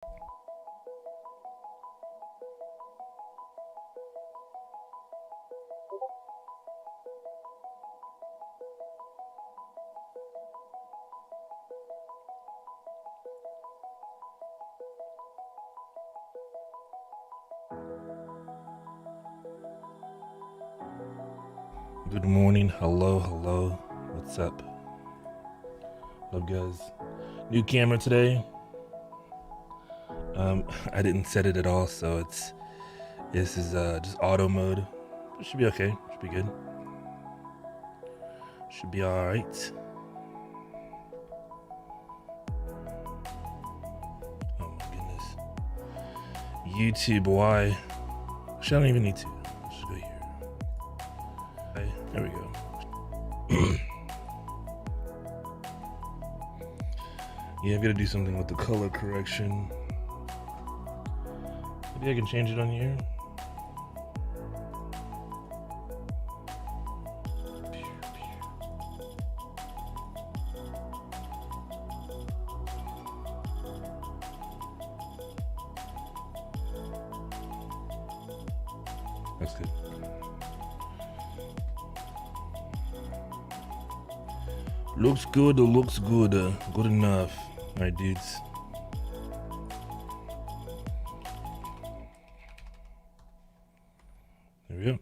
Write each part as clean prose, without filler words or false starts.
Good morning. Hello. What's up? Love guys. New camera today. I didn't set it at all, so this is just auto mode. It should be okay. Should be good. Should be all right. Oh my goodness. YouTube, why? Actually, I don't even need to. Let's just go here. Okay, there we go. Yeah, I've got to do something with the color correction. Maybe I can change it on here. That's good. Looks good. Good enough. All right, dudes. There we go.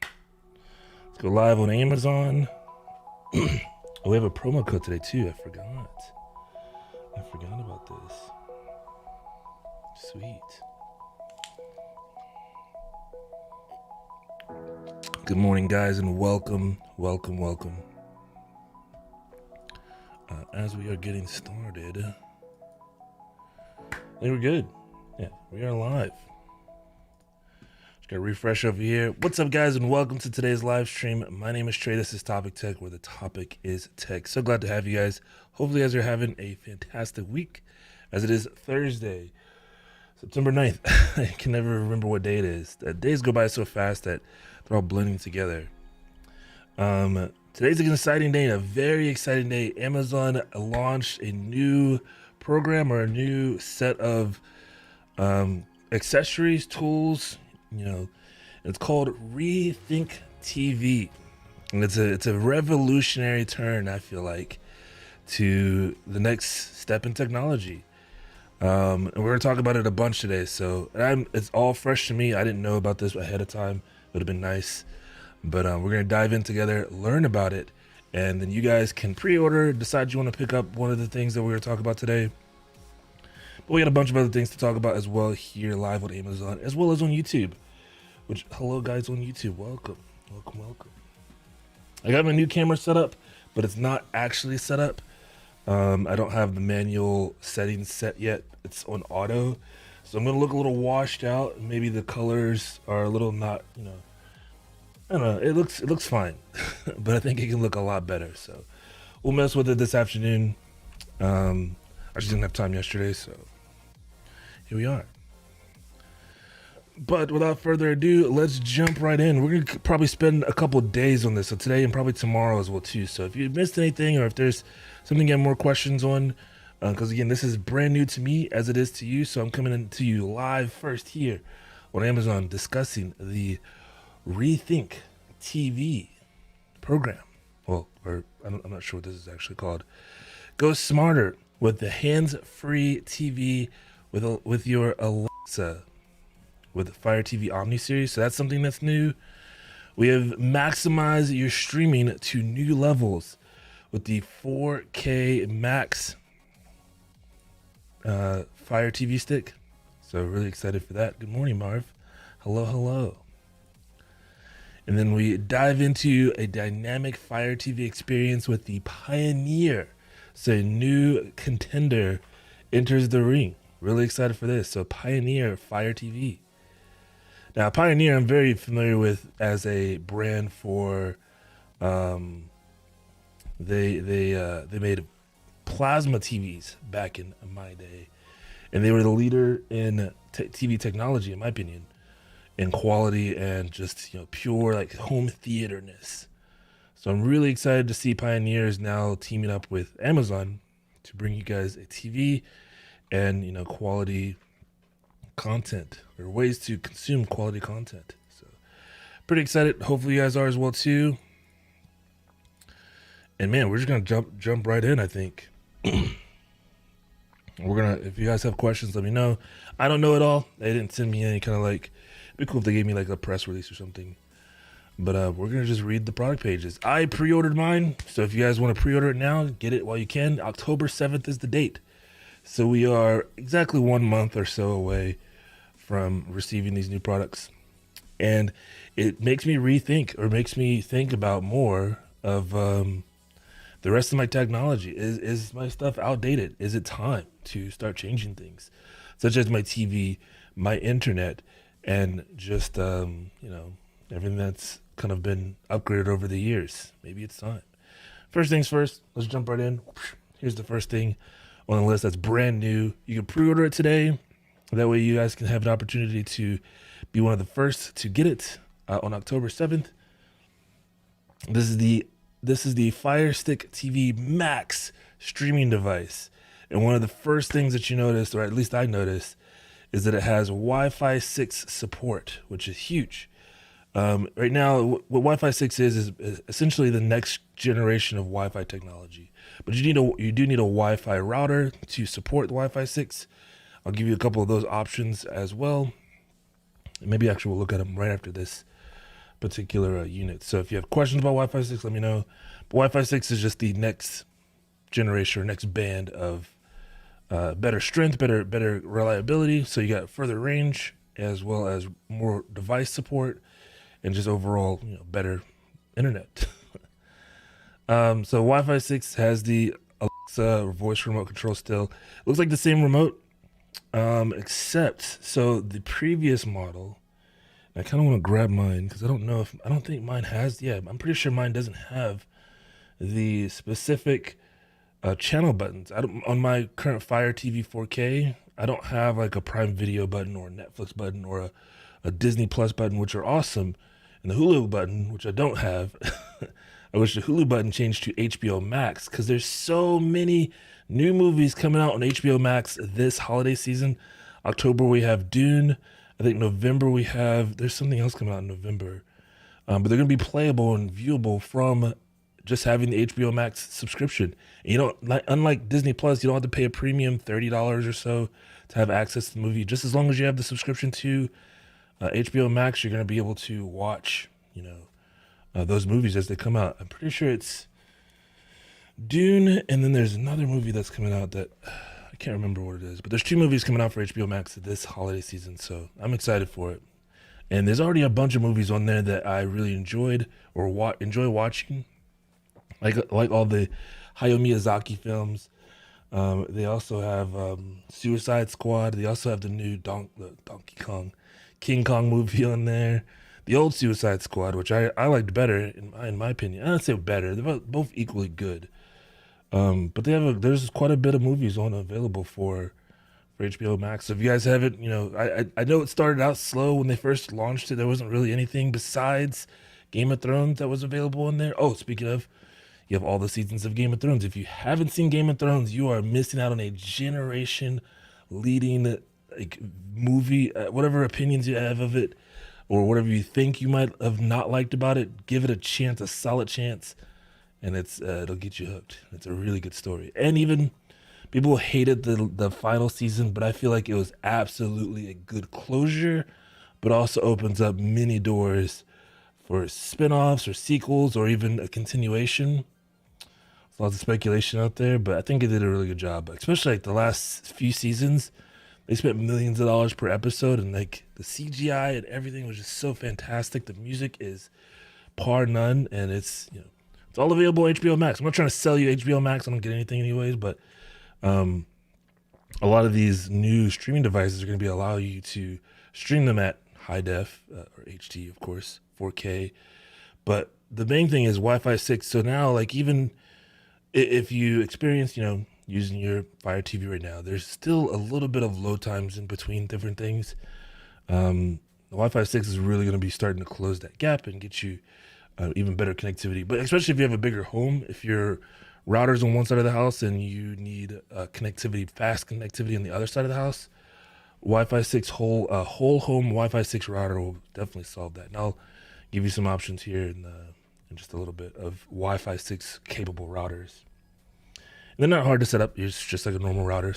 Let's go live on Amazon. Oh, we have a promo code today too. I forgot about this. Sweet. Good morning, guys, and welcome. As we are getting started, I think we're good. Yeah, we are live. Just gotta refresh over here. What's up, guys, and welcome to today's live stream. My name is Trey. This is Topic Tech, where the topic is tech. So glad to have you guys. Hopefully, you guys are having a fantastic week, as it is Thursday, September 9th. I can never remember what day it is. Days go by so fast that they're all blending together. Today's an exciting day, a very exciting day. Amazon launched a new program or a new set of accessories, tools. It's called Rethink TV, and it's a revolutionary turn, I feel like, to the next step in technology. And we're gonna talk about it a bunch today. So it's all fresh to me. I didn't know about this ahead of time. It would have been nice. But we're going to dive in together, learn about it, and then you guys can pre-order, decide you want to pick up one of the things that we're going to talk about today. But we got a bunch of other things to talk about as well here live on Amazon, as well as on YouTube. Which, hello guys on YouTube, welcome. I got my new camera set up, but it's not actually set up. I don't have the manual settings set yet. It's on auto. So I'm going to look a little washed out. Maybe the colors are a little not, I don't know. It looks fine, but I think it can look a lot better. So we'll mess with it this afternoon. I just didn't have time yesterday, so here we are. But without further ado, let's jump right in. We're gonna probably spend a couple of days on this, so today and probably tomorrow as well too. So if you missed anything, or if there's something you have more questions on, because again, this is brand new to me as it is to you. So I'm coming into you live first here on Amazon, discussing the Rethink TV program. Well, I'm not sure what this is actually called. Go smarter with the hands-free TV with your Alexa with Fire TV Omni series. So that's something that's new. We have maximized your streaming to new levels with the 4K Max Fire TV stick. So really excited for that. Good morning, Marv. Hello. And then we dive into a dynamic Fire TV experience with the Pioneer. So a new contender enters the ring. Really excited for this. So Pioneer Fire TV. Now Pioneer, I'm very familiar with as a brand for, they made plasma TVs back in my day, and they were the leader in TV technology, in my opinion, in quality and just pure like home theaterness. So I'm really excited to see Pioneer is now teaming up with Amazon to bring you guys a TV and quality content, or ways to consume quality content. So pretty excited. Hopefully you guys are as well too. And man, we're just gonna jump right in, I think. If you guys have questions, let me know. I don't know it all. They didn't send me any kind of like, it'd be cool if they gave me like a press release or something. But we're gonna just read the product pages. I pre-ordered mine, so if you guys want to pre-order it now, get it while you can. October 7th is the date. So we are exactly 1 month or so away from receiving these new products. And it makes me rethink, or makes me think about more of the rest of my technology. Is my stuff outdated? Is it time to start changing things, such as my TV, my internet, and just everything that's kind of been upgraded over the years? Maybe it's time. First things first, let's jump right in. Here's the first thing on the list that's brand new. You can pre-order it today. That way you guys can have an opportunity to be one of the first to get it on October 7th. This is the Fire Stick TV Max streaming device. And one of the first things that you noticed, or at least I noticed, is that it has Wi-Fi 6 support, which is huge. Right now, what Wi-Fi 6 is essentially the next generation of Wi-Fi technology. But you do need a Wi-Fi router to support the Wi-Fi 6. I'll give you a couple of those options as well. And maybe actually we'll look at them right after this particular unit. So if you have questions about Wi-Fi 6, let me know. But Wi-Fi 6 is just the next generation, or next band of better strength, better reliability. So you got further range, as well as more device support, and just overall better internet. So Wi-Fi 6 has the Alexa voice remote control still. It looks like the same remote, except so the previous model, I kind of want to grab mine because I don't think mine has. Yeah, I'm pretty sure mine doesn't have the specific channel buttons. On my current Fire TV 4K, I don't have like a Prime Video button or a Netflix button or a Disney Plus button, which are awesome, and the Hulu button, which I don't have. I wish the Hulu button changed to HBO Max, because there's so many new movies coming out on HBO Max this holiday season. October we have Dune. I think November there's something else coming out in November. But they're going to be playable and viewable from just having the HBO Max subscription. And unlike Disney Plus, you don't have to pay a premium $30 or so to have access to the movie. Just as long as you have the subscription to HBO Max, you're going to be able to watch, those movies as they come out. I'm pretty sure it's Dune, and then there's another movie that's coming out that I can't remember what it is, but there's 2 movies coming out for HBO Max this holiday season, so I'm excited for it. And there's already a bunch of movies on there that I really enjoyed or enjoy watching, like all the Hayao Miyazaki films. They also have Suicide Squad. They also have the new King Kong movie on there. The old Suicide Squad, which I liked better in my opinion. I don't say better; they're both equally good. But there's quite a bit of movies available for HBO Max. So if you guys haven't, I know it started out slow when they first launched it. There wasn't really anything besides Game of Thrones that was available in there. Oh, speaking of, you have all the seasons of Game of Thrones. If you haven't seen Game of Thrones, you are missing out on a generation leading movie. Whatever opinions you have of it, or whatever you think you might have not liked about it, give it a chance, a solid chance, and it'll get you hooked. It's a really good story. And even people hated the final season, but I feel like it was absolutely a good closure, but also opens up many doors for spin-offs or sequels or even a continuation. There's lots of speculation out there, but I think it did a really good job, especially like the last few seasons. They spent millions of dollars per episode, and like the CGI and everything was just so fantastic. The music is par none, and it's it's all available on HBO Max. I'm not trying to sell you HBO Max. I don't get anything anyways, but a lot of these new streaming devices are going to be allow you to stream them at high def or HD, of course, 4K. But the main thing is Wi-Fi 6. So now, like, even if you experience, using your Fire TV right now, there's still a little bit of load times in between different things. The Wi-Fi 6 is really going to be starting to close that gap and get you even better connectivity. But especially if you have a bigger home, if you're routers on one side of the house and you need connectivity, fast connectivity on the other side of the house, Wi-Fi 6 whole home Wi-Fi 6 router will definitely solve that. And I'll give you some options here in just a little bit of Wi-Fi 6 capable routers. And they're not hard to set up. It's just like a normal router.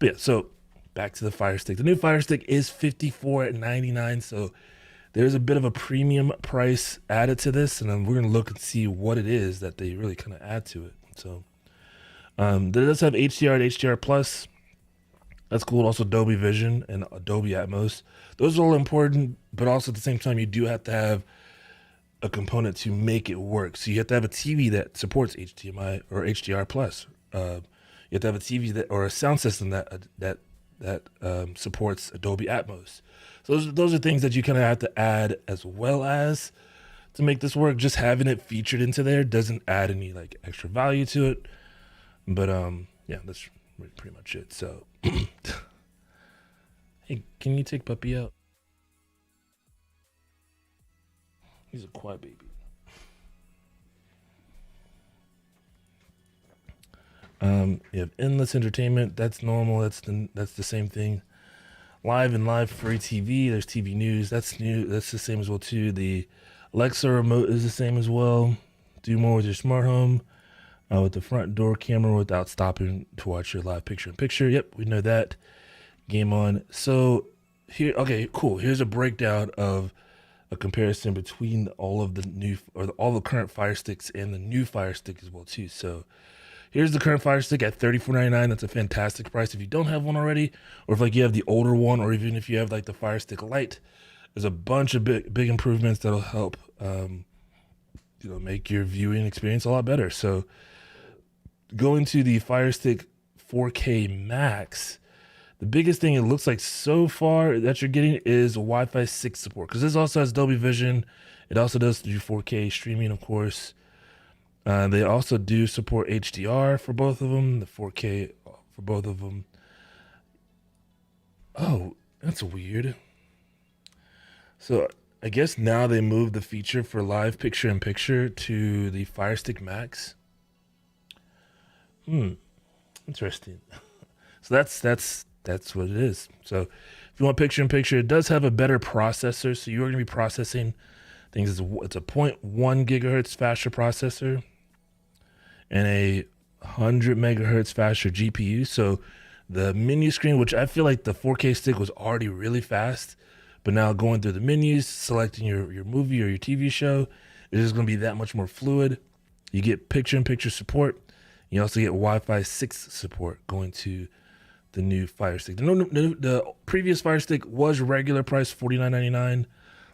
But yeah, so back to the Fire Stick. The new Fire Stick is $54.99. So there's a bit of a premium price added to this, and then we're gonna look and see what it is that they really kind of add to it. So it does have HDR and HDR plus. That's cool. Also Dolby Vision and Dolby Atmos. Those are all important, but also at the same time, you do have to have a component to make it work. So you have to have a TV that supports HDMI or HDR plus. You have to have a TV that or a sound system that supports Dolby Atmos. So those are things that you kind of have to add as well as to make this work. Just having it featured into there doesn't add any like extra value to it. But yeah, that's pretty much it. So hey, can you take Puppy out? He's a quiet baby. You have endless entertainment. That's normal. That's the same thing. Live and live free TV. There's TV news. That's new. That's the same as well too. The Alexa remote is the same as well. Do more with your smart home with the front door camera without stopping to watch your live picture-in-picture. Yep, we know that. Game on. So here, okay, cool. Here's a breakdown of a comparison between all of the new or all the current Fire Sticks and the new Fire Stick as well too. So here's the current Fire Stick at $34.99. That's a fantastic price if you don't have one already, or if like you have the older one, or even if you have like the Fire Stick Lite. There's a bunch of big improvements that'll help, make your viewing experience a lot better. So going to the Fire Stick 4K Max, the biggest thing it looks like so far that you're getting is Wi-Fi 6 support, because this also has Dolby Vision. It also does do 4K streaming, of course. They also do support HDR for both of them, the 4K for both of them. Oh, that's weird. So I guess now they moved the feature for live picture-in-picture to the Fire Stick Max. Interesting. So that's what it is. So if you want picture-in-picture, it does have a better processor. So you're going to be processing things. It's a 0.1 gigahertz faster processor and a 100 megahertz faster GPU. So the menu screen, which I feel like the 4K stick was already really fast, but now going through the menus, selecting your movie or your TV show, it is going to be that much more fluid. You get picture-in-picture support. You also get Wi-Fi 6 support going to the new Fire Stick. The previous Fire Stick was regular price, $49.99. Let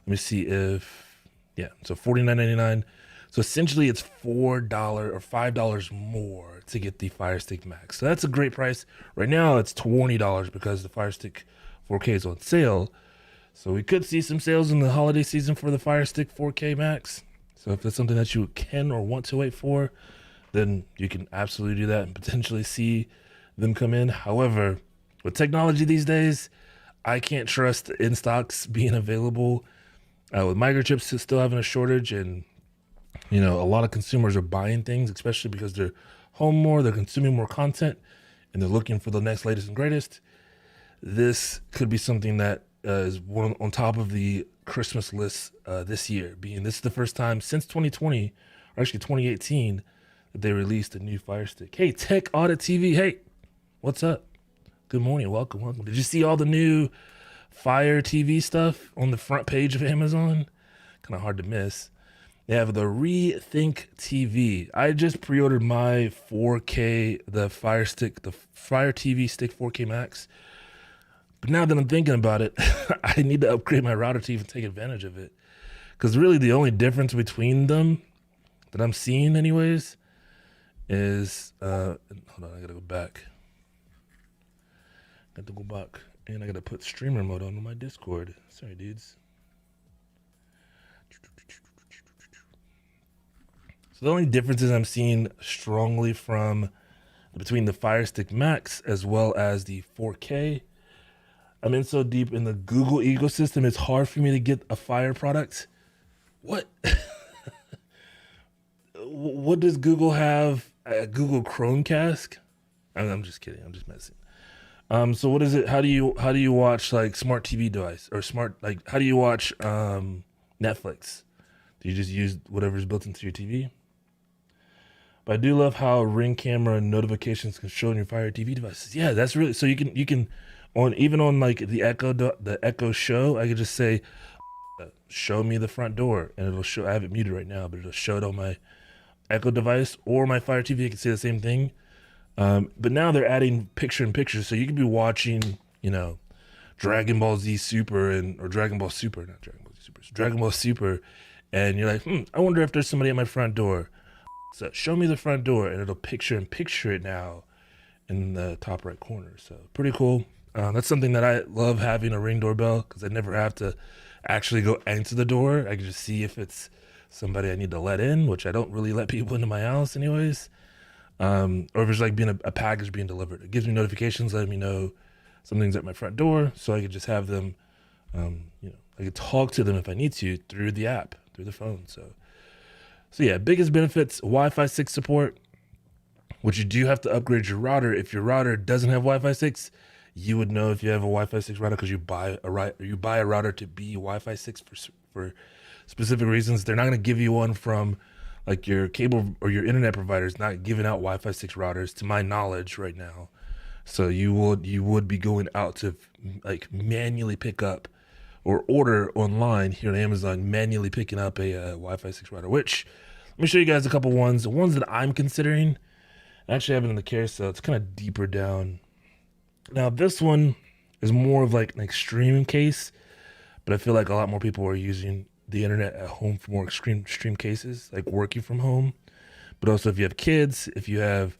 me see if, yeah, so $49.99. So essentially it's $4 or $5 more to get the Fire Stick Max. So that's a great price. Right now it's $20 because the Fire Stick 4K is on sale. So we could see some sales in the holiday season for the Fire Stick 4K Max. So if that's something that you can or want to wait for, then you can absolutely do that and potentially see them come in. However, with technology these days, I can't trust in stocks being available. With microchips still having a shortage, and a lot of consumers are buying things, especially because they're home more, they're consuming more content, and they're looking for the next latest and greatest. This could be something that is one on top of the Christmas list this year. Being this is the first time since 2020, or actually 2018, that they released a new Fire Stick. Hey, Tech Audit TV. Hey, what's up? Good morning. Welcome. Did you see all the new Fire TV stuff on the front page of Amazon? Kind of hard to miss. They have the Rethink TV. I just pre-ordered my 4K, the Fire TV Stick 4K Max. But now that I'm thinking about it, I need to upgrade my router to even take advantage of it. Because really the only difference between them that I'm seeing anyways is, hold on, I gotta go back. And I gotta put streamer mode on my Discord. Sorry, dudes. So the only differences I'm seeing strongly between the Fire Stick Max as well as the 4K. I'm in so deep in the Google ecosystem, it's hard for me to get a Fire product. What? What does Google have Google Chromecast. I'm just kidding. I'm just messing. So what is it? How do you watch like smart TV device or smart like how do you watch Netflix? Do you just use whatever's built into your TV? But I do love how Ring camera notifications can show on your Fire TV devices. Yeah, that's really so you can on even on like the Echo Show. I could just say, show me the front door, and it'll show. I have it muted right now, but it'll show it on my Echo device or my Fire TV. I can say the same thing. But now they're adding picture in picture, so you could be watching, Dragon Ball Z Super or Dragon Ball Super, not Dragon Ball Z Super, it's Dragon Ball Super, and you're like, I wonder if there's somebody at my front door. So show me the front door, and it'll picture in picture it now in the top right corner. So pretty cool. That's something that I love having a Ring doorbell because I never have to actually go into the door. I can just see if it's somebody I need to let in, which I don't really let people into my house anyways. Or if it's like being a package being delivered, it gives me notifications letting me know something's at my front door, so I could just have them, I could talk to them if I need to through the app, through the phone. So yeah, biggest benefits: Wi-Fi 6 support, which you do have to upgrade your router. If your router doesn't have Wi-Fi 6, you would know if you have a Wi-Fi 6 router because you buy a router to be Wi-Fi 6 for specific reasons. They're not going to give you one from like your cable or your internet provider is not giving out Wi-Fi 6 routers to my knowledge right now. So you would be going out to like manually pick up or order online here on Amazon, manually picking up a Wi-Fi 6 router, which let me show you guys a couple ones. The ones that I'm considering, I actually have it in the carousel. It's kind of deeper down. Now this one is more of like an extreme case, but I feel like a lot more people are using the internet at home for more extreme cases, like working from home. But also if you have kids, if you have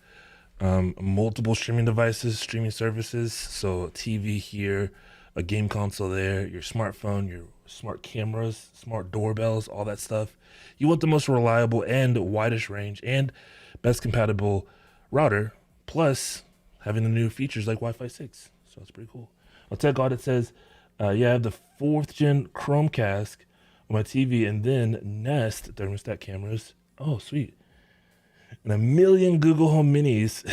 multiple streaming devices, streaming services, so a TV here, a game console there, your smartphone, your smart cameras, smart doorbells, all that stuff. You want the most reliable and widest range and best compatible router, plus having the new features like Wi-Fi 6. So it's pretty cool. On Tech Audit says, I have the 4th gen Chromecast on my TV and then Nest thermostat cameras. Oh, sweet. And a million Google Home Minis.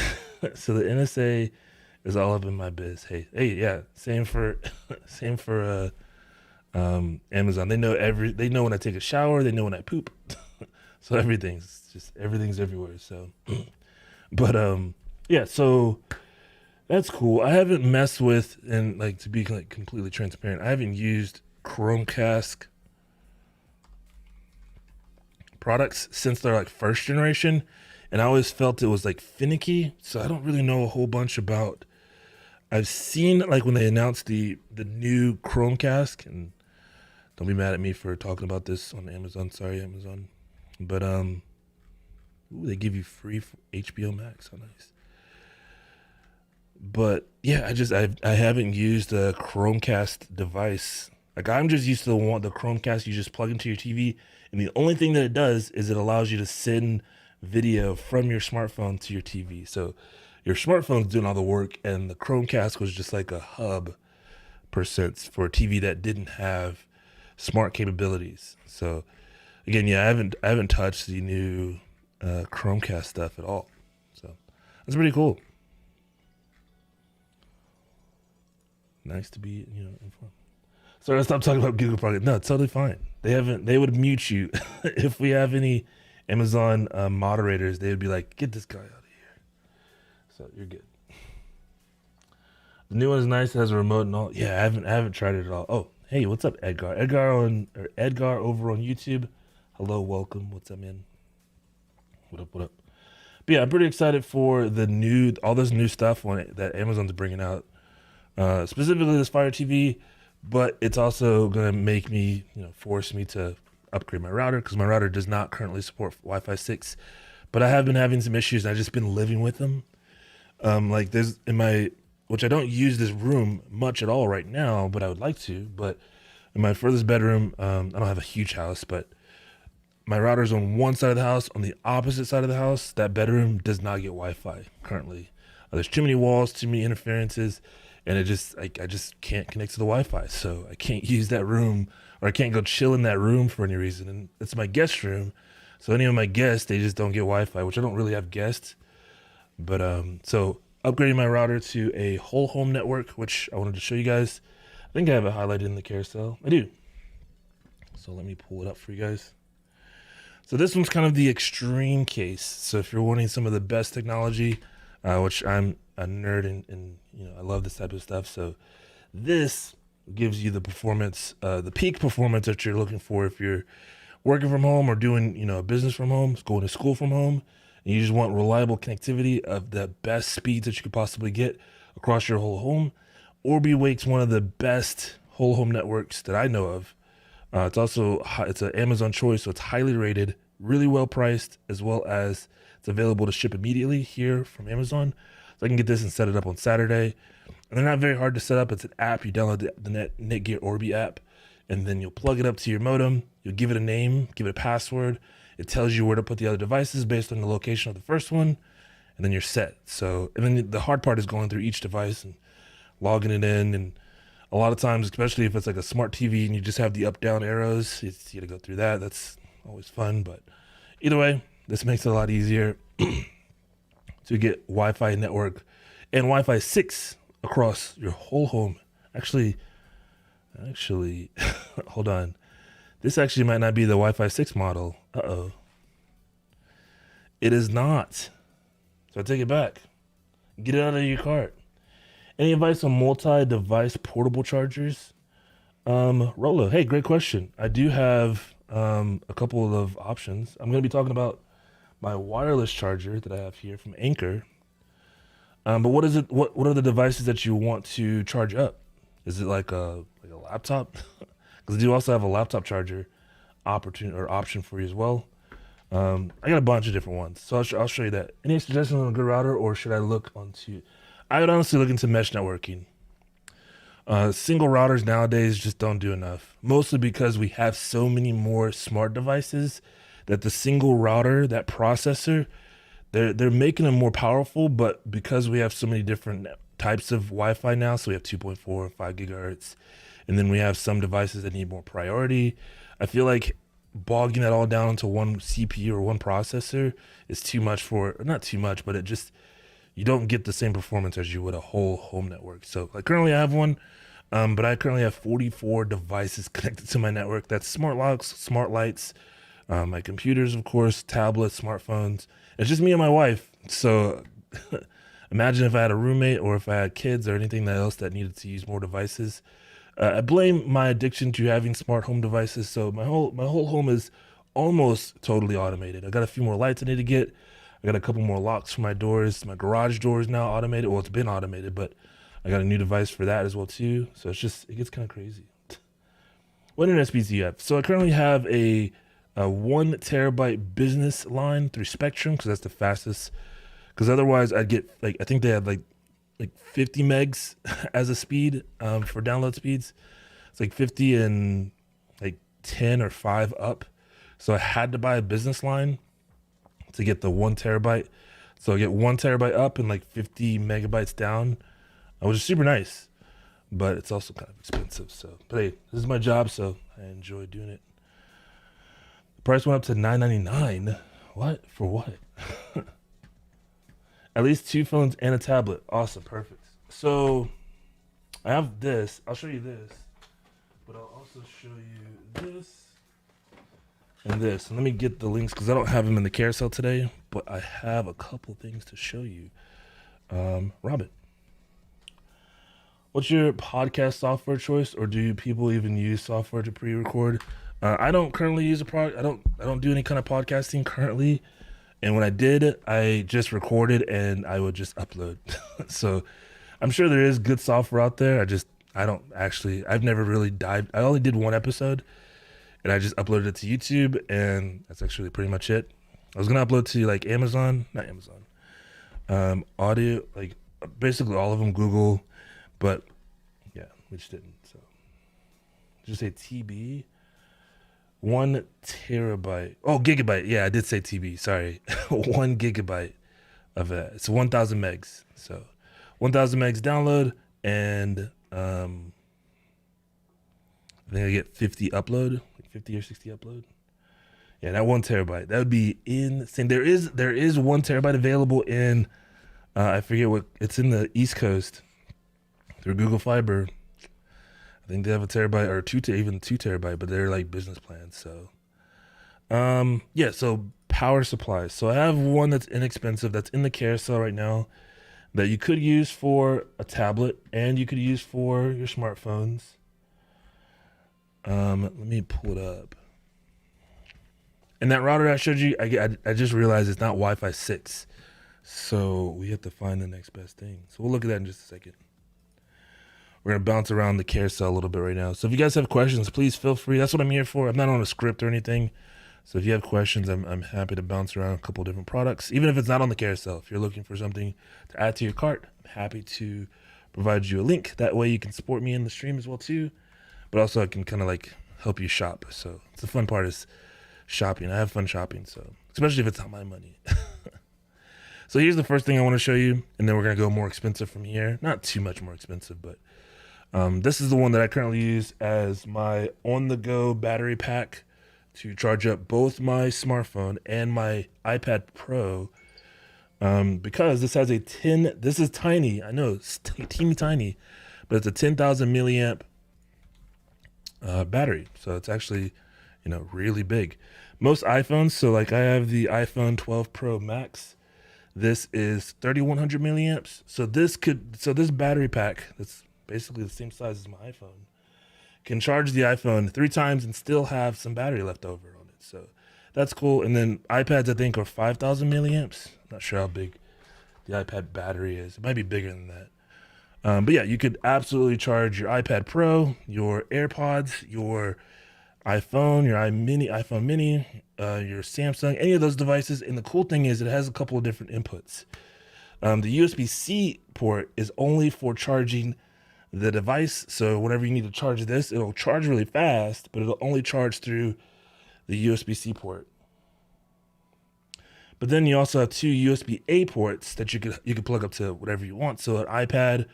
So the NSA is all up in my biz. Hey, yeah. Same for Amazon. They know when I take a shower, they know when I poop. So everything's everywhere. So but yeah, so that's cool. I haven't messed with, and like to be like completely transparent, I haven't used Chromecast products since they're like first generation, and I always felt it was like finicky, so I don't really know a whole bunch about. I've seen like when they announced the new Chromecast, and don't be mad at me for talking about this on Amazon. Sorry, Amazon, but they give you free HBO Max. How nice. But yeah, I haven't used a Chromecast device. Like I'm just used to the Chromecast you just plug into your TV, and the only thing that it does is it allows you to send video from your smartphone to your TV. So your smartphone's doing all the work, and the Chromecast was just like a hub per sense for a TV that didn't have smart capabilities. So again, yeah, I haven't touched the new Chromecast stuff at all. So that's pretty cool. Nice to be, informed. Sorry, I stopped talking about Google product. No, it's totally fine. They would mute you. If we have any Amazon moderators, they would be like, get this guy out of here. So you're good. The new one is nice. It has a remote and all. Yeah, I haven't tried it at all. Oh, hey, what's up, Edgar? Edgar over on YouTube. Hello, welcome. What's up, man? What up? But yeah, I'm pretty excited for all this new stuff on it that Amazon's bringing out. Specifically this Fire TV, but it's also going to make me, force me to upgrade my router because my router does not currently support Wi-Fi 6, but I have been having some issues and I've just been living with them. Like there's which I don't use this room much at all right now, but I would like to, but in my furthest bedroom, I don't have a huge house, but my router's on one side of the house. On the opposite side of the house, that bedroom does not get Wi-Fi currently. There's too many walls, too many interferences. And I just can't connect to the Wi-Fi, so I can't use that room, or I can't go chill in that room for any reason. And it's my guest room, So any of my guests, they just don't get Wi-Fi, which I don't really have guests. But so upgrading my router to a whole home network, which I wanted to show you guys. I think I have it highlighted in the carousel. I do. So let me pull it up for you guys. So this one's kind of the extreme case. So if you're wanting some of the best technology, which I'm a nerd and I love this type of stuff. So this gives you the performance, the peak performance that you're looking for if you're working from home or doing, a business from home, going to school from home, and you just want reliable connectivity of the best speeds that you could possibly get across your whole home. Orbi Wake's one of the best whole home networks that I know of. It's an Amazon choice, so it's highly rated, really well priced, as well as it's available to ship immediately here from Amazon. So I can get this and set it up on Saturday. And they're not very hard to set up. It's an app. You download the Netgear Orbi app, and then you'll plug it up to your modem. You'll give it a name, give it a password. It tells you where to put the other devices based on the location of the first one, and then you're set. So, and then the hard part is going through each device and logging it in. And a lot of times, especially if it's like a smart TV and you just have the up-down arrows, you got to go through that. That's always fun. But either way, this makes it a lot easier to get Wi-Fi network and Wi-Fi 6 across your whole home. Actually, hold on. This actually might not be the Wi-Fi 6 model. Uh-oh. It is not. So I take it back. Get it out of your cart. Any advice on multi-device portable chargers? Rolo, hey, great question. I do have a couple of options. I'm going to be talking about my wireless charger that I have here from Anker. But what is it? What are the devices that you want to charge up? Is it like a laptop? Because I do also have a laptop charger option for you as well. I got a bunch of different ones, so I'll show you that. Any suggestions on a good router, or should I look onto? I would honestly look into mesh networking. Single routers nowadays just don't do enough, mostly because we have so many more smart devices that the single router, that processor, they're making them more powerful, but because we have so many different types of Wi-Fi now, so we have 2.4 and 5 gigahertz, and then we have some devices that need more priority. I feel like bogging that all down into one CPU or one processor is too much not too much, but you don't get the same performance as you would a whole home network. So like currently I have one, but I currently have 44 devices connected to my network. That's smart locks, smart lights, my computers, of course, tablets, smartphones. It's just me and my wife. So imagine if I had a roommate or if I had kids or anything else that needed to use more devices. I blame my addiction to having smart home devices. So my whole home is almost totally automated. I got a few more lights I need to get. I got a couple more locks for my doors. My garage door is now automated. Well, it's been automated, but I got a new device for that as well too. So it gets kind of crazy. What internet speeds do you have? So I currently have a 1 terabyte business line through Spectrum because that's the fastest. Because otherwise I'd get I think they had like 50 megs as a speed for download speeds. It's like 50 and like 10 or 5 up. So I had to buy a business line to get the 1 terabyte. So I get 1 terabyte up and like 50 megabytes down, which is super nice, but it's also kind of expensive. So, but hey, this is my job, so I enjoy doing it. The price went up to $9.99. What? For what? At least 2 phones and a tablet. Awesome, perfect. So I have this. I'll show you this, but I'll also show you this. And this. And let me get the links because I don't have them in the carousel today, but I have a couple things to show you. Robin, what's your podcast software choice, or do people even use software to pre-record? I don't currently use a product. I don't do any kind of podcasting currently. And when I did, I just recorded and I would just upload. So I'm sure there is good software out there. I've never really dived. I only did one episode. And I just uploaded it to YouTube, and that's actually pretty much it. I was gonna upload to like audio, like basically all of them, Google, but yeah, we just didn't. So just say TB, 1 terabyte. Oh, gigabyte. Yeah, I did say TB. Sorry, 1 gigabyte of that. It's 1,000 megs. So 1,000 megs download, and I think I get 50 upload. 50 or 60 upload. Yeah, that 1 terabyte, that would be insane. There is 1 terabyte available in I forget what it's in the East Coast through Google Fiber. I think they have a terabyte or even 2 terabyte, but they're like business plans. So yeah, so power supplies. So I have one that's inexpensive that's in the carousel right now that you could use for a tablet and you could use for your smartphones. Let me pull it up. And that router I showed you, I just realized it's not Wi-Fi 6. So we have to find the next best thing. So we'll look at that in just a second. We're going to bounce around the carousel a little bit right now. So if you guys have questions, please feel free. That's what I'm here for. I'm not on a script or anything. So if you have questions, I'm happy to bounce around a couple different products, even if it's not on the carousel. If you're looking for something to add to your cart, I'm happy to provide you a link. That way you can support me in the stream as well too. But also I can kind of like help you shop. So it's the fun part is shopping. I have fun shopping, so especially if it's not my money. So here's the first thing I want to show you, and then we're gonna go more expensive from here. Not too much more expensive, but this is the one that I currently use as my on-the-go battery pack to charge up both my smartphone and my iPad Pro. Because this has this is tiny. I know it's teeny tiny, but it's a 10,000 milliamp battery. So it's actually, really big. Most iPhones, so like I have the iPhone 12 Pro Max. This is 3,100 milliamps. So this battery pack, that's basically the same size as my iPhone, can charge the iPhone 3 times and still have some battery left over on it. So that's cool. And then iPads, I think, are 5,000 milliamps. Not sure how big the iPad battery is. It might be bigger than that. But yeah, you could absolutely charge your iPad Pro, your AirPods, your iPhone, your iPhone mini, your Samsung, any of those devices. And the cool thing is it has a couple of different inputs. The USB-C port is only for charging the device. So whenever you need to charge this, it'll charge really fast, but it'll only charge through the USB-C port. But then you also have 2 USB-A ports that you could plug up to whatever you want. So an iPad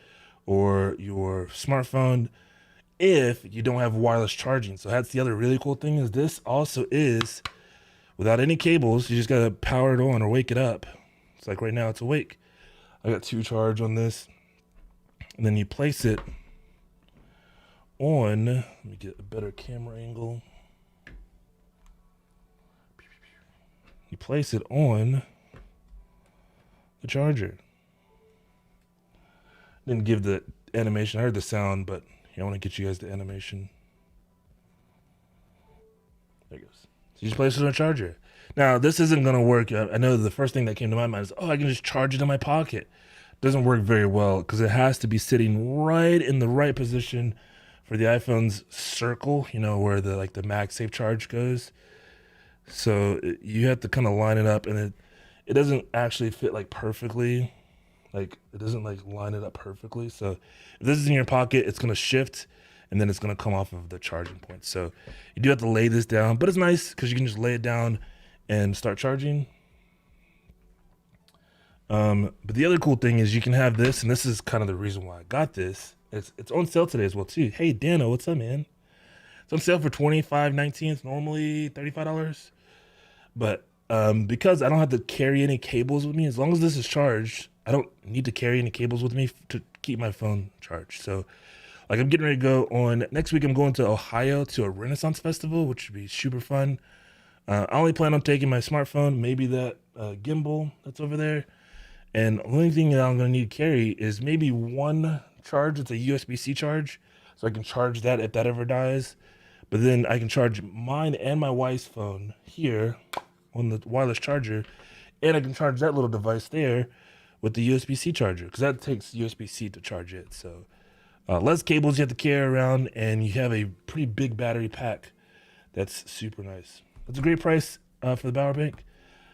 or your smartphone, if you don't have wireless charging. So that's the other really cool thing, is this also is without any cables. You just gotta power it on or wake it up. It's like right now it's awake. I got 2 charge on this, and then you place it on, let me get a better camera angle. You place it on the charger. Didn't give the animation. I heard the sound, but I want to get you guys the animation. There it goes. So you just place it on a charger. Now, this isn't going to work. I know the first thing that came to my mind is, I can just charge it in my pocket. Doesn't work very well because it has to be sitting right in the right position for the iPhone's circle, where the MagSafe charge goes. So you have to kind of line it up, and it doesn't actually fit perfectly. It doesn't line it up perfectly. So if this is in your pocket, it's going to shift and then it's going to come off of the charging point. So you do have to lay this down, but it's nice because you can just lay it down and start charging. But the other cool thing is you can have this, and this is kind of the reason why I got this. It's on sale today as well too. Hey Dano, what's up, man? It's on sale for $25.19. It's normally $35. But because I don't have to carry any cables with me, as long as this is charged, I don't need to carry any cables with me to keep my phone charged. So I'm getting ready to go on next week. I'm going to Ohio to a Renaissance festival, which would be super fun. I only plan on taking my smartphone, maybe that gimbal that's over there. And the only thing that I'm going to need to carry is maybe one charge. It's a USB-C charge, so I can charge that if that ever dies. But then I can charge mine and my wife's phone here on the wireless charger, and I can charge that little device there with the USB-C charger, because that takes USB-C to charge it. So less cables you have to carry around, and you have a pretty big battery pack. That's super nice. That's a great price for the power bank.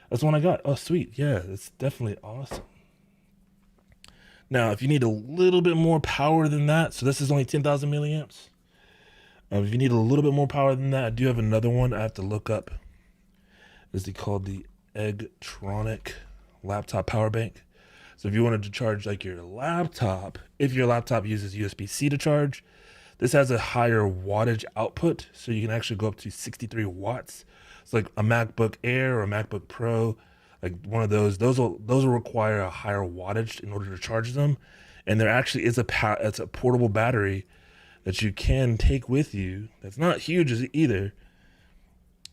That's the one I got. Oh, sweet. Yeah, that's definitely awesome. Now, if you need a little bit more power than that, so this is only 10,000 milliamps. If you need a little bit more power than that, I do have another one I have to look up. It's called the Eggtronic laptop power bank. So if you wanted to charge your laptop, if your laptop uses USB-C to charge, this has a higher wattage output. So you can actually go up to 63 watts It's like a MacBook Air or a MacBook Pro, like one of those. Those will require a higher wattage in order to charge them, and there actually is it's a portable battery that you can take with you. That's not huge either.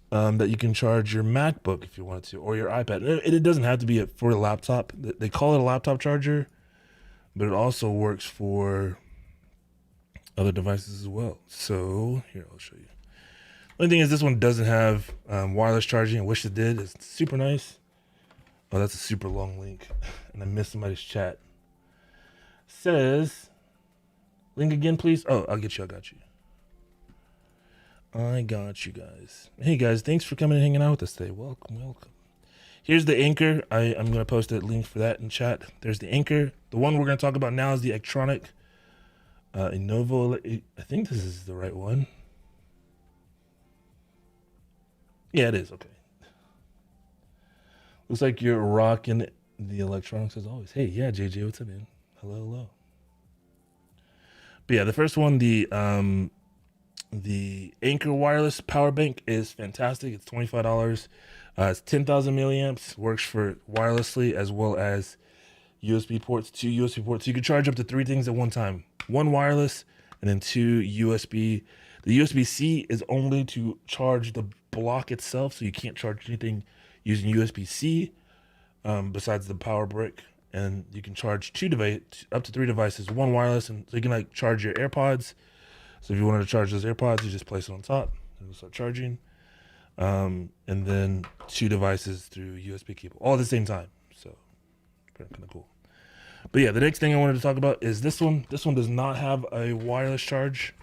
That you can charge your MacBook if you wanted to, or your iPad. It doesn't have to be for a laptop. They call it a laptop charger, but it also works for other devices as well. So here, I'll show you. Only thing is, this one doesn't have wireless charging. I wish it did. It's super nice. Oh, that's a super long link, and I missed somebody's chat. Says, link again, please. Oh, I got you. I got you guys. Hey guys, thanks for coming and hanging out with us today. Welcome. Here's the Anchor. I'm gonna post a link for that in chat. There's the Anchor. The one we're gonna talk about now is the Electronic Innovo. I think this is the right one. Yeah, it is. Okay. Looks like you're rocking the electronics as always. Hey, yeah, JJ, what's up, man? Hello. But yeah, the first one, the Anchor wireless power bank is fantastic. It's $25. It's 10,000 milliamps. Works for wirelessly as well as USB ports, 2 USB ports. So you can charge up to 3 things at one time. 1 wireless and then 2 USB. The USB-C is only to charge the block itself, so you can't charge anything using USB-C besides the power brick. And you can charge up to 3 devices, 1 wireless, and so you can like charge your AirPods. So if you wanted to charge those AirPods, you just place it on top and it'll start charging. And then 2 devices through USB cable, all at the same time. So kind of cool. But yeah, the next thing I wanted to talk about is this one. This one does not have a wireless charge,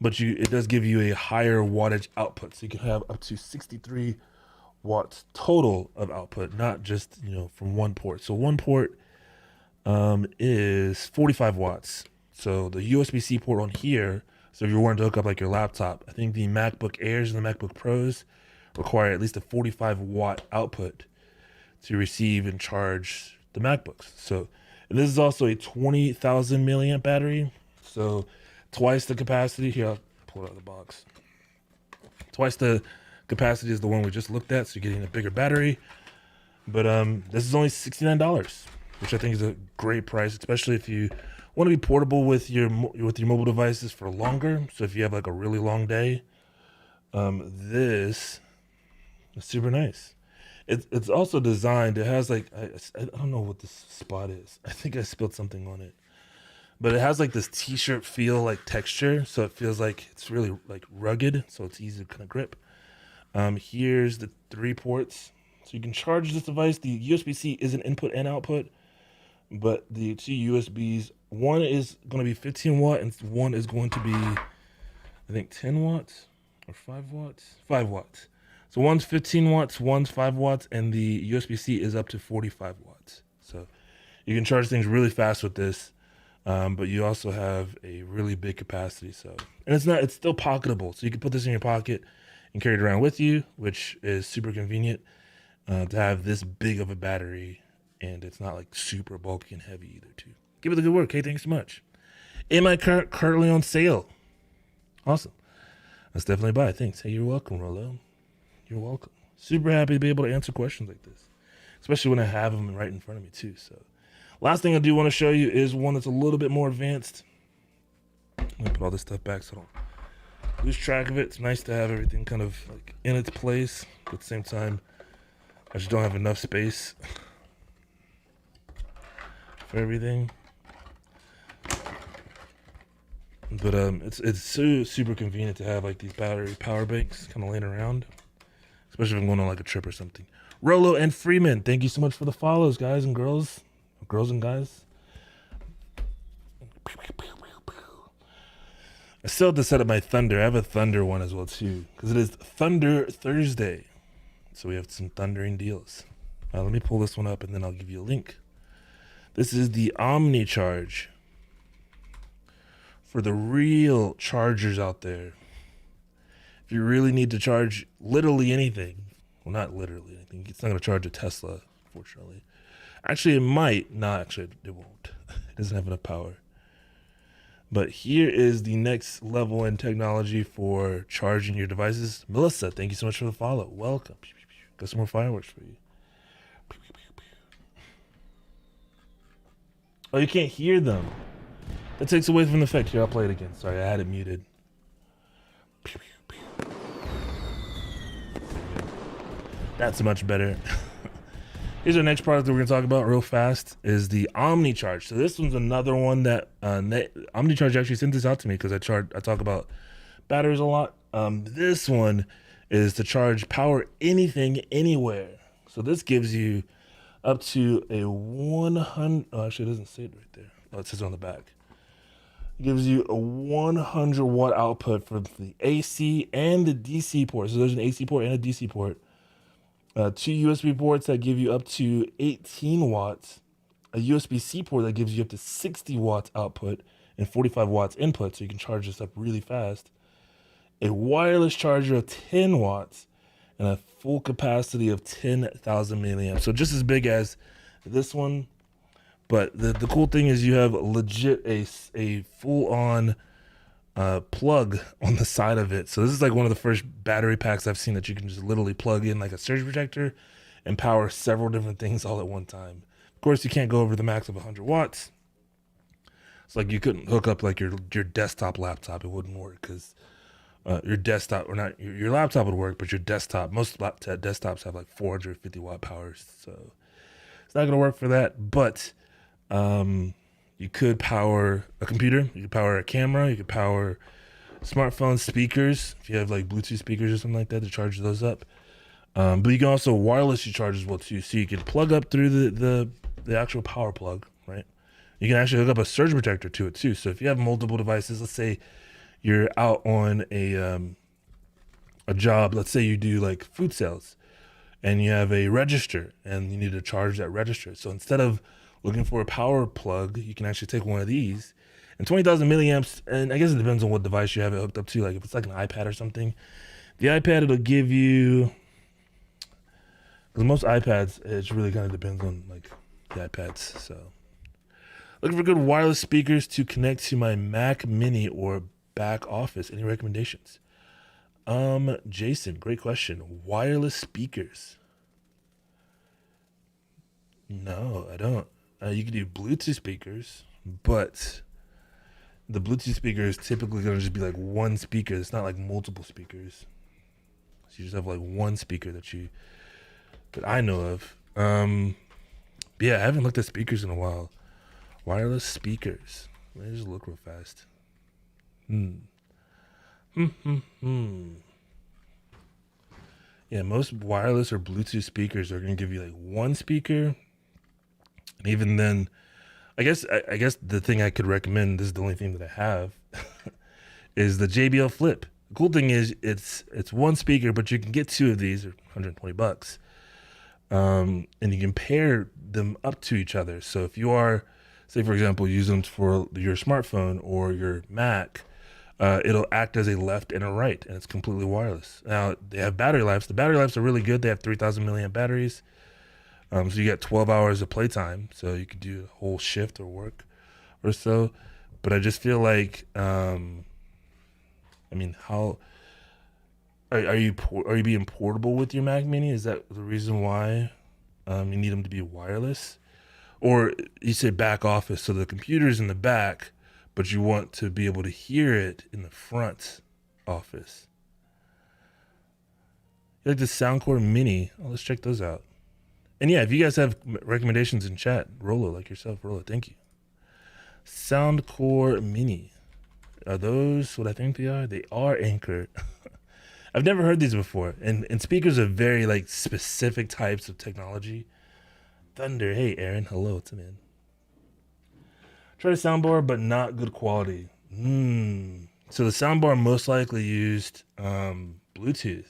but it does give you a higher wattage output. So you can have up to 63 watts total of output, not just, from one port. So one port is 45 watts. So the USB-C port on here, so if you're wanting to hook up like your laptop, I think the MacBook Airs and the MacBook Pros require at least a 45 watt output to receive and charge the MacBooks. So, and this is also a 20,000 milliamp battery. So twice the capacity. Here, I'll pull it out of the box. Twice the capacity is the one we just looked at. So you're getting a bigger battery. But this is only $69, which I think is a great price, especially if you want to be portable with your mobile devices for longer. So if you have like a really long day, this is super nice. It's also designed. It has like I don't know what this spot is. I think I spilled something on it, but it has like this t-shirt feel, like texture. So it feels like it's really like rugged. So it's easy to kind of grip. Here's the 3 ports. So you can charge this device. The USB-C is an input and output, but the 2 USBs, one is going to be 15 watt and one is going to be, I think, 10 watts or 5 watts? 5 watts. So one's 15 watts, one's 5 watts, and the USB-C is up to 45 watts. So you can charge things really fast with this, but you also have a really big capacity. So, and it's still pocketable. So you can put this in your pocket and carry it around with you, which is super convenient to have this big of a battery, and it's not like super bulky and heavy either too. Give it a good work. Hey, thanks so much. Am I currently on sale? Awesome. Let's definitely buy it. Thanks. Hey, you're welcome, Rolo. You're welcome. Super happy to be able to answer questions like this, especially when I have them right in front of me too. So last thing I do want to show you is one that's a little bit more advanced. I'm gonna put all this stuff back so I don't lose track of it. It's nice to have everything kind of like in its place, but at the same time, I just don't have enough space for everything. But it's so super convenient to have like these battery power banks kind of laying around, especially if I'm going on like a trip or something. Rolo and Freeman, thank you so much for the follows, guys and girls and guys. I still have to set up my Thunder. I have a Thunder one as well too, because it is Thunder Thursday, so we have some thundering deals. Let me pull this one up and then I'll give you a link. This is the OmniCharge. For the real chargers out there, if you really need to charge literally anything, well, not literally anything, it's not going to charge a Tesla, fortunately. Actually, it might. No, actually, it won't. It doesn't have enough power. But here is the next level in technology for charging your devices. Melissa, thank you so much for the follow. Welcome. Got some more fireworks for you. Oh, you can't hear them. That takes away from the effect. Here, I'll play it again. Sorry, I had it muted. That's much better. Here's our next product that we're gonna talk about real fast is the OmniCharge. So this one's another one that OmniCharge actually sent this out to me because I talk about batteries a lot. This one is to charge power anything anywhere. So this gives you up to a 100. Oh, actually, it doesn't say it right there. Oh, it says it on the back. It gives you a 100 watt output for the AC and the DC port. So there's an AC port and a DC port. Two USB ports that give you up to 18 watts, a USB-C port that gives you up to 60 watts output and 45 watts input, so you can charge this up really fast, a wireless charger of 10 watts, and a full capacity of 10,000 milliamps. So just as big as this one, but the cool thing is you have legit a full-on plug on the side of it. So this is like one of the first battery packs I've seen that you can just literally plug in like a surge protector and power several different things all at one time. Of course, you can't go over the max of 100 watts. It's like you couldn't hook up like your desktop laptop. It wouldn't work because your desktop, or not your laptop would work, but your desktop, most desktops have like 450 watt powers. So it's not going to work for that. But you could power a computer, you could power a camera, you could power smartphone speakers if you have like Bluetooth speakers or something like that to charge those up. But you can also wirelessly charge as well too. So you can plug up through the actual power plug, right? You can actually hook up a surge protector to it too. So if you have multiple devices, let's say you're out on a job, let's say you do like food sales and you have a register and you need to charge that register. So instead of looking for a power plug, you can actually take one of these. And 20,000 milliamps, and I guess it depends on what device you have it hooked up to. Like if it's like an iPad or something, the iPad, it'll give you, because most iPads, it really kind of depends on like the iPads. So looking for good wireless speakers to connect to my Mac Mini or back office. Any recommendations? Jason, great question. Wireless speakers. No, I don't. You can do Bluetooth speakers, but the Bluetooth speaker is typically going to just be like one speaker. It's not like multiple speakers. So you just have like one speaker that I know of. Yeah, I haven't looked at speakers in a while. Wireless speakers. Let me just look real fast. Yeah, most wireless or Bluetooth speakers are going to give you like one speaker. And even then, I guess the thing I could recommend, this is the only thing that I have, is the JBL Flip. The cool thing is it's one speaker, but you can get two of these, or $120. And you can pair them up to each other. So if you are, say for example, use them for your smartphone or your Mac, it'll act as a left and a right, and it's completely wireless. Now they have battery lives. The battery lives are really good. They have 3,000 milliamp batteries. So you get 12 hours of playtime, so you could do a whole shift or work or so. But I just feel like, I mean, how are you being portable with your Mac Mini? Is that the reason why you need them to be wireless? Or you say back office, so the computer's in the back, but you want to be able to hear it in the front office. You like the Soundcore Mini? Oh, let's check those out. And yeah, if you guys have recommendations in chat, Rolo, like yourself, Rolo, thank you. Soundcore Mini. Are those what I think they are? They are Anchor. I've never heard these before. And speakers are very like specific types of technology. Thunder. Hey, Aaron. Hello. What's up, man? Try the soundbar, but not good quality. So the soundbar most likely used Bluetooth.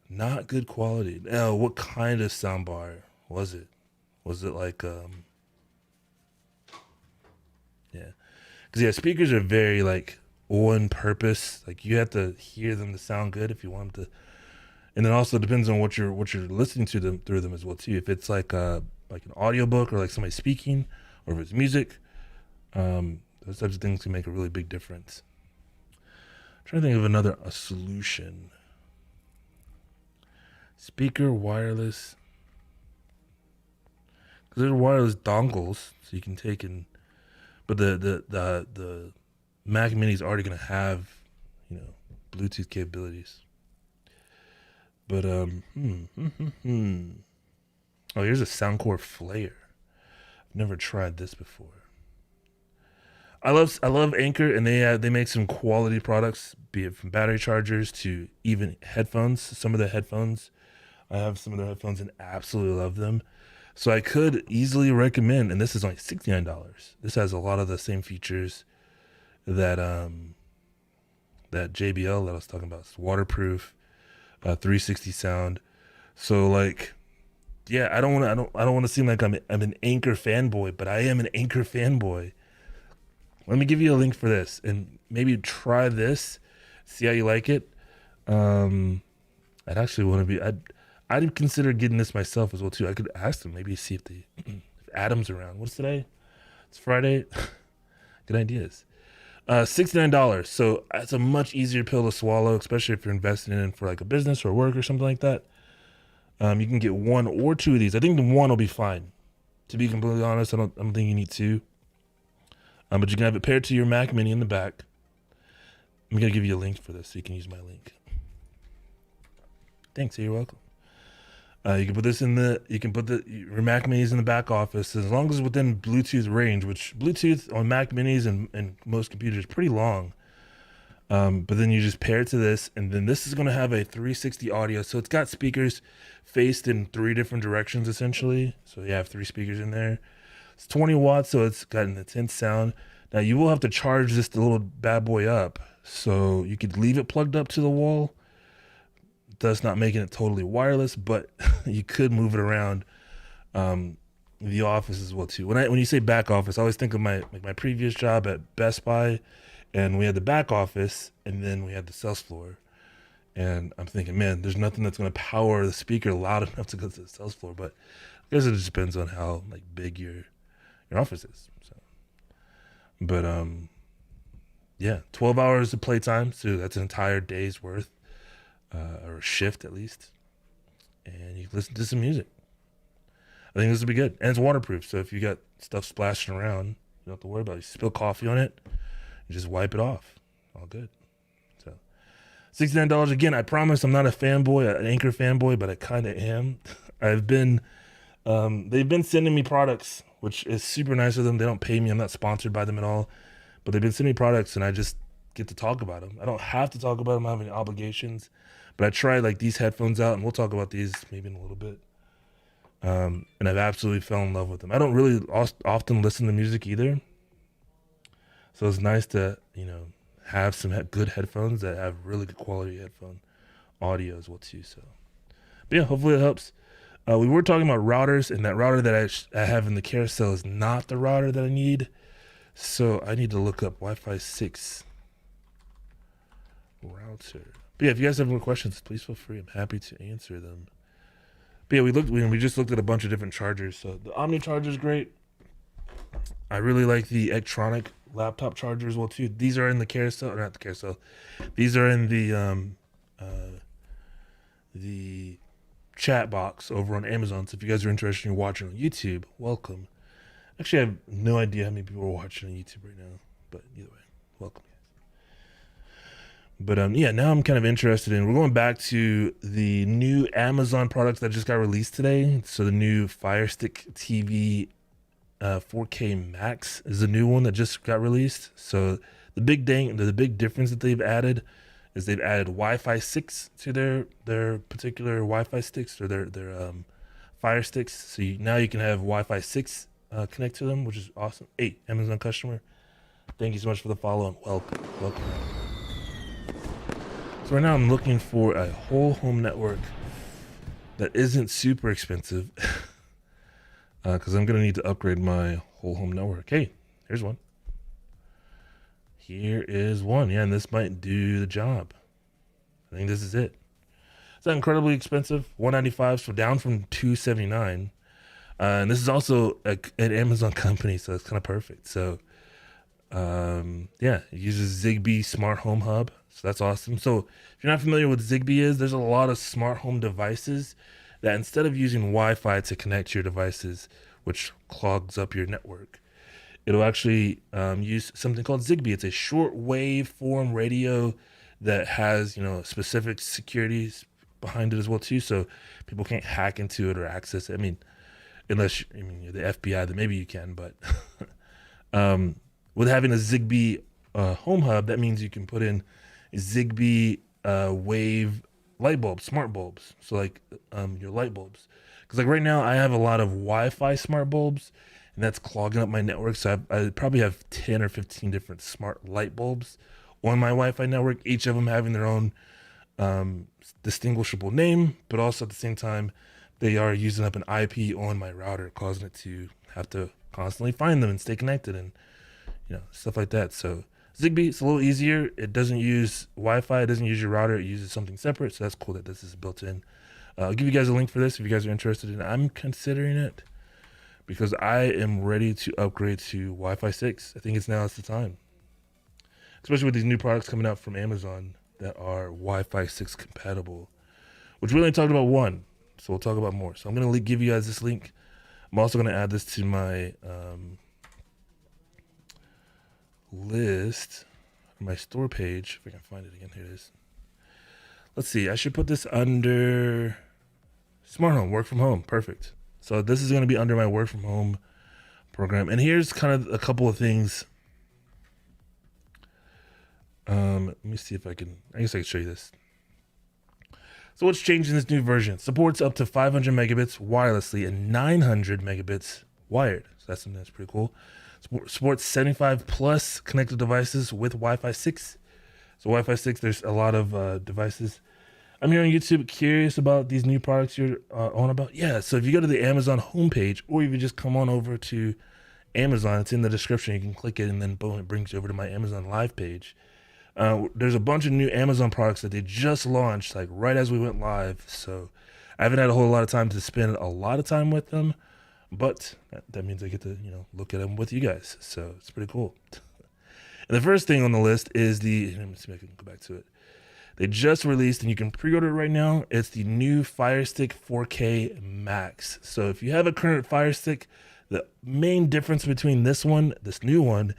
Not good quality. Now, what kind of soundbar was it? Was it like, yeah. Because, yeah, speakers are very, like, one purpose. Like, you have to hear them to sound good if you want them to. And then also depends on what you're listening to them through them as well, too. If it's like an audiobook or, like, somebody speaking, or if it's music, Those types of things can make a really big difference. I'm trying to think of a solution. Speaker wireless. Because there's wireless dongles, so you can take in. But the Mac Mini is already gonna have, Bluetooth capabilities. But Oh, here's a Soundcore Flare. I've never tried this before. I love Anchor, and they make some quality products, be it from battery chargers to even headphones. Some of the headphones, I have some of their headphones and absolutely love them. So I could easily recommend, and this is only $69. This has a lot of the same features that that JBL that I was talking about. It's waterproof, 360 sound. So like, yeah, I don't want to seem like I'm an Anchor fanboy, but I am an Anchor fanboy. Let me give you a link for this and maybe try this, see how you like it. I'd actually want to be. I'd consider getting this myself as well too. I could ask them, maybe see if if Adam's around. What's today? It's Friday. Good ideas. $69. So it's a much easier pill to swallow, especially if you're investing in it for like a business or work or something like that. You can get one or two of these. I think the one will be fine. To be completely honest, I don't think you need two. But you can have it paired to your Mac Mini in the back. I'm gonna give you a link for this so you can use my link. Thanks. You're welcome. You can put this your Mac Minis in the back office as long as it's within Bluetooth range, which Bluetooth on Mac Minis and most computers is pretty long. But then you just pair it to this, and then this is going to have a 360 audio. So it's got speakers faced in 3 different directions essentially. So you have 3 speakers in there. It's 20 watts, so it's got an intense sound. Now you will have to charge this little bad boy up. So you could leave it plugged up to the wall. Thus not making it totally wireless, but you could move it around the office as well too. When you say back office, I always think of my previous job at Best Buy, and we had the back office, and then we had the sales floor. And I'm thinking, man, there's nothing that's going to power the speaker loud enough to go to the sales floor. But I guess it just depends on how big your office is. So, but yeah, 12 hours of playtime, so that's an entire day's worth. Or a shift at least, and you can listen to some music. I think this will be good, and it's waterproof, so if you got stuff splashing around, you don't have to worry about it. You spill coffee on it, you just wipe it off. All good. So $69 again. I promise I'm not a fanboy, an Anchor fanboy, but I kind of am. They've been sending me products, which is super nice of them. They don't pay me. I'm not sponsored by them at all, but they've been sending me products, and I just get to talk about them. I don't have to talk about them. I don't have any obligations. But I tried these headphones out, and we'll talk about these maybe in a little bit. And I've absolutely fell in love with them. I don't really often listen to music either. So it's nice to, have some good headphones that have really good quality headphone audio as well too. So, but yeah, hopefully it helps. We were talking about routers, and that router that I have in the carousel is not the router that I need. So I need to look up Wi-Fi 6 router. But yeah, if you guys have more questions, please feel free. I'm happy to answer them. But yeah, we just looked at a bunch of different chargers. So the Omni charger is great. I really like the Electronic laptop charger as well too. These are in the carousel, or not the carousel. These are in the chat box over on Amazon. So if you guys are interested in watching on YouTube, welcome. Actually, I have no idea how many people are watching on YouTube right now, but either way, welcome. But yeah, now I'm kind of interested in, we're going back to the new Amazon products that just got released today. So the new Fire Stick TV 4K Max is the new one that just got released. So the big difference that they've added is they've added Wi-Fi 6 to their particular Wi-Fi sticks, or their Fire Sticks. So now you can have Wi-Fi 6 connect to them, which is awesome. Hey, Amazon customer, thank you so much for the follow, and welcome. So right now I'm looking for a whole home network that isn't super expensive, because I'm going to need to upgrade my whole home network. Hey, here's one. Here is one. Yeah, and this might do the job. I think this is it. It's not incredibly expensive, $195, so down from $279. And this is also an Amazon company, so it's kind of perfect. So Yeah, it uses Zigbee Smart Home Hub. So that's awesome. So if you're not familiar with Zigbee is, there's a lot of smart home devices that instead of using Wi-Fi to connect to your devices, which clogs up your network, it'll actually use something called Zigbee. It's a short wave form radio that has specific securities behind it as well too, so people can't hack into it or access it. I mean, unless you're the FBI, then maybe you can. But with having a Zigbee home hub, that means you can put in Zigbee wave light bulbs, smart bulbs. So like your light bulbs, because like right now I have a lot of Wi-Fi smart bulbs, and that's clogging up my network. So I probably have 10 or 15 different smart light bulbs on my Wi-Fi network, each of them having their own distinguishable name, but also at the same time, they are using up an IP on my router, causing it to have to constantly find them and stay connected and stuff like that. So Zigbee, it's a little easier. It doesn't use Wi-Fi. It doesn't use your router. It uses something separate. So that's cool that this is built in. I'll give you guys a link for this if you guys are interested in it. I'm considering it because I am ready to upgrade to Wi-Fi 6. I think it's the time. Especially with these new products coming out from Amazon that are Wi-Fi 6 compatible, which we only talked about one. So we'll talk about more. So I'm going to give you guys this link. I'm also going to add this to my list, my store page. If I can find it again, here it is. Let's see. I should put this under smart home, work from home. Perfect. So this is going to be under my work from home program. And here's kind of a couple of things. Let me see if I guess I can show you this. So what's changed in this new version? Supports up to 500 megabits wirelessly and 900 megabits wired. So that's something that's pretty cool. Supports 75 plus connected devices with Wi-Fi 6. So Wi-Fi 6, there's a lot of devices. I'm here on YouTube curious about these new products you're on about. Yeah, so if you go to the Amazon homepage, or if you just come on over to Amazon, it's in the description. You can click it and then boom, it brings you over to my Amazon live page. There's a bunch of new Amazon products that they just launched, like right as we went live. So I haven't had a whole lot of time to spend a lot of time with them, but that means I get to, look at them with you guys. So it's pretty cool. And the first thing on the list is let me see if I can go back to it. They just released, and you can pre-order it right now. It's the new Fire Stick 4K Max. So if you have a current Fire Stick, the main difference between this new one,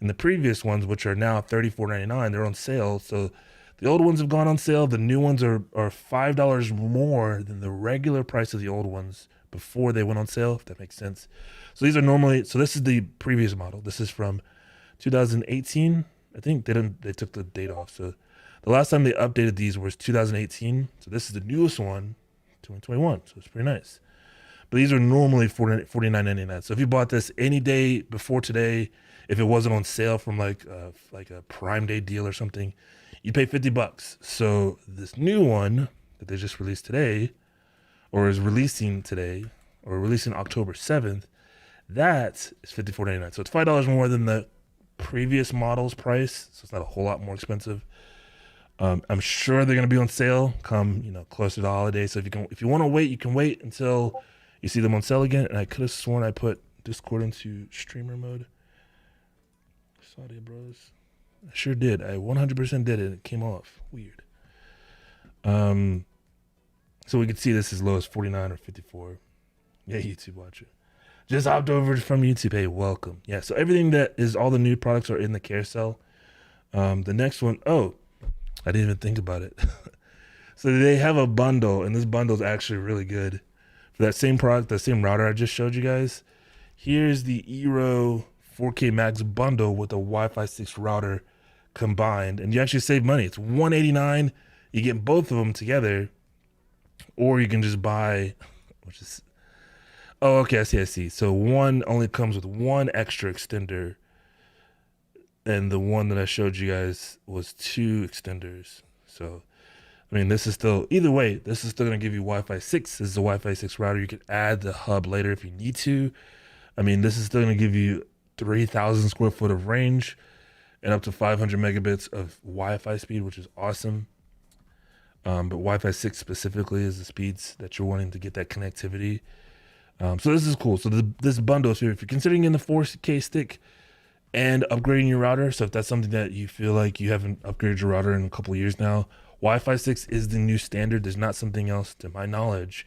and the previous ones, which are now $34.99, they're on sale. So the old ones have gone on sale. The new ones are $5 more than the regular price of the old ones before they went on sale, if that makes sense. So these are this is the previous model. This is from 2018. I think they took the date off. So the last time they updated these was 2018. So this is the newest one, 2021. So it's pretty nice. But these are normally $49.99. So if you bought this any day before today, if it wasn't on sale from like a Prime Day deal or something, you pay $50. So this new one that they just released today, or is releasing today, or releasing October 7th, that is $54.99. So it's $5 more than the previous model's price. So it's not a whole lot more expensive. I'm sure they're going to be on sale come closer to the holiday. So if you want to wait, you can wait until you see them on sale again. And I could have sworn I put Discord into streamer mode. Saudi Bros. I sure did. I 100% did it. It came off. Weird. So we could see this as low as 49 or 54. Yeah, YouTube watcher. Just hopped over from YouTube. Hey, welcome. Yeah, so everything that is all the new products are in the carousel. The next one, I didn't even think about it. So they have a bundle, and this bundle is actually really good. For that same product, that same router I just showed you guys, here's the Eero 4K Max bundle with a Wi-Fi 6 router combined, and you actually save money. It's $189. You get both of them together, or you can just buy, which is, okay, I see. So one only comes with one extra extender, and the one that I showed you guys was 2 extenders. So, I mean, this is still, either way, this is still going to give you Wi-Fi 6. This is a Wi-Fi 6 router. You can add the hub later if you need to. I mean, this is still going to give you 3,000 square foot of range and up to 500 megabits of Wi-Fi speed, which is awesome. But Wi-Fi 6 specifically is the speeds that you're wanting to get that connectivity. So this is cool. So this bundle, so if you're considering getting the 4K stick, and upgrading your router. So if that's something that you feel like you haven't upgraded your router in a couple of years now, Wi-Fi 6 is the new standard. There's not something else, to my knowledge.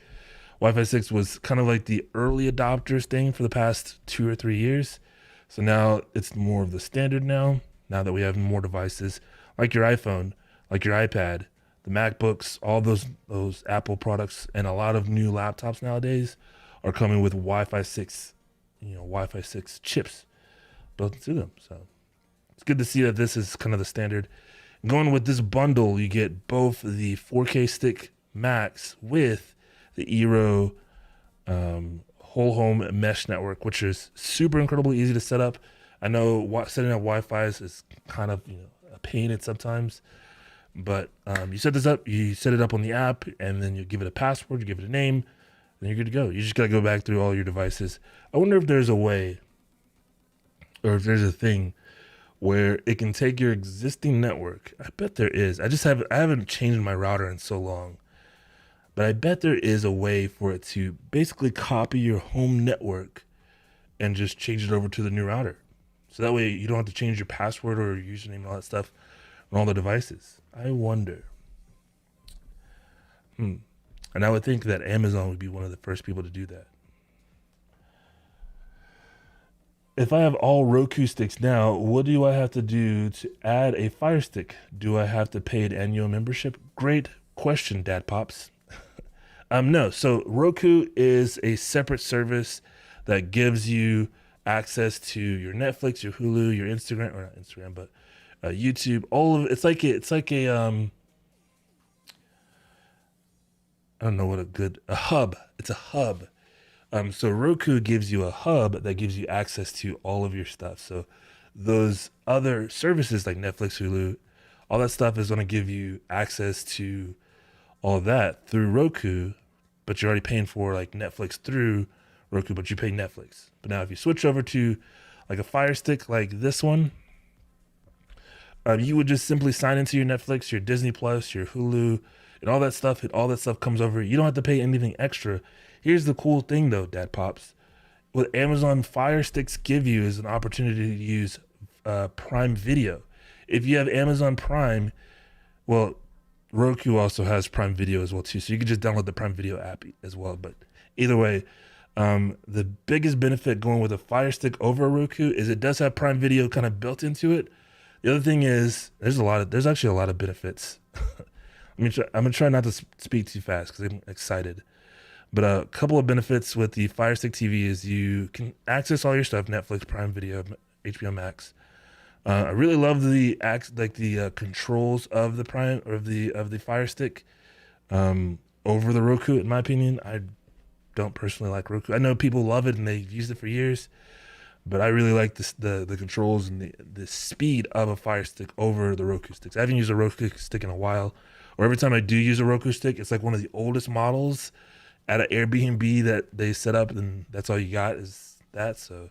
Wi-Fi 6 was kind of like the early adopters thing for the past 2 or 3 years. So now it's more of the standard now that we have more devices like your iPhone, like your iPad, the MacBooks, all those Apple products, and a lot of new laptops nowadays are coming with Wi-Fi 6, Wi-Fi 6 chips built into them. So it's good to see that this is kind of the standard. Going with this bundle, you get both the 4K Stick Max with the Eero whole home mesh network, which is super incredibly easy to set up. I know setting up Wi-Fi is kind of a pain at sometimes, but you set this up, you set it up on the app, and then you give it a password, you give it a name, then you're good to go. You just gotta go back through all your devices. I wonder if there's a way, or if there's a thing where it can take your existing network. I bet there is. I haven't changed my router in so long, but I bet there is a way for it to basically copy your home network and just change it over to the new router. So that way you don't have to change your password or your username and all that stuff on all the devices. I wonder. And I would think that Amazon would be one of the first people to do that. If I have all Roku sticks now, what do I have to do to add a Fire Stick? Do I have to pay an annual membership? Great question, Dad Pops. No. So Roku is a separate service that gives you access to your Netflix, your Hulu, your Instagram, or not Instagram, but YouTube. All of it's like a I don't know what a hub. It's a hub. So Roku gives you a hub that gives you access to all of your stuff. So those other services like Netflix, Hulu, all that stuff is going to give you access to all of that through Roku, but you're already paying for like Netflix through Roku, but you pay Netflix. But now if you switch over to like a Fire Stick like this one, you would just simply sign into your Netflix, your Disney Plus, your Hulu, and all that stuff. And all that stuff comes over. You don't have to pay anything extra. Here's the cool thing though, Dad Pops. What Amazon Fire Sticks give you is an opportunity to use Prime Video. If you have Amazon Prime, well, Roku also has Prime Video as well too. So you can just download the Prime Video app as well. But either way, the biggest benefit going with a Fire Stick over a Roku is it does have Prime Video kind of built into it. The other thing is there's actually a lot of benefits. I'm gonna try not to speak too fast because I'm excited. But a couple of benefits with the Fire Stick TV is you can access all your stuff: Netflix, Prime Video, HBO Max. I really love the controls of the Prime or of the Fire Stick over the Roku. In my opinion, I don't personally like Roku. I know people love it and they've used it for years, but I really like the controls and the speed of a Fire Stick over the Roku sticks. I haven't used a Roku stick in a while, or every time I do use a Roku stick, it's like one of the oldest models at an Airbnb that they set up, and that's all you got is that. So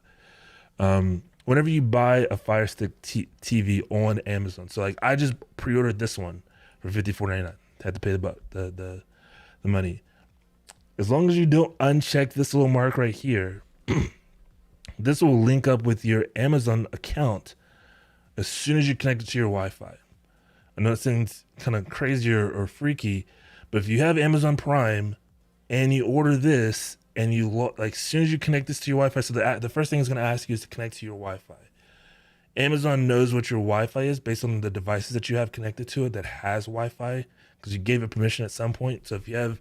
whenever you buy a Fire Stick TV on Amazon, so like I just pre-ordered this one for $54.99. Had to pay the money. As long as you don't uncheck this little mark right here, this will link up with your Amazon account as soon as you connect it to your Wi-Fi. I know it sounds kind of crazy or freaky, but if you have Amazon Prime and you order this and like as soon as you connect this to your Wi-Fi, so the first thing it's going to ask you is to connect to your Wi-Fi. Amazon knows what your Wi-Fi is based on the devices that you have connected to it that has Wi-Fi, because you gave it permission at some point. So if you have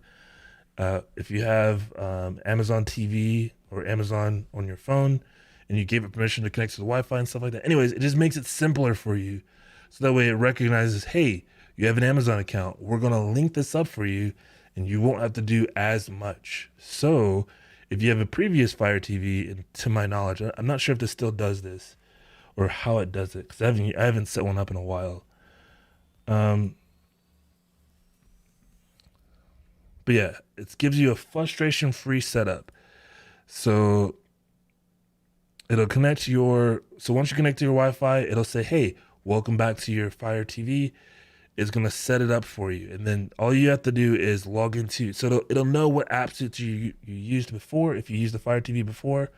Amazon TV or Amazon on your phone and you gave it permission to connect to the Wi-Fi and stuff like that, anyways, it just makes it simpler for you. So that way it recognizes, hey, you have an Amazon account. We're going to link this up for you and you won't have to do as much. So if you have a previous Fire TV, and to my knowledge, I'm not sure if this still does this or how it does it, because I haven't set one up in a while. But yeah, it gives you a frustration-free setup. So it'll connect so once you connect to your Wi-Fi, it'll say, hey, welcome back to your Fire TV. It's going to set it up for you. And then all you have to do is log into, so it'll know what apps that you used before, if you used the Fire TV before.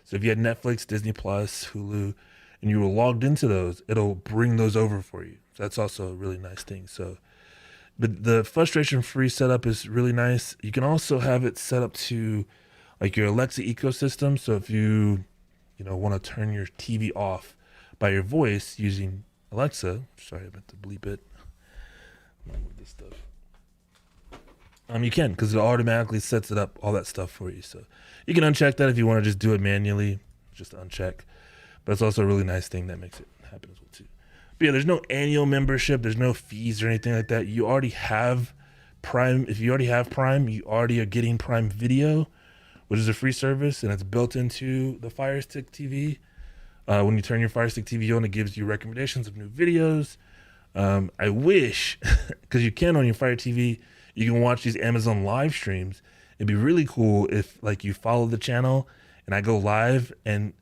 So if you had Netflix, Disney Plus, Hulu, and you were logged into those, it'll bring those over for you. So that's also a really nice thing. So the frustration-free setup is really nice. You can also have it set up to like your Alexa ecosystem. So if you want to turn your TV off by your voice using Alexa, sorry, I meant to bleep it. With this stuff. You can, because it automatically sets it up, all that stuff for you. So you can uncheck that if you want to just do it manually, just uncheck. But it's also a really nice thing that makes it happen as well too. But yeah, there's no annual membership, there's no fees or anything like that. You already have Prime. If you already have Prime, you already are getting Prime Video, which is a free service, and it's built into the Fire Stick TV. When you turn your Fire Stick TV on, it gives you recommendations of new videos. I wish, because you can on your Fire TV, you can watch these Amazon live streams. It'd be really cool if like you follow the channel and I go live and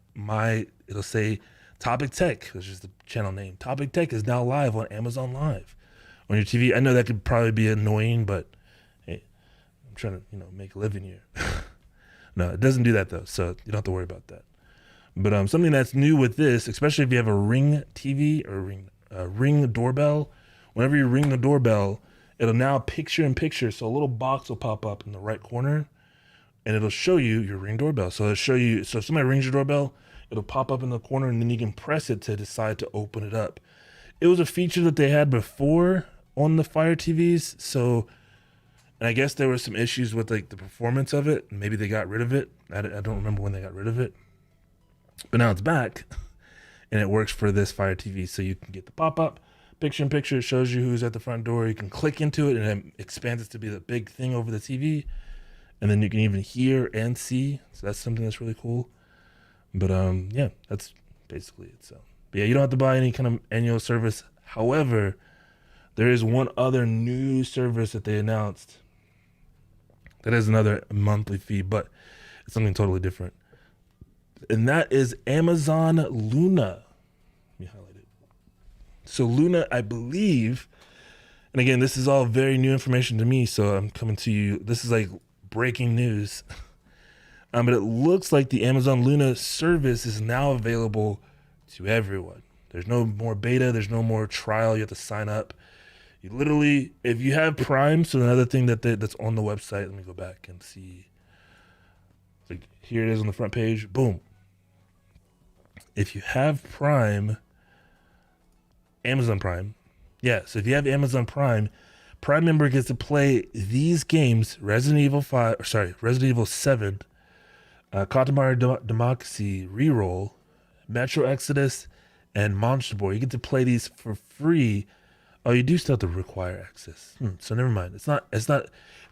it'll say Topic Tech, which is the channel name. Topic Tech is now live on Amazon Live on your TV. I know that could probably be annoying, but hey, I'm trying to, make a living here. No, it doesn't do that though. So you don't have to worry about that. But something that's new with this, especially if you have a Ring TV or Ring doorbell, whenever you ring the doorbell, it'll now picture-in-picture. So a little box will pop up in the right corner and it'll show you your Ring doorbell. So it'll show you, so if somebody rings your doorbell, it'll pop up in the corner and then you can press it to decide to open it up. It was a feature that they had before on the Fire TVs. So, and I guess there were some issues with like the performance of it. Maybe they got rid of it. I don't remember when they got rid of it, but now it's back and it works for this Fire TV. So you can get the pop-up, picture-in-picture. It shows you who's at the front door. You can click into it and it expands it to be the big thing over the TV. And then you can even hear and see. So that's something that's really cool. But yeah, that's basically it. So, but yeah, you don't have to buy any kind of annual service. However, there is one other new service that they announced that is another monthly fee, but it's something totally different. And that is Amazon Luna. Let me highlight it. So Luna, I believe, and again, this is all very new information to me, so I'm coming to you. This is like breaking news. But it looks like the Amazon Luna service is now available to everyone. There's no more beta. There's no more trial. You have to sign up. You literally, if you have Prime, so another thing that's on the website, let me go back and see. Like here it is on the front page. Boom. If you have Prime, Amazon Prime, yeah. So if you have Amazon Prime, Prime member gets to play these games: Resident Evil 7, Katamari Damacy Reroll, Metro Exodus, and Monster Boy. You get to play these for free. Oh, you do still have to require access. So never mind. It's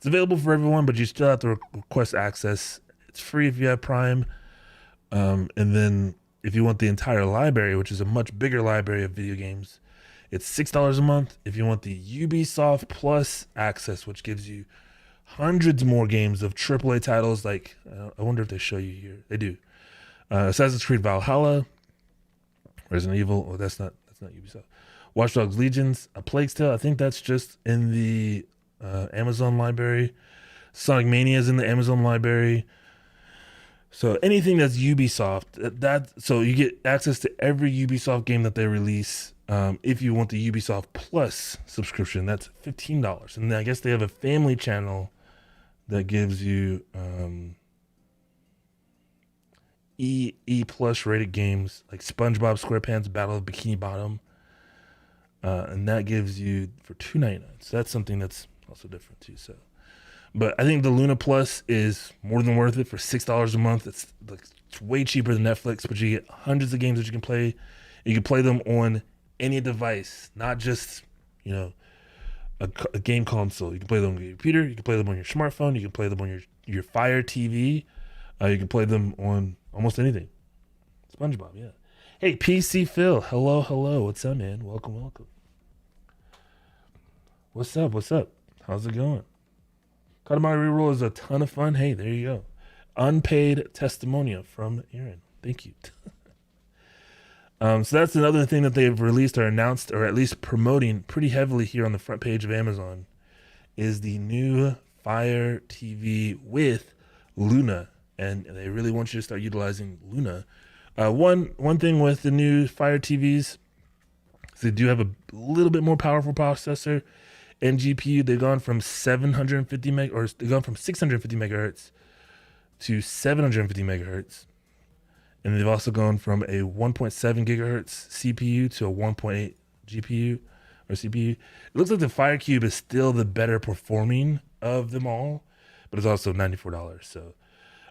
available for everyone, but you still have to request access. It's free if you have Prime. And then if you want the entire library, which is a much bigger library of video games, it's $6 a month. If you want the Ubisoft Plus access, which gives you hundreds more games of AAA titles, like I wonder if they show you here. They do. Assassin's Creed Valhalla, Resident Evil. Oh, that's not Ubisoft. Watch Dogs Legions, A Plague's Tale. I think that's just in the Amazon library. Sonic Mania is in the Amazon library. So anything that's Ubisoft, so you get access to every Ubisoft game that they release. If you want the Ubisoft Plus subscription, that's $15. And I guess they have a family channel that gives you E plus rated games like SpongeBob SquarePants Battle of Bikini Bottom. And that gives you for $2.99. So that's something that's also different too. So, but I think the Luna Plus is more than worth it for $6 a month. It's way cheaper than Netflix, but you get hundreds of games that you can play. You can play them on any device, not just a game console. You can play them on your computer. You can play them on your smartphone. You can play them on your Fire TV. You can play them on almost anything. SpongeBob, yeah. Hey, PC Phil. Hello. What's up, man? Welcome. What's up? How's it going? Katamari Reroll is a ton of fun. Hey, there you go. Unpaid testimonial from Aaron. Thank you. So that's another thing that they've released or announced, or at least promoting pretty heavily here on the front page of Amazon, is the new Fire TV with Luna. And they really want you to start utilizing Luna. One thing with the new Fire TVs is they do have a little bit more powerful processor and GPU. They've gone from 750 meg, or they've gone from 650 megahertz to 750 megahertz, and they've also gone from a 1.7 gigahertz CPU to a 1.8 GPU or CPU. It looks like the Fire Cube is still the better performing of them all, but it's also $94. So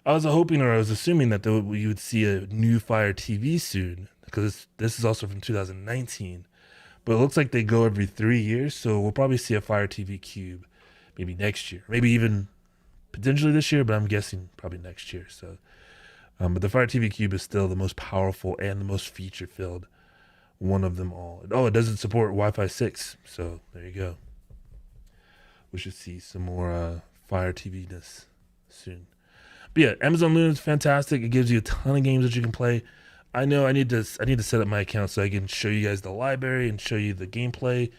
I was hoping, or I was assuming that you would see a new Fire TV soon, because this is also from 2019. But it looks like they go every 3 years, so we'll probably see a Fire TV Cube maybe next year, maybe even potentially this year, but I'm guessing probably next year. So, but the Fire TV Cube is still the most powerful and the most feature-filled one of them all. Oh, it doesn't support Wi-Fi 6, so there you go. We should see some more Fire TV-ness soon. But yeah, Amazon Luna is fantastic. It gives you a ton of games that you can play. I know I need to set up my account so I can show you guys the library and show you the gameplay.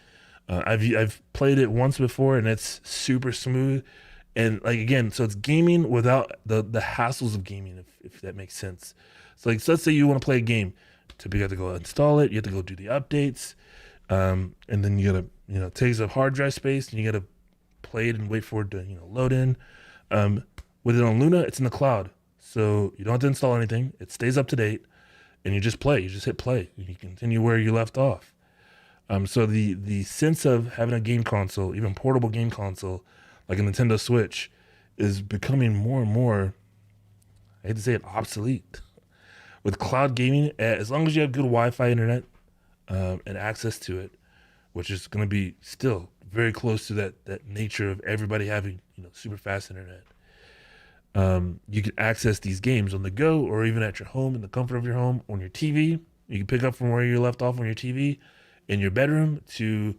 I've played it once before and it's super smooth. And like, again, so it's gaming without the hassles of gaming, if that makes sense. So like, so let's say you want to play a game. Typically you have to go install it, you have to go do the updates, and then you gotta, it takes up hard drive space and you gotta play it and wait for it to, load in. With it on Luna, it's in the cloud. So you don't have to install anything. It stays up to date and you just play. You just hit play. You continue where you left off. So the sense of having a game console, even portable game console, like a Nintendo Switch, is becoming more and more, I hate to say it, obsolete. With cloud gaming, as long as you have good Wi-Fi internet and access to it, which is going to be still very close to that nature of everybody having super fast internet, you can access these games on the go or even at your home, in the comfort of your home, on your TV. You can pick up from where you left off on your TV in your bedroom to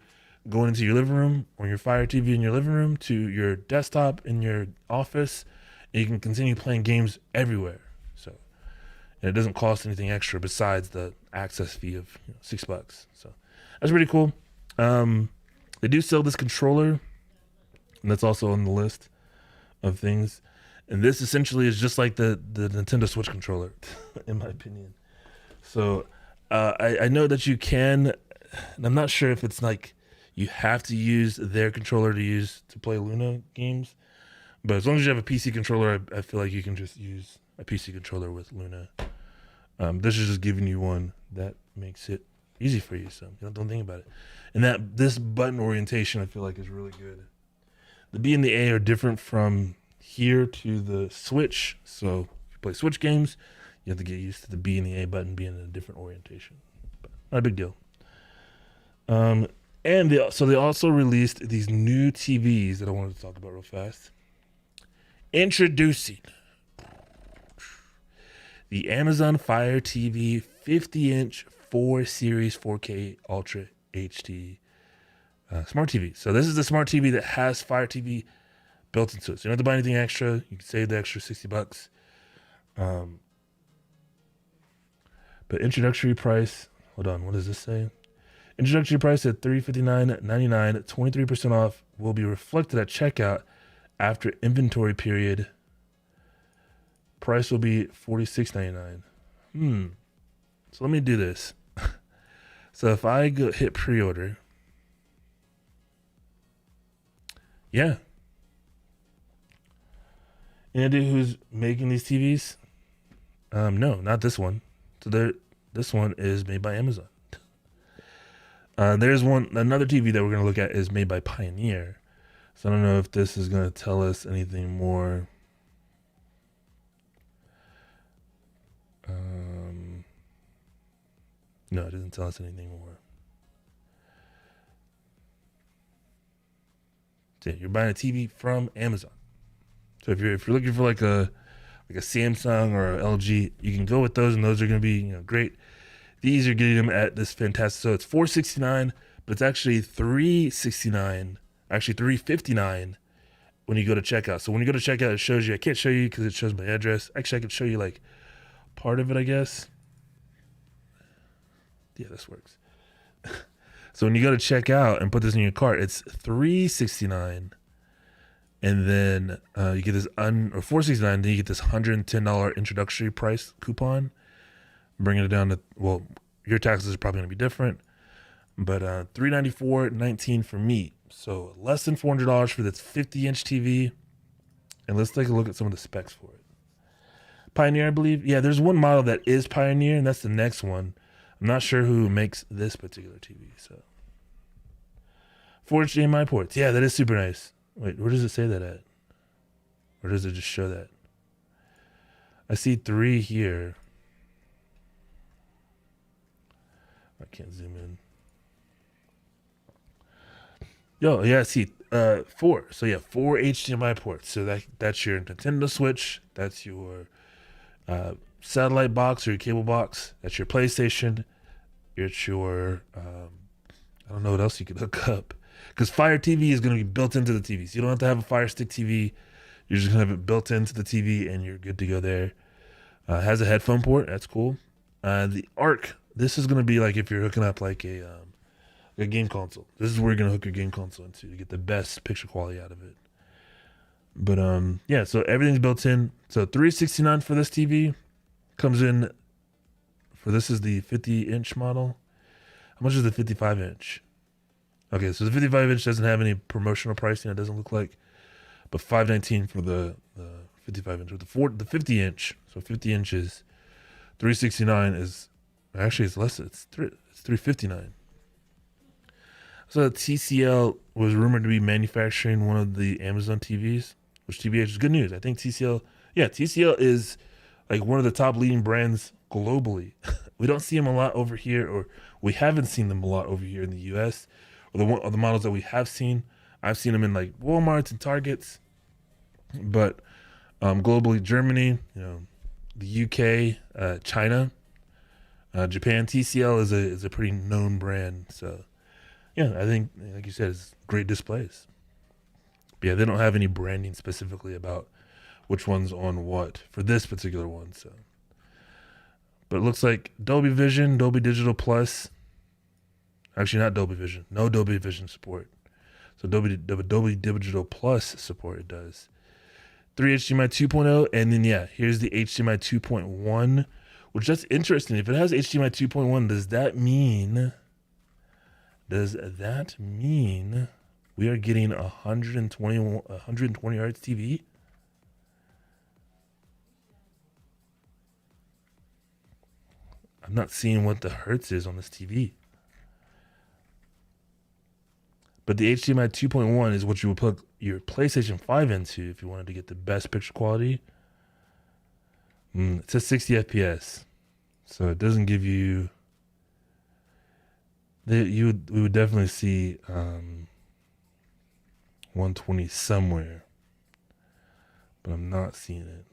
going into your living room, on your Fire TV in your living room, to your desktop in your office, and you can continue playing games everywhere. So, and it doesn't cost anything extra besides the access fee of $6. So that's pretty cool. They do sell this controller, and that's also on the list of things. And this essentially is just like the Nintendo Switch controller, in my opinion. So I know that you can, and I'm not sure if it's like you have to use their controller to play Luna games. But as long as you have a PC controller, I feel like you can just use a PC controller with Luna. This is just giving you one that makes it easy for you, so don't think about it. And this button orientation, I feel like, is really good. The B and the A are different from here to the Switch, so if you play Switch games, you have to get used to the B and the A button being in a different orientation. But not a big deal. And they also released these new TVs that I wanted to talk about real fast. Introducing the Amazon Fire TV 50-inch 4 Series 4K Ultra HD smart TV. So this is the smart TV that has Fire TV built into it. So you don't have to buy anything extra. You can save the extra $60. But introductory price, hold on, what does this say? Introductory price at $359.99, 23% off, will be reflected at checkout after inventory period. Price will be $46.99. So let me do this. So if I go hit pre-order, yeah. Any idea who's making these TVs? No, not this one. So this one is made by Amazon. There's another TV that we're going to look at is made by Pioneer. So I don't know if this is going to tell us anything more. No, it doesn't tell us anything more. So you're buying a TV from Amazon. So if you're looking for like a Samsung or a LG, you can go with those, and those are going to be great. These are getting them at this fantastic. So it's $469, but it's actually $369. Actually $359 when you go to checkout. So when you go to checkout, it shows you. I can't show you because it shows my address. Actually, I can show you like part of it, I guess. Yeah, this works. So when you go to check out and put this in your cart, it's $369, and then you get this or $469. Then you get this $110 introductory price coupon. bringing it down to, well, your taxes are probably going to be different, but $394.19 for me. So less than $400 for this 50-inch TV. And let's take a look at some of the specs for it. Pioneer, I believe. Yeah, there's one model that is Pioneer, and that's the next one. I'm not sure who makes this particular TV. So 4 HDMI ports. Yeah, that is super nice. Wait, where does it say that at? Or does it just show that? I see 3 here. I can't zoom in. Yo, yeah, I see 4. So yeah, 4 HDMI ports. So that's your Nintendo Switch. That's your satellite box or your cable box. That's your PlayStation. It's your I don't know what else you could hook up, because Fire TV is going to be built into the TV. So you don't have to have a Fire Stick TV. You're just going to have it built into the TV, and you're good to go there. Has a headphone port. That's cool. The Arc. This is going to be like if you're hooking up like a game console. This is where you're going to hook your game console into to get the best picture quality out of it. But yeah, so everything's built in. So $369 for this TV. Comes in for, this is the 50-inch model. How much is the 55-inch? Okay, so the 55-inch doesn't have any promotional pricing, it doesn't look like. But $519 for the 55-inch. With the 50-inch, so 50 inches, $369 is, actually it's less, it's $359. So TCL was rumored to be manufacturing one of the Amazon TVs, which TBH is good news. I think TCL is like one of the top leading brands globally. We don't see them a lot over here, or we haven't seen them a lot over here in the US. Or the models that we have seen, I've seen them in like Walmarts and Targets. But globally, Germany, the UK, China, Japan, TCL is a pretty known brand. So yeah, I think, like you said, it's great displays. But yeah, they don't have any branding specifically about which one's on what for this particular one. So, but it looks like Dolby Vision, Dolby Digital Plus. Actually, not Dolby Vision. No Dolby Vision support. So Dolby Digital Plus support it does. 3 HDMI 2.0, and then yeah, here's the HDMI 2.1, which that's interesting. If it has HDMI 2.1, does that mean we are getting 120 hertz TV? I'm not seeing what the hertz is on this TV. But the HDMI 2.1 is what you would plug your PlayStation 5 into if you wanted to get the best picture quality. It says 60 FPS. So it doesn't give you... we would definitely see 120 somewhere. But I'm not seeing it.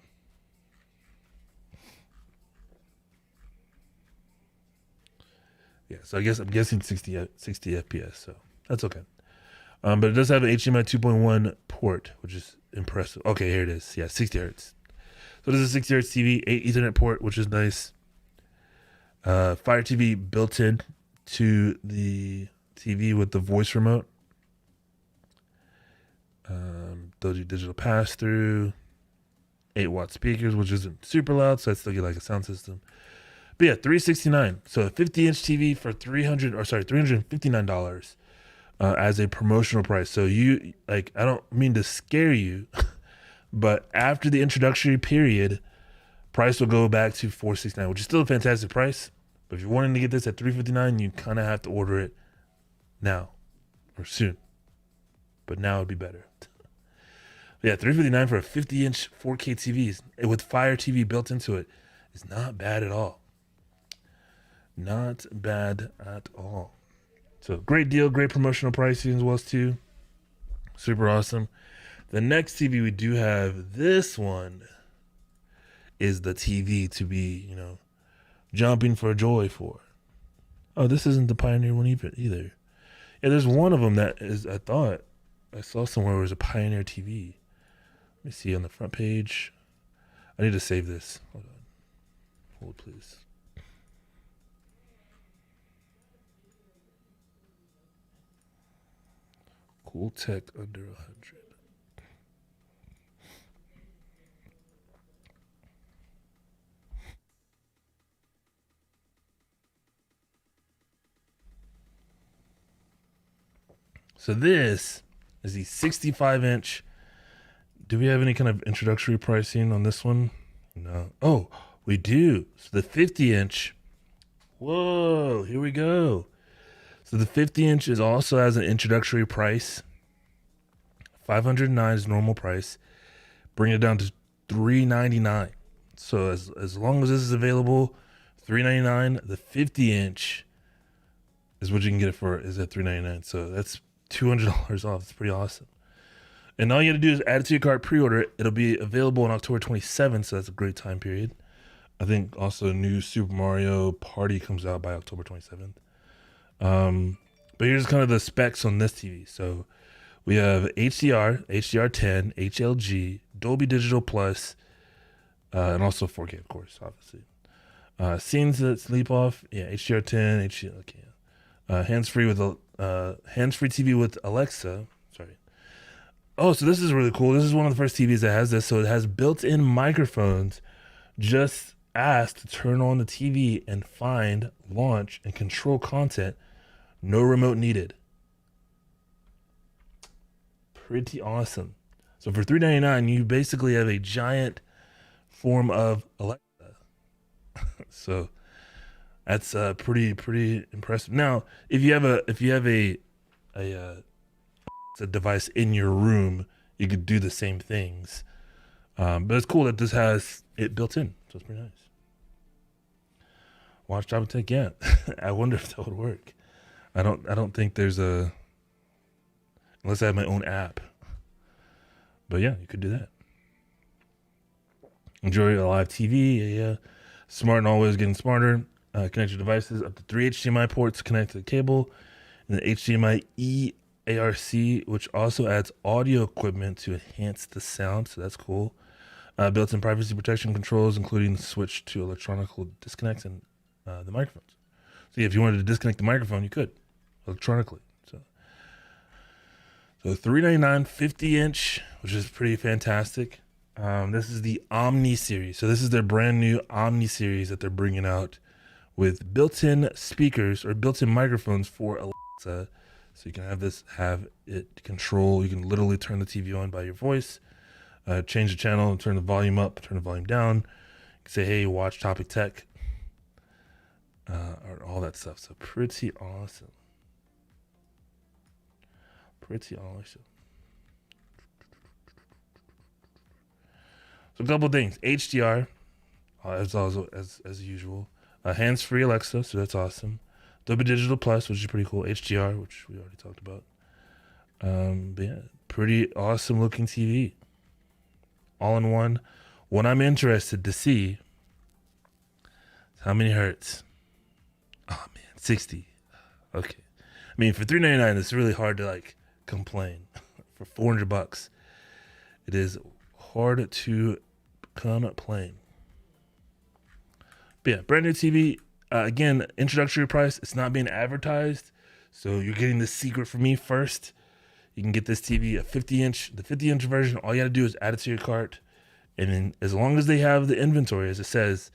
Yeah, so I'm guessing 60 FPS, so that's okay. But it does have an HDMI 2.1 port, which is impressive. Okay, here it is. Yeah, 60 hertz. So this is a 60 hertz TV, 8 Ethernet port, which is nice. Fire TV built in to the TV with the voice remote. Dolby Digital pass-through. 8-watt speakers, which isn't super loud, so I still get like a sound system. But yeah, $369. So a 50-inch TV for $359 as a promotional price. So I don't mean to scare you, but after the introductory period, price will go back to $469, which is still a fantastic price. But if you're wanting to get this at $359, you kind of have to order it now or soon. But now would be better. Yeah, $359 for a 50-inch 4K TV with Fire TV built into it is not bad at all. Not bad at all. So great deal, great promotional pricing as well too. Super awesome. The next TV we do have, this one is the TV to be, jumping for joy for. Oh, this isn't the Pioneer one either. Yeah, there's one of them that is, I thought I saw somewhere it was a Pioneer TV. Let me see on the front page. I need to save this. Hold on. Hold, please. Cool Tech under 100. So this is the 65-inch. Do we have any kind of introductory pricing on this one? No. Oh, we do. So the 50-inch. Whoa, here we go. So the 50-inch is also has an introductory price. $509 is normal price. Bring it down to $399. So as long as this is available, $399. The 50-inch is what you can get it for. Is at $399. So that's $200 off. It's pretty awesome. And all you got to do is add it to your cart, pre-order it. It'll be available on October 27th, so that's a great time period. I think also new Super Mario Party comes out by October 27th. But here's kind of the specs on this TV. So we have HDR, HDR10, HLG, Dolby Digital Plus, and also 4K, of course, obviously. Scenes that sleep off, yeah, HDR10, HDR, okay. Hands-free TV with Alexa. Sorry. Oh, so this is really cool. This is one of the first TVs that has this. So it has built-in microphones. Just ask to turn on the TV and find, launch, and control content. No remote needed. Pretty awesome. So for $399, you basically have a giant form of Alexa. So that's pretty impressive. Now, if you have a device in your room, you could do the same things. But it's cool that this has it built in, so it's pretty nice. Watch Top Tech, yeah. I wonder if that would work. I don't think there's a, unless I have my own app. But yeah, you could do that. Enjoy a live TV, yeah. Smart and always getting smarter. Connect your devices up to 3 HDMI ports connect to the cable, and the HDMI ARC, which also adds audio equipment to enhance the sound, so that's cool. Built-in privacy protection controls, including the switch to electronic disconnects and the microphones. So yeah, if you wanted to disconnect the microphone, you could electronically. So $399, 50-inch, which is pretty fantastic. This is the Omni series. So this is their brand new Omni series that they're bringing out with built-in speakers or built-in microphones for Alexa. So you can have it control. You can literally turn the TV on by your voice, change the channel, turn the volume up, turn the volume down. You can say, hey, watch Topic Tech, or all that stuff. So pretty awesome. Pretty awesome. So a couple things. HDR, as usual. Hands-free Alexa, so that's awesome. Dolby Digital Plus, which is pretty cool. HDR, which we already talked about. But yeah, pretty awesome looking TV. All in one. What I'm interested to see is how many hertz. Oh man, 60. Okay. I mean, for $399, it's really hard to complain. For $400, it is hard to complain. But yeah, brand new TV. Again, introductory price. It's not being advertised, so you're getting the secret from me first. You can get this TV, a 50-inch, the 50-inch version. All you got to do is add it to your cart, and then as long as they have the inventory, as it says,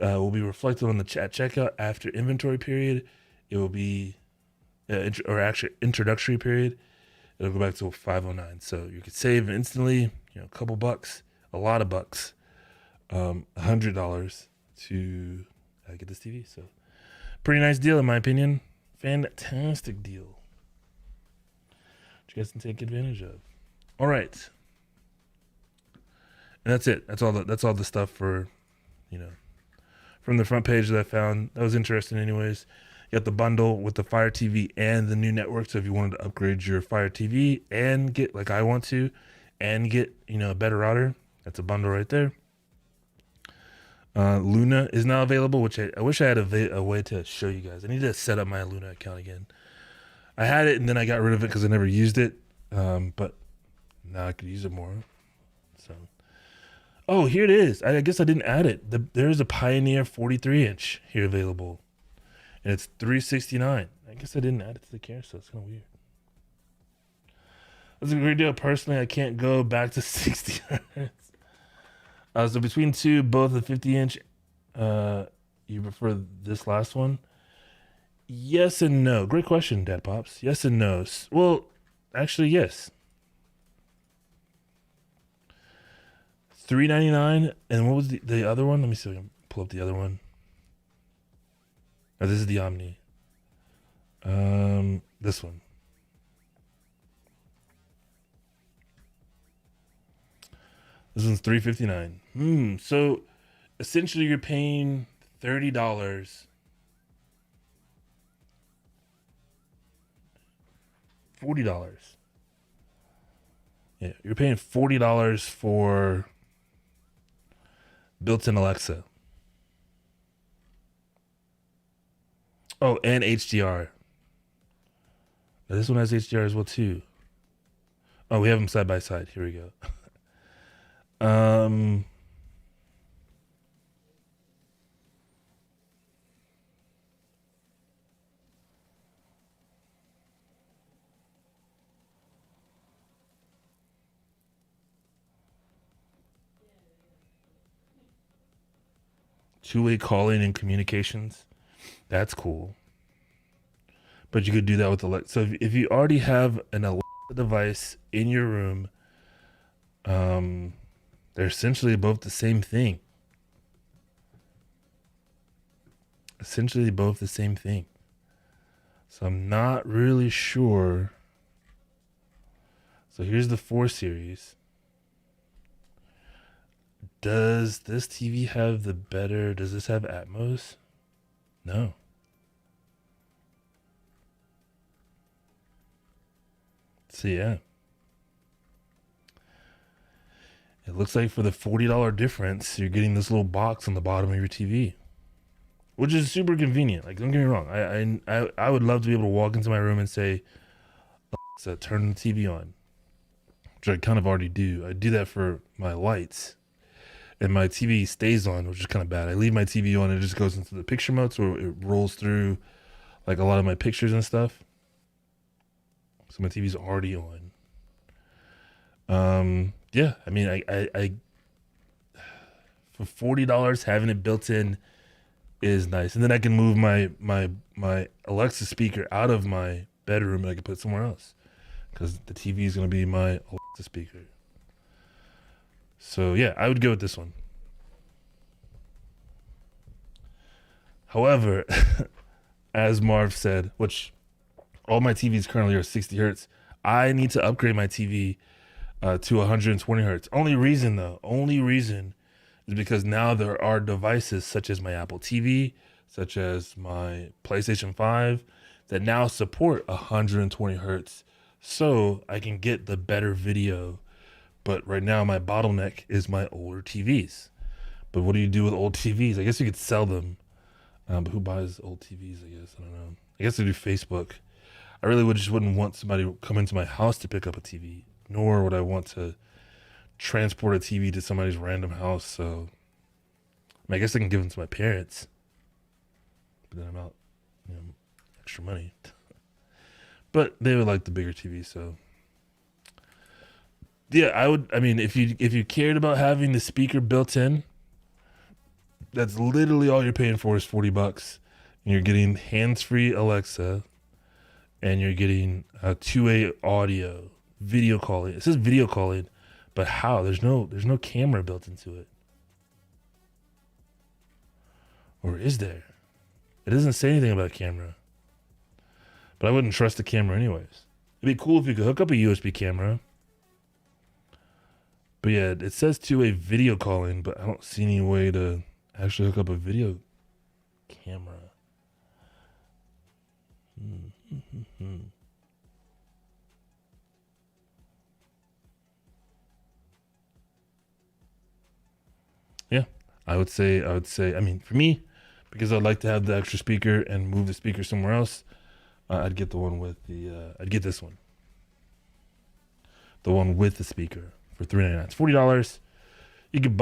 will be reflected on the checkout after inventory period. It will be, or actually introductory period. It'll go back to $509. So you could save instantly, a couple bucks, a lot of bucks, $100 to get this TV. So pretty nice deal in my opinion. Fantastic deal. Which you guys can take advantage of. All right. And that's it. That's all the stuff for, from the front page that I found. That was interesting anyways. You got the bundle with the Fire TV and the new network. So if you wanted to upgrade your Fire TV and get, like I want to, and get, a better router, that's a bundle right there. Luna is now available, which I wish I had a way to show you guys. I need to set up my Luna account again. I had it and then I got rid of it because I never used it. But now I could use it more. So, oh, here it is. I guess I didn't add it. There's a Pioneer 43-inch here available, and it's $369. I guess I didn't add it to the care, so it's kind of weird. That's a great deal. Personally, I can't go back to 60 hertz. So between two, both the 50-inch, you prefer this last one? Yes and no. Great question, Dad Pops. Yes and no. Well, Actually, yes. $399. And what was the other one? Let me see if I can pull up the other one. Oh, this is the Omni. This one. This one's $359. So essentially you're paying $30. $40. Yeah, you're paying $40 for built-in Alexa. Oh, and HDR. Now, this one has HDR as well too. Oh, we have them side by side. Here we go. Two-way calling and communications. That's cool. But you could do that with Alexa. So if you already have an Alexa device in your room, they're essentially both the same thing. Essentially both the same thing. So I'm not really sure. So here's the 4 series. Does this TV have does this have Atmos? No. So yeah. It looks like for the $40 difference, you're getting this little box on the bottom of your TV, which is super convenient. Like, don't get me wrong. I would love to be able to walk into my room and say, Alexa, turn the TV on, which I kind of already do. I do that for my lights, and my TV stays on, which is kind of bad. I leave my TV on, and it just goes into the picture mode, so it rolls through like a lot of my pictures and stuff. So my TV's already on. Yeah, I mean, I for $40 having it built in is nice, and then I can move my Alexa speaker out of my bedroom and I can put it somewhere else because the TV is going to be my Alexa speaker. So yeah, I would go with this one. However, as Marv said, which all my TVs currently are 60 hertz, I need to upgrade my TV to 120 hertz. Only reason is because now there are devices such as my Apple TV, such as my PlayStation 5, that now support 120 hertz. So I can get the better video. But right now my bottleneck is my older TVs. But what do you do with old TVs? I guess you could sell them. But who buys old TVs, I guess? I don't know. I guess they do Facebook. I really wouldn't want somebody to come into my house to pick up a TV, nor would I want to transport a TV to somebody's random house. So I guess I can give them to my parents, but then I'm out, extra money. But they would like the bigger TV, so yeah, I mean, if you cared about having the speaker built in, that's literally all you're paying for is $40, and you're getting hands-free Alexa, and you're getting a two-way audio, video calling. It says video calling, but how? There's no camera built into it. Or is there? It doesn't say anything about a camera. But I wouldn't trust the camera anyways. It'd be cool if you could hook up a USB camera. But yeah, it says two-way video calling, but I don't see any way to actually hook up a video camera. Yeah, I would say, I mean, for me, because I'd like to have the extra speaker and move the speaker somewhere else, I'd get the one with I'd get this one. The one with the speaker for $399. It's $40. You could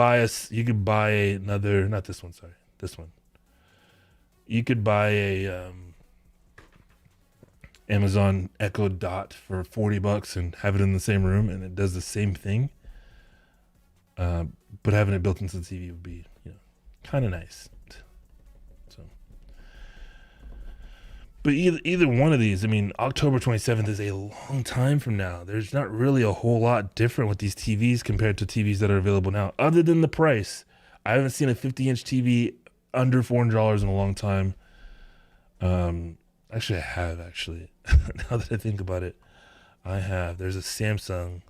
buy another, not this one, sorry, this one. You could buy a Amazon Echo Dot for $40 and have it in the same room, and it does the same thing. But having it built into the TV would be, kind of nice. So, But either one of these, I mean, October 27th is a long time from now. There's not really a whole lot different with these TVs compared to TVs that are available now, other than the price. I haven't seen a 50-inch TV under $400 in a long time. Actually, I have, actually. Now that I think about it, I have. There's a Samsung.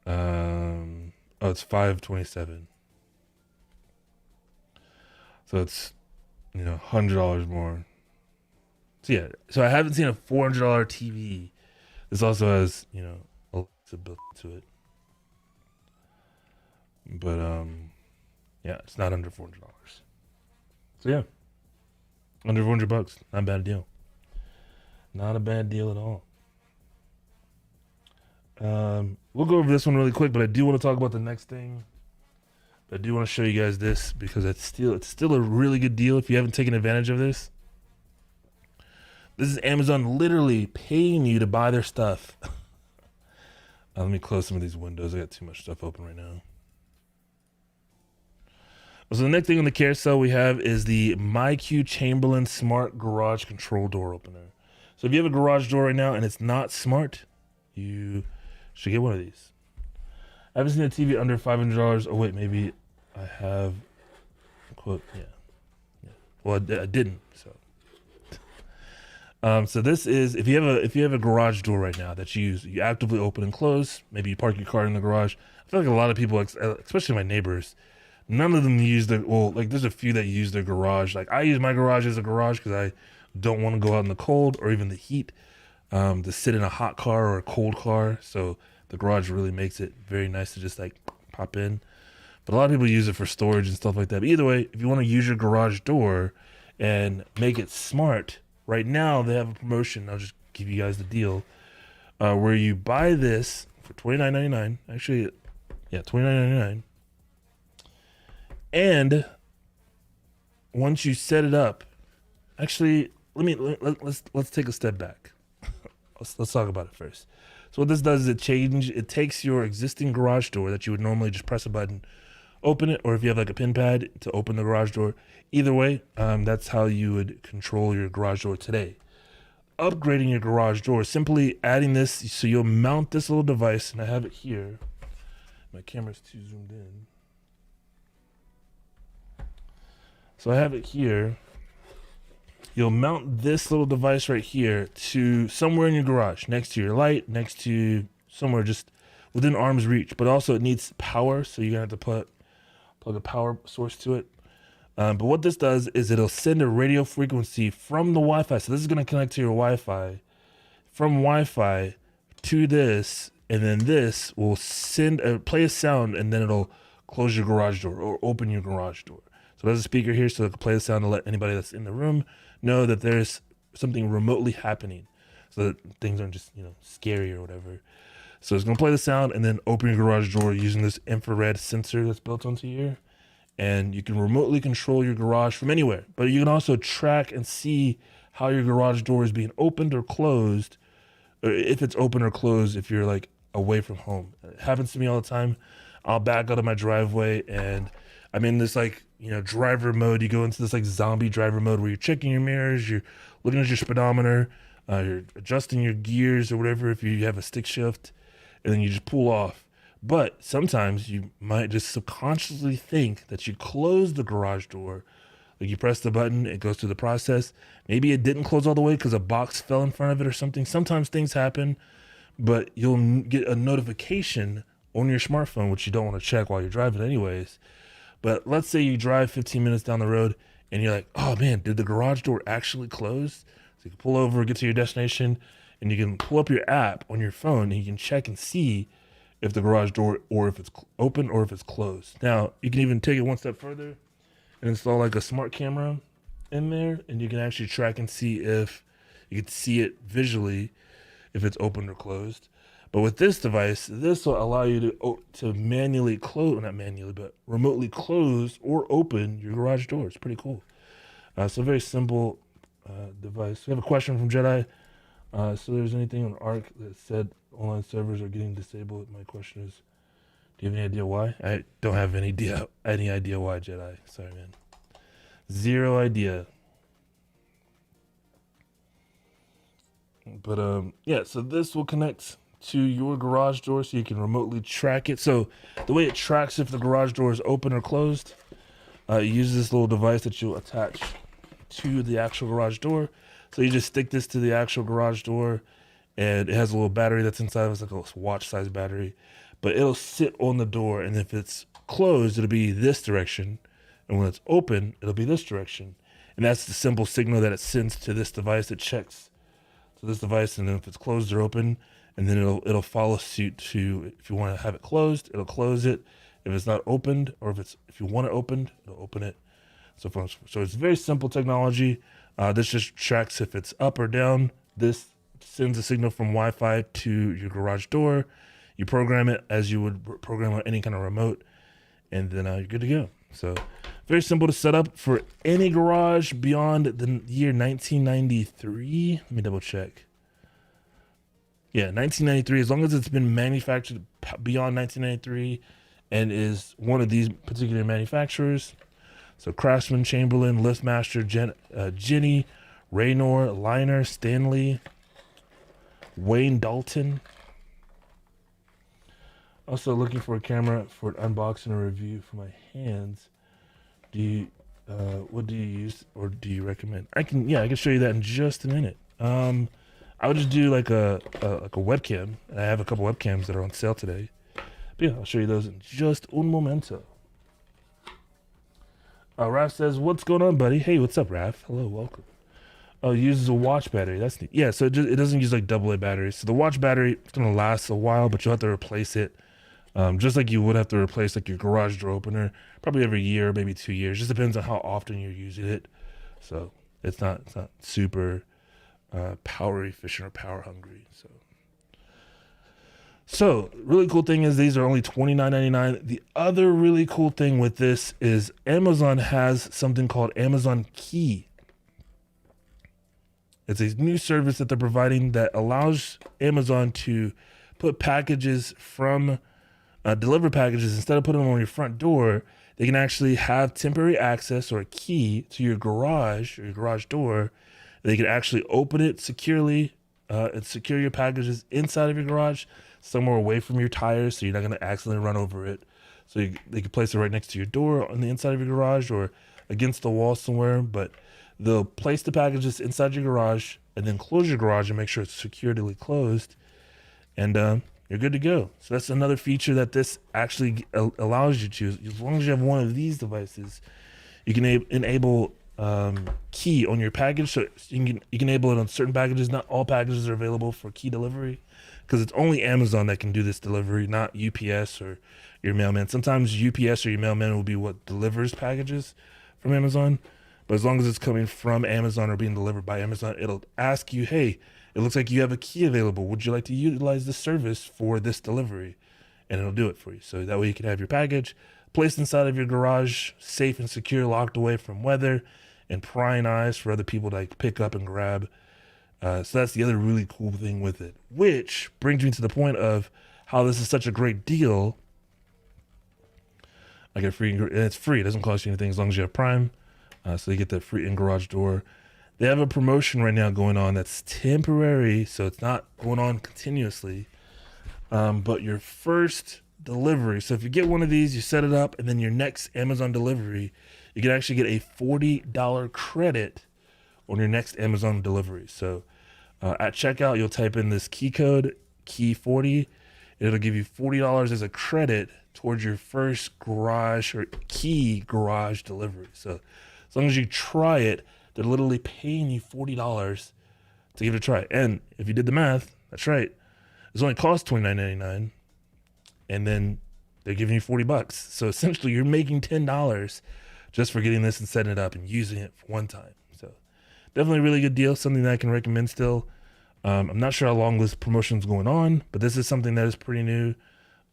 Oh, it's 527. So it's, $100 more. So yeah, so I haven't seen a $400 TV. This also has, Alexa built to it. But yeah, it's not under $400. So yeah, under $400, not a bad deal. Not a bad deal at all. We'll go over this one really quick, but I do want to talk about the next thing. I do want to show you guys this because it's still a really good deal if you haven't taken advantage of this. This is Amazon literally paying you to buy their stuff. Let me close some of these windows. I got too much stuff open right now. So the next thing on the carousel we have is the MyQ Chamberlain Smart Garage Control Door Opener. So if you have a garage door right now and it's not smart, you should get one of these. I haven't seen a TV under $500. Oh wait, maybe I have. Quote, yeah. Well, I didn't. So this is if you have a garage door right now that you actively open and close. Maybe you park your car in the garage. I feel like a lot of people, especially my neighbors, none of them use there's a few that use their garage. Like I use my garage as a garage because I don't want to go out in the cold or even the heat to sit in a hot car or a cold car. So the garage really makes it very nice to just like pop in. But a lot of people use it for storage and stuff like that. But either way, if you want to use your garage door and make it smart, right now they have a promotion. I'll just give you guys the deal where you buy this for $29.99. Actually, yeah, $29.99. And once you set it up, actually, let's take a step back. Let's talk about it first. So what this does is it takes your existing garage door that you would normally just press a button, open it, or if you have like a pin pad to open the garage door. Either way, that's how you would control your garage door today. Upgrading your garage door, simply adding this, so you'll mount this little device, and I have it here. My camera's too zoomed in. So I have it here. You'll mount this little device right here to somewhere in your garage, next to your light, next to somewhere just within arm's reach. But also it needs power, so you're gonna have to plug a power source to it. But what this does is it'll send a radio frequency from the Wi-Fi. So this is gonna connect to your Wi-Fi, from Wi-Fi to this, and then this will play a sound, and then it'll close your garage door or open your garage door. So there's a speaker here, so it can play the sound to let anybody that's in the room know that there's something remotely happening, so that things aren't just scary or whatever. So it's gonna play the sound and then open your garage door using this infrared sensor that's built onto here, and you can remotely control your garage from anywhere. But you can also track and see how your garage door is being opened or closed, or if it's open or closed if you're like away from home. It happens to me all the time. I'll back out of my driveway and I'm in this driver mode. You go into this like zombie driver mode where you're checking your mirrors, you're looking at your speedometer, you're adjusting your gears or whatever if you have a stick shift, and then you just pull off. But sometimes you might just subconsciously think that you closed the garage door. Like you press the button, it goes through the process. Maybe it didn't close all the way because a box fell in front of it or something. Sometimes things happen, but you'll get a notification on your smartphone, which you don't want to check while you're driving anyways. But let's say you drive 15 minutes down the road and you're like, oh man, did the garage door actually close? So you can pull over, get to your destination, and you can pull up your app on your phone and you can check and see if the garage door, or if it's open or if it's closed. Now, you can even take it one step further and install like a smart camera in there, and you can actually track and see if you can see it visually if it's open or closed. But with this device, this will allow you to manually close, not manually, but remotely close or open your garage door. It's pretty cool. So a very simple device. We have a question from Jedi. So there's anything on Arc that said online servers are getting disabled. My question is, do you have any idea why? I don't have any idea why, Jedi. Sorry, man. Zero idea. But yeah, so this will connect to your garage door so you can remotely track it. So the way it tracks if the garage door is open or closed, it uses this little device that you'll attach to the actual garage door. So you just stick this to the actual garage door, and it has a little battery that's inside. It's like a watch size battery, but it'll sit on the door, and if it's closed, it'll be this direction, and when it's open, it'll be this direction. And that's the simple signal that it sends to this device. It checks to this device, and then if it's closed or open, and then it'll follow suit to, if you want to have it closed, it'll close it. If it's not opened, or if you want it opened, it'll open it. So it's very simple technology. This just tracks if it's up or down. This sends a signal from Wi-Fi to your garage door. You program it as you would program any kind of remote, and then you're good to go. So very simple to set up for any garage beyond the year 1993. Let me double check. Yeah, 1993. As long as it's been manufactured beyond 1993 and is one of these particular manufacturers. So Craftsman, Chamberlain, Liftmaster, Jenny, Raynor, Liner, Stanley, Wayne Dalton. Also looking for a camera for an unboxing or review for my hands. What do you use or do you recommend? I can show you that in just a minute. I would just do like a webcam. I have a couple webcams that are on sale today. But yeah, I'll show you those in just un momento. Raph says, "What's going on, buddy?" Hey, what's up, Raph? Hello, welcome. Oh, it uses a watch battery. That's neat. Yeah, so it doesn't use like AA batteries. So the watch battery, it's gonna last a while, but you'll have to replace it. Just like you would have to replace like your garage door opener, probably every year, maybe 2 years. Just depends on how often you're using it. So it's not super power efficient or power hungry. So really cool thing is these are only $29.99. The other really cool thing with this is Amazon has something called Amazon Key. It's a new service that they're providing that allows Amazon to put packages from deliver packages. Instead of putting them on your front door, they can actually have temporary access or a key to your garage or your garage door. They can actually open it securely and secure your packages inside of your garage, somewhere away from your tires, so you're not going to accidentally run over it. So they can place it right next to your door on the inside of your garage or against the wall somewhere, but they'll place the packages inside your garage and then close your garage and make sure it's securely closed, and you're good to go. So that's another feature that this actually allows you to. As long as you have one of these devices, you can enable key on your package. So you can enable it on certain packages. Not all packages are available for key delivery, because it's only Amazon that can do this delivery, not UPS or your mailman. Sometimes UPS or your mailman will be what delivers packages from Amazon. But as long as it's coming from Amazon or being delivered by Amazon, it'll ask you, hey, it looks like you have a key available. Would you like to utilize this service for this delivery? And it'll do it for you. So that way you can have your package placed inside of your garage, safe and secure, locked away from weather and prying eyes for other people to like pick up and grab. So that's the other really cool thing with it, which brings me to the point of how this is such a great deal. I get free, and it's free. It doesn't cost you anything as long as you have Prime. So you get the free in-garage door. They have a promotion right now going on that's temporary, so it's not going on continuously. But your first delivery, so if you get one of these, you set it up, and then your next Amazon delivery, you can actually get a $40 credit on your next Amazon delivery. So at checkout, you'll type in this key code, key40, and it'll give you $40 as a credit towards your first garage or key garage delivery. So as long as you try it, they're literally paying you $40 to give it a try. And if you did the math, that's right, it's only cost $29.99, and then they're giving you $40. So essentially, you're making $10 just for getting this and setting it up and using it for one time. So definitely a really good deal, something that I can recommend still. I'm not sure how long this promotion's going on, but this is something that is pretty new.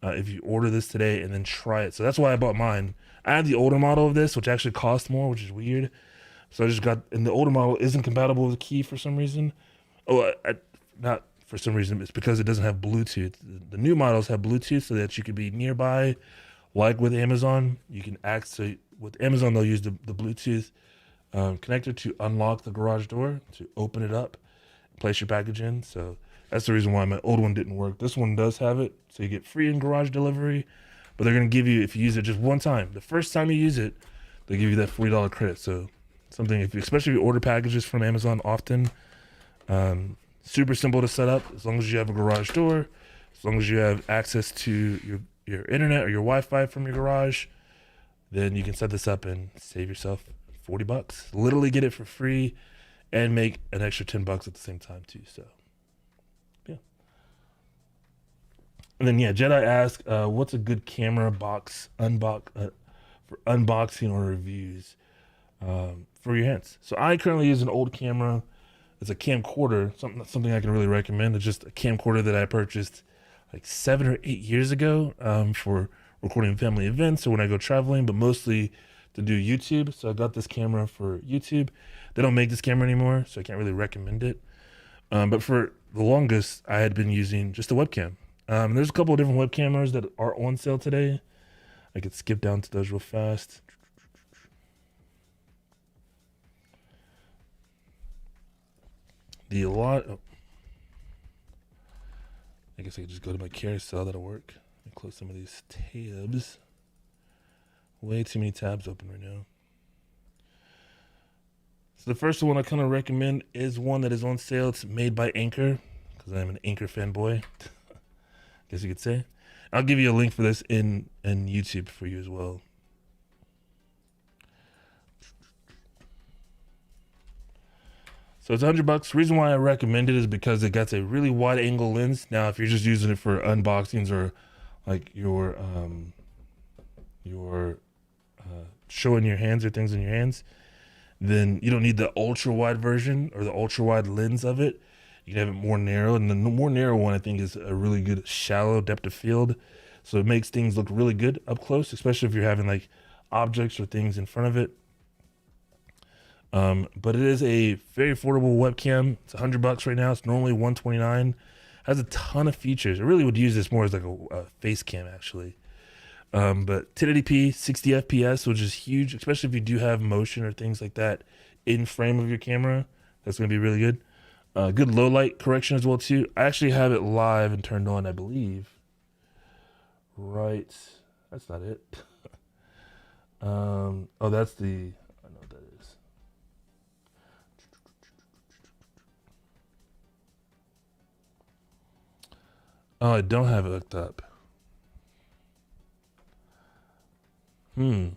If you order this today and then try it. So that's why I bought mine. I had the older model of this, which actually cost more, which is weird. So I just got, and the older model isn't compatible with Key for some reason. Not for some reason, it's because it doesn't have Bluetooth. The new models have Bluetooth so that you could be nearby. Like with Amazon, you can access, with Amazon, they'll use the Bluetooth connector to unlock the garage door, to open it up, place your package in. So that's the reason why my old one didn't work. This one does have it, so you get free in garage delivery, but they're gonna give you, if you use it just one time, the first time you use it, they give you that $40 credit. So something, if you, especially if you order packages from Amazon often, super simple to set up. As long as you have a garage door, as long as you have access to your internet or your Wi-Fi from your garage, then you can set this up and save yourself $40. Literally get it for free and make an extra $10 at the same time too. So yeah. And then yeah, Jedi asked, what's a good camera box for unboxing or reviews for your hands? So I currently use an old camera. It's a camcorder, something I can really recommend. It's just a camcorder that I purchased like 7 or 8 years ago for recording family events or when I go traveling, but mostly to do YouTube. So I got this camera for YouTube. They don't make this camera anymore, so I can't really recommend it. But for the longest, I had been using just a webcam. There's a couple of different web cameras that are on sale today. I could skip down to those real fast. I guess I could just go to my carousel. That'll work. And close some of these tabs. Way too many tabs open right now. So the first one I kind of recommend is one that is on sale. It's made by Anker, because I'm an Anker fanboy, I guess you could say. I'll give you a link for this in YouTube for you as well. So it's $100. Reason why I recommend it is because it got a really wide angle lens. Now, if you're just using it for unboxings or like your showing your hands or things in your hands, then you don't need the ultra wide version or the ultra wide lens of it. You can have it more narrow, and the more narrow one I think is a really good shallow depth of field. So it makes things look really good up close, especially if you're having like objects or things in front of it. But it is a very affordable webcam. It's $100 right now. It's normally $129. Has a ton of features. I really would use this more as like a face cam actually. But 1080p, 60 FPS, which is huge, especially if you do have motion or things like that in frame of your camera. That's going to be really good. Good low light correction as well too. I actually have it live and turned on, I believe. Right. That's not it. Oh, that's the, I know what that is. Oh, I don't have it hooked up. I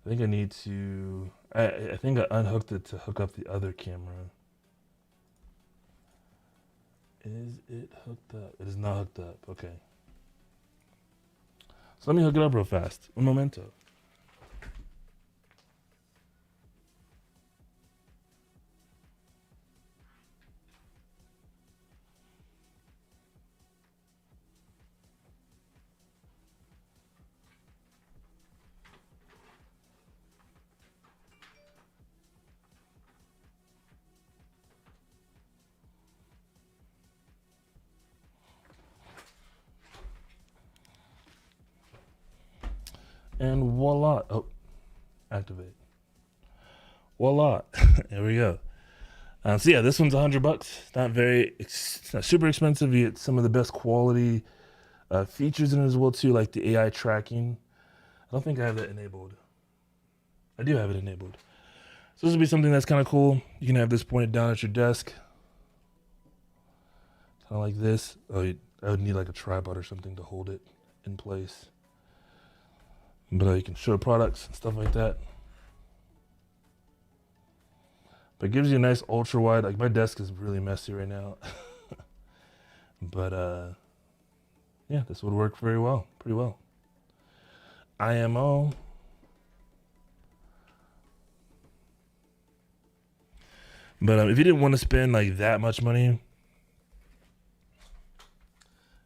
think I need to. I think I unhooked it to hook up the other camera. Is it hooked up? It is not hooked up. Okay. So let me hook it up real fast. Un momento. And voila. Oh, activate. Voila. There we go. So yeah, this one's $100. It's not super expensive. You get some of the best quality features in it as well too, like the AI tracking. I don't think I have that enabled. I do have it enabled. So this would be something that's kind of cool. You can have this pointed down at your desk. Kind of like this. I would need like a tripod or something to hold it in place. But you can show products and stuff like that. But it gives you a nice ultra wide. Like my desk is really messy right now. But yeah, this would work very well, pretty well. IMO. But if you didn't want to spend like that much money,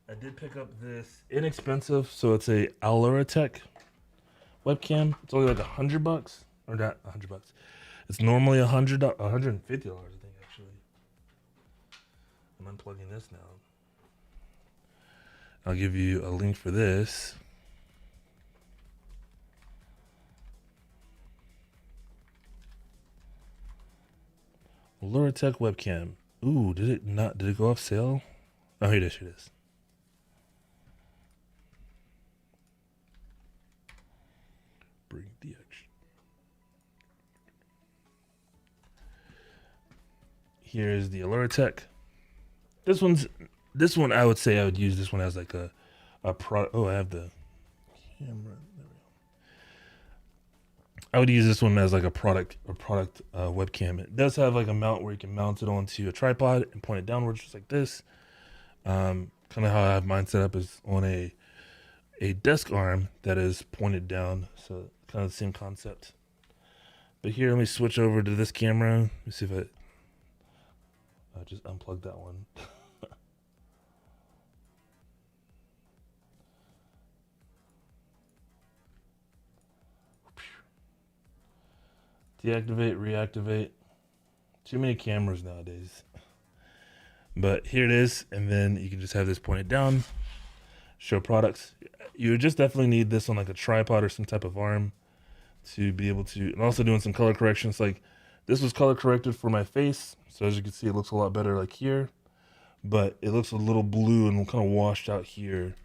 I did pick up this inexpensive. So it's a Aluratech webcam. It's only like $100, or not $100. It's normally $150, I think actually. I'm unplugging this now. I'll give you a link for this. Luratech webcam. Ooh, did it go off sale? Oh, here it is. Here it is. Bring the action. Here is the Luratech. This one I would say I would use this one as like a product. Oh, I have the camera. I would use this one as like a product webcam. It does have like a mount where you can mount it onto a tripod and point it downwards just like this. Kind of how I have mine set up is on a desk arm that is pointed down, so kind of the same concept. But here, let me switch over to this camera. Let me see if I just unplugged that one. Deactivate, reactivate. Too many cameras nowadays. But here it is, and then you can just have this pointed down. Show products. You just definitely need this on like a tripod or some type of arm to be able to, and also doing some color corrections. Like this was color corrected for my face, so as you can see, it looks a lot better like here, but it looks a little blue and kind of washed out here.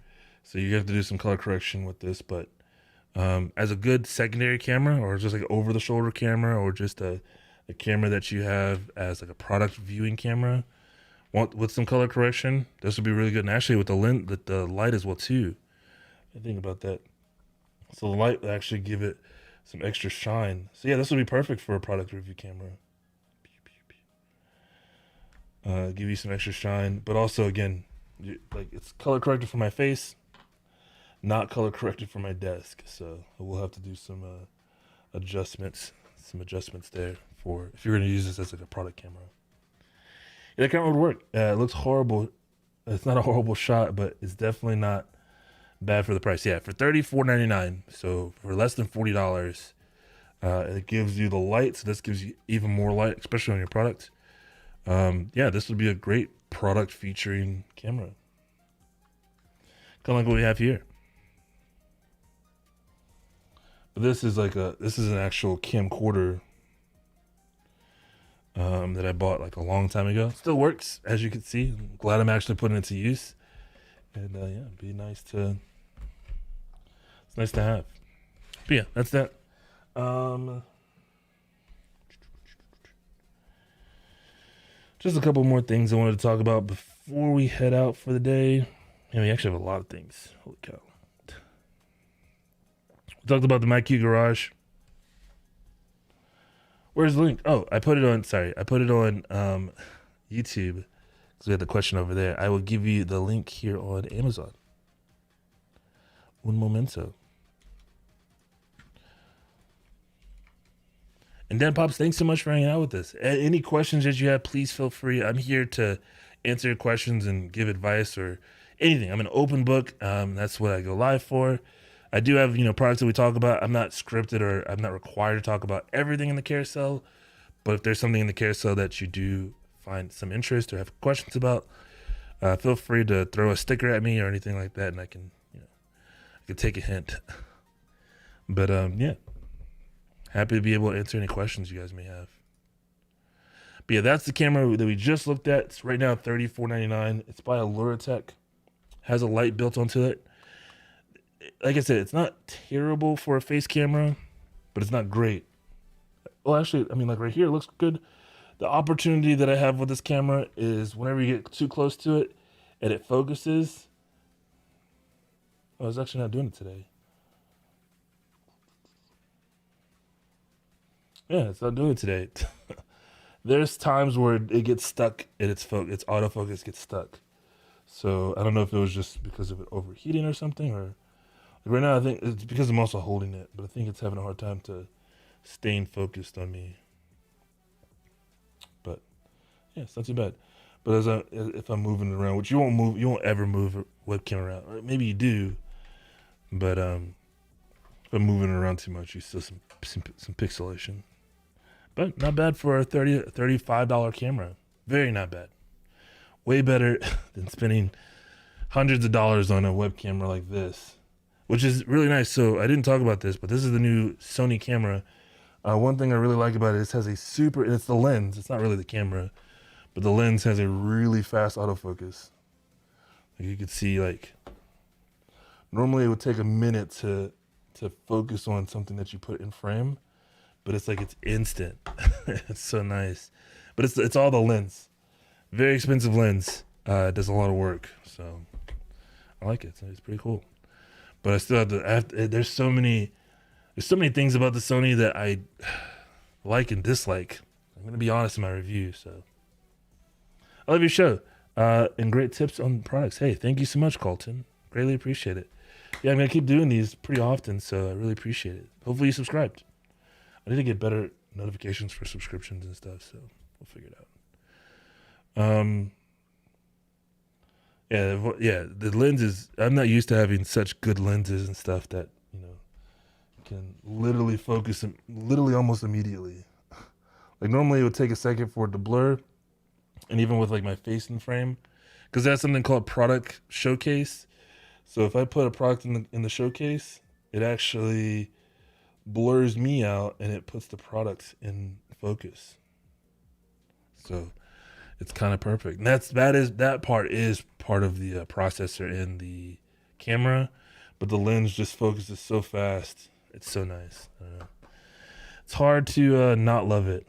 So you have to do some color correction with this, but as a good secondary camera, or just like an over the shoulder camera, or just a camera that you have as like a product viewing camera, with some color correction, this would be really good. And actually with the light as well too. I think about that. So the light will actually give it some extra shine. So yeah, this would be perfect for a product review camera. Give you some extra shine, but also again, like it's color corrected for my face, not color corrected for my desk. So we'll have to do some adjustments there for if you're going to use this as like a product camera. Yeah, that camera would work. It looks horrible. It's not a horrible shot, but it's definitely not bad for the price. Yeah, for $34.99, so for less than $40, it gives you the light. So this gives you even more light, especially on your product. Yeah, this would be a great product featuring camera, kind of like what we have here. But this is an actual camcorder that I bought like a long time ago. Still works, as you can see. I'm glad I'm actually putting it to use. And yeah, it'd be nice to. It's nice to have. But yeah, that's that. Just a couple more things I wanted to talk about before we head out for the day. And we actually have a lot of things. Holy cow. We talked about the MyQ Garage. Where's the link? Oh, I put it on YouTube because we had the question over there. I will give you the link here on Amazon. Un momento. And Dan Pops, thanks so much for hanging out with us. Any questions that you have, please feel free. I'm here to answer your questions and give advice or anything. I'm an open book. That's what I go live for. I do have, products that we talk about. I'm not scripted or I'm not required to talk about everything in the carousel. But if there's something in the carousel that you do find some interest or have questions about, feel free to throw a sticker at me or anything like that, and I can take a hint. But yeah, happy to be able to answer any questions you guys may have. But yeah, that's the camera that we just looked at. It's right now $34.99. It's by a Luratech. Has a light built onto it. Like I said, it's not terrible for a face camera, but it's not great. Well, actually, like right here, it looks good. The opportunity that I have with this camera is whenever you get too close to it and it focuses. Oh, it's actually not doing it today. Yeah, it's not doing it today. There's times where it gets stuck and its autofocus gets stuck. So I don't know if it was just because of it overheating or something, or right now I think it's because I'm also holding it, but I think it's having a hard time to staying focused on me. But yeah, it's not too bad. But if I'm moving it around, which you won't ever move a webcam around. Maybe you do, but if I'm moving it around too much, you still some pixelation. But not bad for a $35 camera. Very not bad. Way better than spending hundreds of dollars on a web camera like this, which is really nice. So I didn't talk about this, but this is the new Sony camera. One thing I really like about it is it has a super, and it's the lens. It's not really the camera, but the lens has a really fast autofocus. Like you could see, like normally it would take a minute to focus on something that you put in frame, but it's like it's instant. It's so nice, but it's all the lens. Very expensive lens. It does a lot of work, so I like it. So it's pretty cool. But I still have to. There's so many things about the Sony that I like and dislike. I'm gonna be honest in my review. So I love your show and great tips on products. Hey, thank you so much, Colton. Greatly appreciate it. Yeah, I'm gonna keep doing these pretty often, so I really appreciate it. Hopefully you subscribed. I need to get better notifications for subscriptions and stuff, so we'll figure it out. Yeah, the lenses. I'm not used to having such good lenses and stuff that can literally focus literally almost immediately. Like normally it would take a second for it to blur, and even with like my face in frame, because that's something called product showcase. So if I put a product in the showcase, it actually blurs me out and it puts the product in focus. So it's kind of perfect. And that part is part of the processor in the camera, but the lens just focuses so fast. It's so nice. It's hard to not love it.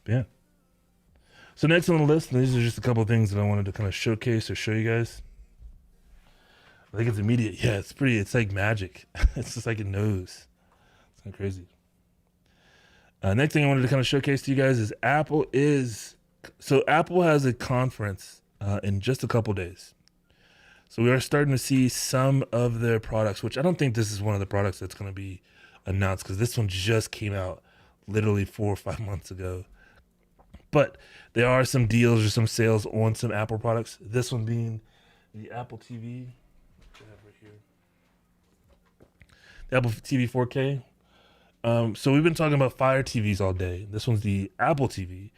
Yeah. So next on the list, and these are just a couple of things that I wanted to kind of showcase or show you guys. I think it's immediate. Yeah, it's like magic. It's just like it knows. It's kind of crazy. Next thing I wanted to kind of showcase to you guys is Apple has a conference in just a couple days. So we are starting to see some of their products, which I don't think this is one of the products that's going to be announced because this one just came out literally 4 or 5 months ago. But there are some deals or some sales on some Apple products. This one being the Apple TV. Which I have right here. The Apple TV 4K. So we've been talking about Fire TVs all day. This one's the Apple TV.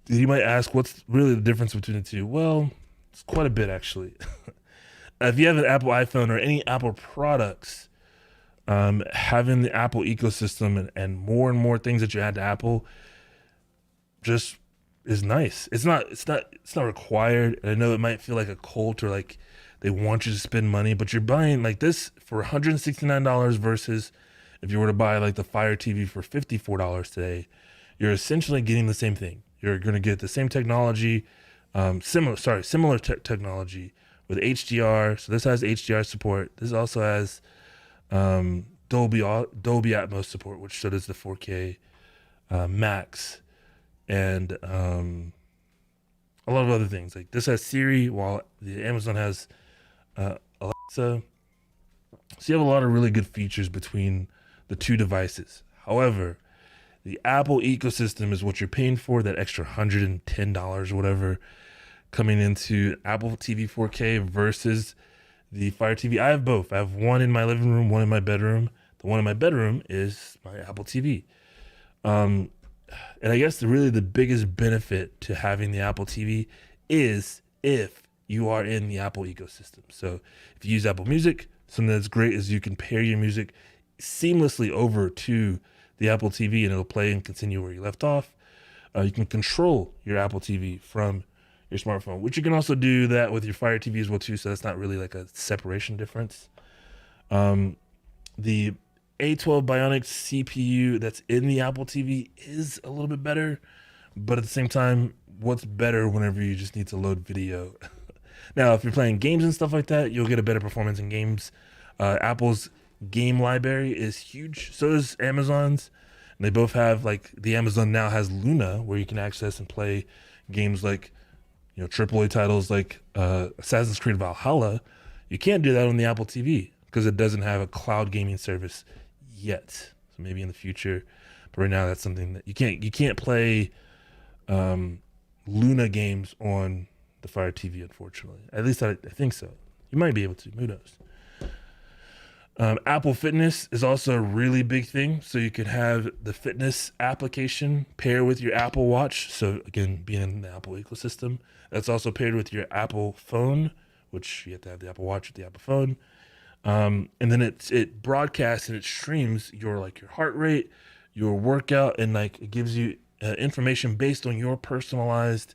You might ask, what's really the difference between the two? Well, it's quite a bit actually. If you have an Apple iPhone or any Apple products, having the Apple ecosystem and more things that you add to Apple just is nice. It's not required. And I know it might feel like a cult or like they want you to spend money, but you're buying like this for $169 versus if you were to buy like the Fire TV for $54 today, you're essentially getting the same thing. You're going to get the same technology, similar technology with HDR. So this has HDR support. This also has Dolby Atmos support, which so does the 4K Max, and a lot of other things. Like this has Siri, while the Amazon has Alexa. So you have a lot of really good features between the two devices. However, the Apple ecosystem is what you're paying for, that extra $110 or whatever coming into Apple TV 4K versus the Fire TV. I have both. I have one in my living room, one in my bedroom. The one in my bedroom is my Apple TV. And I guess the biggest benefit to having the Apple TV is if you are in the Apple ecosystem. So if you use Apple Music, something that's great is you can pair your music seamlessly over to the Apple TV and it'll play and continue where you left off. You can control your Apple TV from your smartphone, which you can also do that with your Fire TV as well too. So that's not really like a separation difference. The A12 Bionic CPU that's in the Apple TV is a little bit better, but at the same time, what's better whenever you just need to load video? Now, if you're playing games and stuff like that, you'll get a better performance in games. Apple's game library is huge. So is Amazon's. And they both have, like, the Amazon now has Luna, where you can access and play games like, AAA titles like Assassin's Creed Valhalla. You can't do that on the Apple TV because it doesn't have a cloud gaming service yet. So maybe in the future, but right now that's something that you can't play Luna games on the Fire TV, unfortunately. At least I think so. You might be able to. Who knows? Apple Fitness is also a really big thing. So you could have the fitness application pair with your Apple Watch. So again, being in the Apple ecosystem, that's also paired with your Apple phone, which you have to have the Apple Watch with the Apple phone. And then it broadcasts and it streams your your heart rate, your workout, and like it gives you information based on your personalized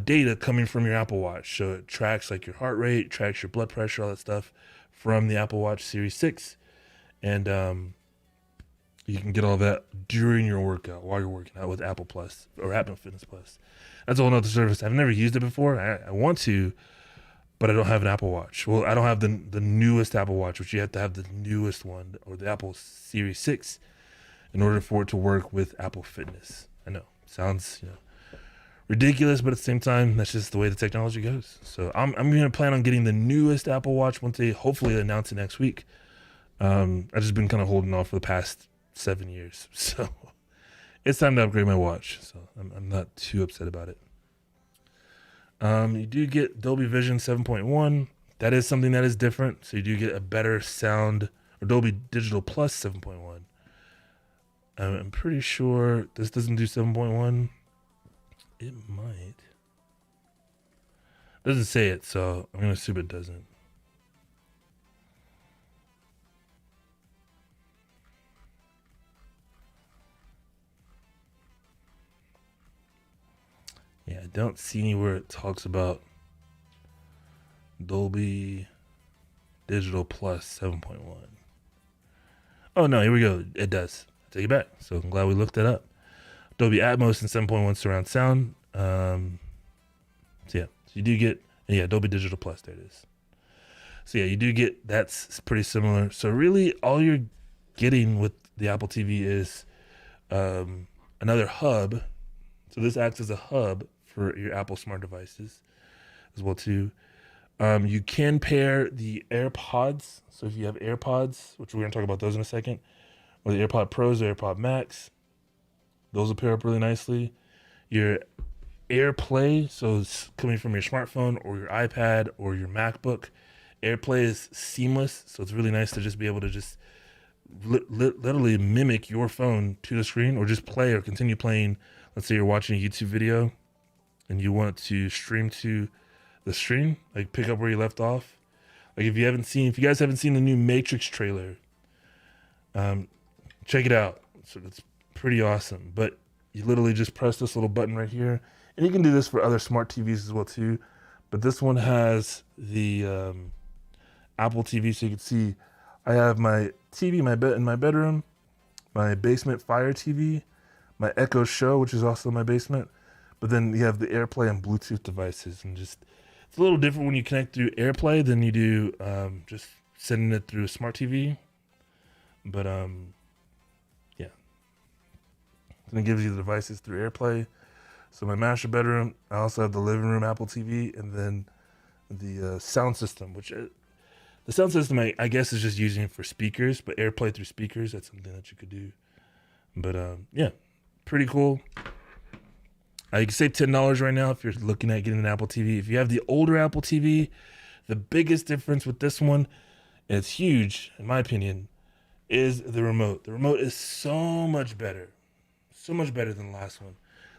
data coming from your Apple Watch. So it tracks like your heart rate, tracks your blood pressure, all that stuff from the Apple Watch Series 6. And you can get all that during your workout while you're working out with Apple Plus or Apple Fitness Plus. That's a whole nother service. I've never used it before. I want to, but I don't have an Apple Watch. Well, I don't have the newest Apple Watch, which you have to have the newest one or the Apple Series 6 in order for it to work with Apple Fitness. I know, sounds ridiculous, but at the same time, that's just the way the technology goes. So I'm going to plan on getting the newest Apple Watch once they hopefully announce it next week. I've just been kind of holding off for the past 7 years, so it's time to upgrade my watch. So I'm not too upset about it. You do get Dolby Vision 7.1. That is something that is different. So you do get a better sound, or Dolby Digital Plus 7.1. I'm pretty sure this doesn't do 7.1. It might. Doesn't say it, so I'm going to assume it doesn't. Yeah, I don't see anywhere it talks about Dolby Digital Plus 7.1. Oh, no, here we go. It does. I take it back. So I'm glad we looked that up. Dolby Atmos and 7.1 surround sound. So you do get, Dolby Digital Plus, there it is. So you do get, that's pretty similar. So really all you're getting with the Apple TV is another hub. So this acts as a hub for your Apple smart devices as well too. You can pair the AirPods. So if you have AirPods, which we're going to talk about those in a second, or the AirPod Pros or AirPod Max, those will pair up really nicely. Your AirPlay, so it's coming from your smartphone or your iPad or your MacBook. AirPlay is seamless, so it's really nice to just be able to just literally mimic your phone to the screen, or just play or continue playing. Let's say you're watching a YouTube video and you want to stream to the stream, like pick up where you left off. Like if you guys haven't seen the new Matrix trailer, check it out. So it's pretty awesome. But you literally just press this little button right here, and you can do this for other smart TVs as well too. But this one has the Apple TV, so you can see I have my TV, in my bedroom, my basement Fire TV, my Echo Show, which is also in my basement. But then you have the AirPlay and Bluetooth devices, and just it's a little different when you connect through AirPlay than you do just sending it through a smart TV. But then it gives you the devices through AirPlay. So my master bedroom, I also have the living room Apple TV, and then the sound system, which the sound system I guess is just using it for speakers, but AirPlay through speakers, that's something that you could do. But pretty cool. You can save $10 right now if you're looking at getting an Apple TV. If you have the older Apple TV, the biggest difference with this one, and it's huge in my opinion, is the remote. The remote is so much better than the last one.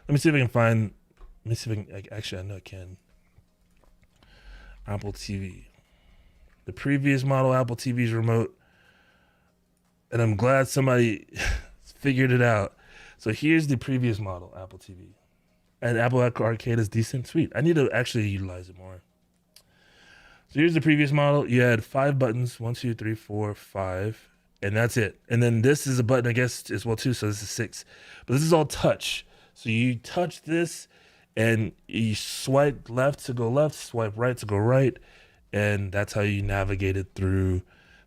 Let me see if I can actually, I know I can. Apple TV. The previous model Apple TV's remote, and I'm glad somebody figured it out. So here's the previous model Apple TV. And Apple Arcade is decent. Sweet. I need to actually utilize it more. So here's the previous model. You had 5 buttons. 1, 2, 3, 4, 5. And that's it. And then this is a button, I guess, as well too. So this is 6. But this is all touch. So you touch this and you swipe left to go left, swipe right to go right. And that's how you navigated through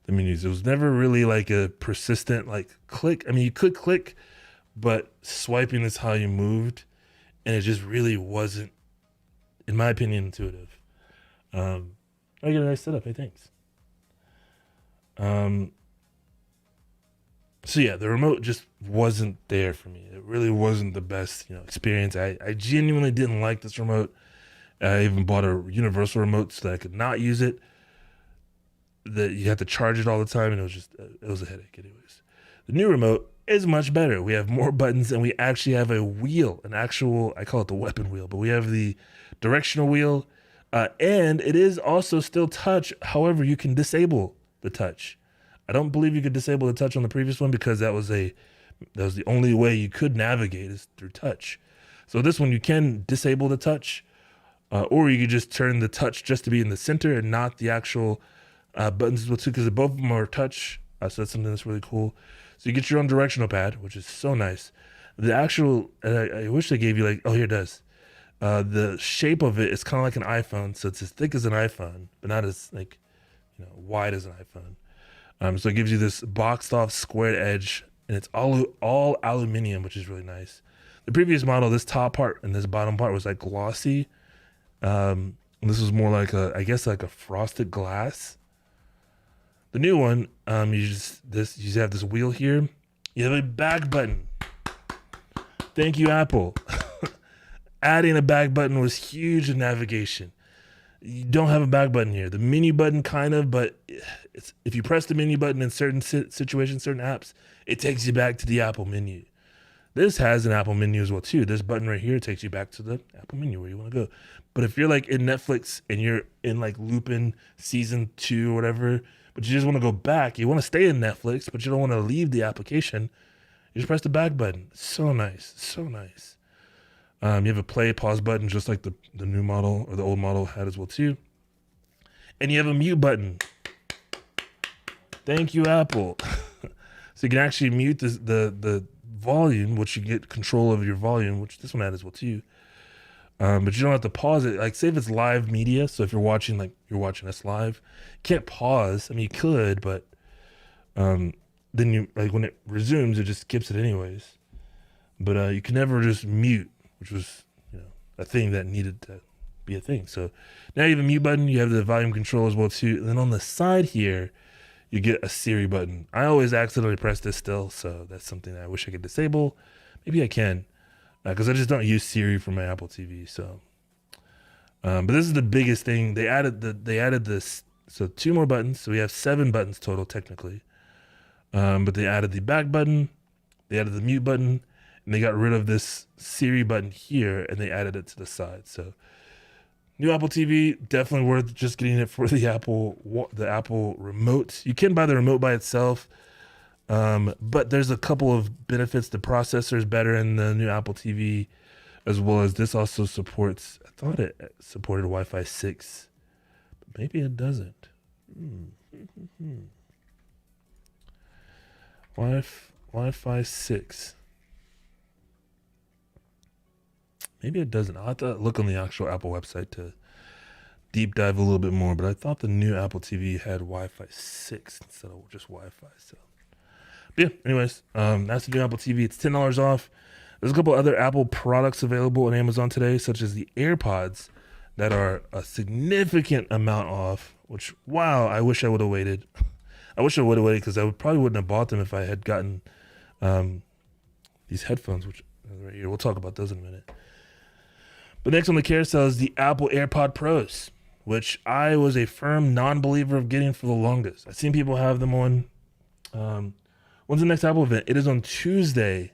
the menus. It was never really like a persistent click. I mean, you could click, but swiping is how you moved. And it just really wasn't, in my opinion, intuitive. I get a nice setup. Hey, thanks. So the remote just wasn't there for me. It really wasn't the best, experience. I genuinely didn't like this remote. I even bought a universal remote so that I could not use it. that you had to charge it all the time, and it was a headache. Anyways, the new remote is much better. We have more buttons, and we actually have a wheel, an actual, I call it the weapon wheel, but we have the directional wheel, and it is also still touch. However, you can disable the touch. I don't believe you could disable the touch on the previous one because that was the only way you could navigate is through touch. So this one you can disable the touch, or you could just turn the touch just to be in the center and not the actual buttons as well too, because both of them are touch. So that's something that's really cool. So you get your own directional pad, which is so nice. The actual, I wish they gave you like, oh, here it does. The shape of it is kind of like an iPhone, so it's as thick as an iPhone, but not as like, wide as an iPhone. So it gives you this boxed off squared edge, and it's all aluminum, which is really nice. The previous model, this top part and this bottom part was like glossy. And this was more like I guess like a frosted glass. The new one, you just have this wheel here. You have a back button. Thank you, Apple. Adding a back button was huge in navigation. You don't have a back button here. The menu button kind of, but if you press the menu button in certain situations, certain apps, it takes you back to the Apple menu. This has an Apple menu as well too. This button right here takes you back to the Apple menu where you want to go. But if you're like in Netflix and you're in like Lupin season 2 or whatever, but you just want to go back, you want to stay in Netflix, but you don't want to leave the application, you just press the back button. So nice, so nice. You have a play, pause button, just like the new model or the old model had as well too. And you have a mute button. Thank you, Apple. So you can actually mute the volume, which you get control of your volume, which this one had as well too. But you don't have to pause it. Like say if it's live media, so if you're watching us live, you can't pause. I mean, you could, but then you like when it resumes, it just skips it anyways. But you can never just mute, which was a thing that needed to be a thing. So now you have a mute button. You have the volume control as well too. And then on the side here, you get a Siri button. I always accidentally press this still, so that's something that I wish I could disable. Maybe I can. Because I just don't use Siri for my Apple TV. So, but this is the biggest thing. They added this. So 2 more buttons. So we have 7 buttons total technically. But they added the back button, they added the mute button, and they got rid of this Siri button here, and they added it to the side. So new Apple TV, definitely worth just getting it for the Apple remote. You can buy the remote by itself. But there's a couple of benefits. The processor is better in the new Apple TV, as well as this also supports, I thought it supported Wi-Fi 6, but maybe it doesn't. Wi-Fi 6. Maybe it doesn't. I'll have to look on the actual Apple website to deep dive a little bit more, but I thought the new Apple TV had Wi-Fi 6 instead of just Wi-Fi, so. But yeah, anyways, that's the new Apple TV. It's $10 off. There's a couple other Apple products available on Amazon today, such as the AirPods that are a significant amount off, which, wow, I wish I would have waited. I wish I would have waited because probably wouldn't have bought them if I had gotten these headphones, which are right here. We'll talk about those in a minute. But next on the carousel is the Apple AirPod Pros, which I was a firm non-believer of getting for the longest. I've seen people have them on. When's the next Apple event? It is on Tuesday,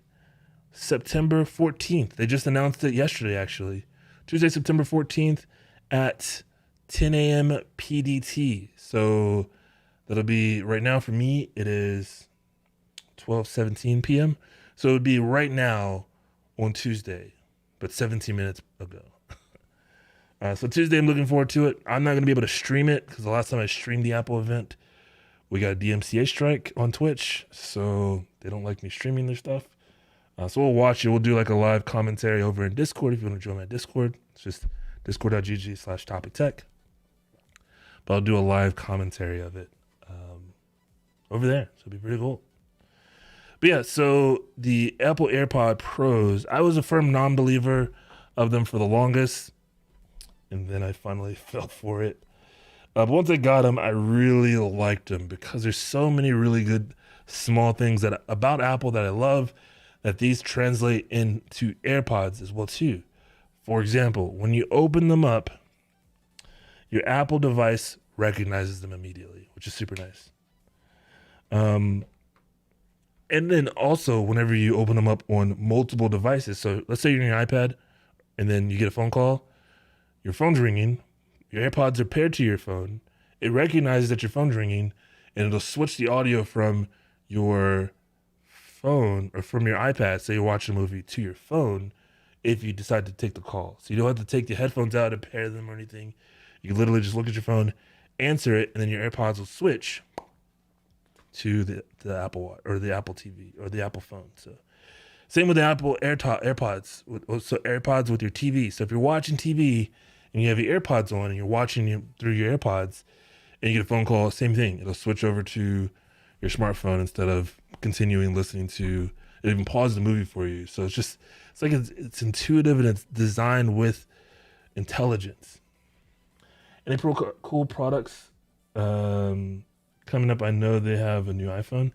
September 14th. They just announced it yesterday, actually. Tuesday, September 14th at 10 a.m. PDT. So that'll be right now for me. It is 12:17 p.m. So it would be right now on Tuesday, but 17 minutes ago. So Tuesday, I'm looking forward to it. I'm not going to be able to stream it because the last time I streamed the Apple event, we got a DMCA strike on Twitch, so they don't like me streaming their stuff. So we'll watch it. We'll do like a live commentary over in Discord if you want to join my Discord. It's just discord.gg/topictech. But I'll do a live commentary of it over there. So it'll be pretty cool. But yeah, so the Apple AirPod Pros, I was a firm non-believer of them for the longest, and then I finally fell for it. But once I got them, I really liked them because there's so many really good small things about Apple that I love that these translate into AirPods as well too. For example, when you open them up, your Apple device recognizes them immediately, which is super nice. And then also whenever you open them up on multiple devices, so let's say you're on your iPad and then you get a phone call, your phone's ringing, your AirPods are paired to your phone, it recognizes that your phone's ringing, and it'll switch the audio from your phone or from your iPad, say you're watching a movie, to your phone if you decide to take the call. So you don't have to take the headphones out and pair them or anything. You can literally just look at your phone, answer it, and then your AirPods will switch to the Apple Watch or the Apple TV or the Apple phone. So same with the Apple AirPods. So AirPods with your TV. So if you're watching TV and you have your AirPods on and you're watching through your AirPods and you get a phone call, same thing. It'll switch over to your smartphone instead of continuing listening to it, even pause the movie for you. So it's like it's intuitive and it's designed with intelligence. Any cool products coming up? I know they have a new iPhone.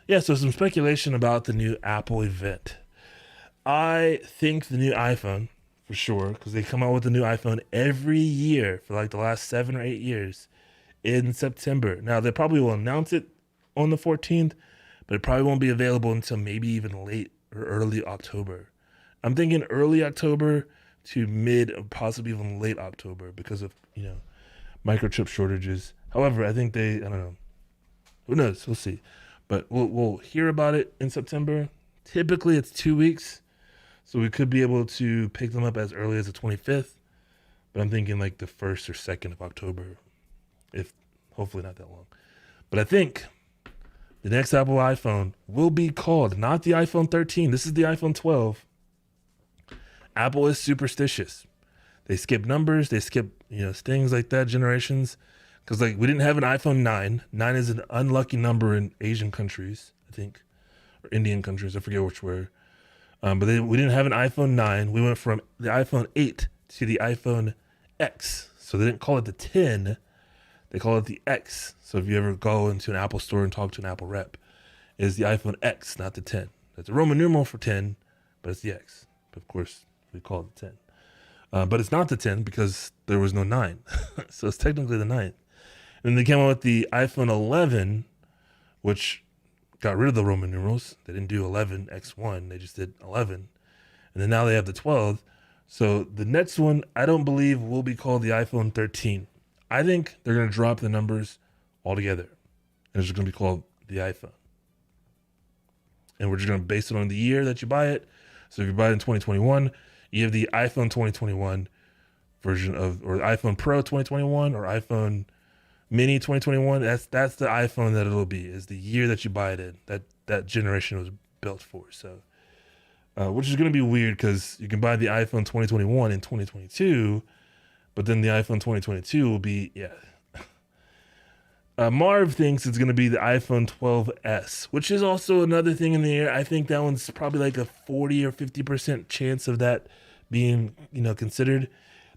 Yeah, so some speculation about the new Apple event. I think the new iPhone, for sure, because they come out with a new iPhone every year for like the last 7 or 8 years in September. Now, they probably will announce it on the 14th, but it probably won't be available until maybe even late or early October. I'm thinking early October to mid, possibly even late October because of, microchip shortages. However, I think I don't know. Who knows? We'll see. But we'll hear about it in September. Typically, it's 2 weeks. So we could be able to pick them up as early as the 25th. But I'm thinking like the 1st or 2nd of October. If hopefully not that long. But I think the next Apple iPhone will be called not the iPhone 13. This is the iPhone 12. Apple is superstitious. They skip numbers. They skip, things like that, generations. Because we didn't have an iPhone 9. 9 is an unlucky number in Asian countries, I think. Or Indian countries. I forget which were. But we didn't have an iPhone 9. We went from the iPhone 8 to the iPhone X. So they didn't call it the 10. They call it the X. So if you ever go into an Apple store and talk to an Apple rep, it's the iPhone X, not the 10. That's a Roman numeral for 10, but it's the X. But of course, we call it the 10. But it's not the 10 because there was no 9. So it's technically the 9th. And then they came out with the iPhone 11, which got rid of the Roman numerals. They didn't do 11 X1. They just did 11. And then now they have the 12. So the next one, I don't believe will be called the iPhone 13. I think they're going to drop the numbers altogether. And it's just going to be called the iPhone. And we're just going to base it on the year that you buy it. So if you buy it in 2021, you have the iPhone 2021 version or iPhone Pro 2021 or iPhone Mini 2021. That's the iPhone that it'll be, is the year that you buy it in. That generation was built for. So, which is going to be weird because you can buy the iPhone 2021 in 2022, but then the iPhone 2022 will be, Marv thinks it's going to be the iPhone 12s, which is also another thing in the air. I think that one's probably like a 40 or 50% chance of that being, considered.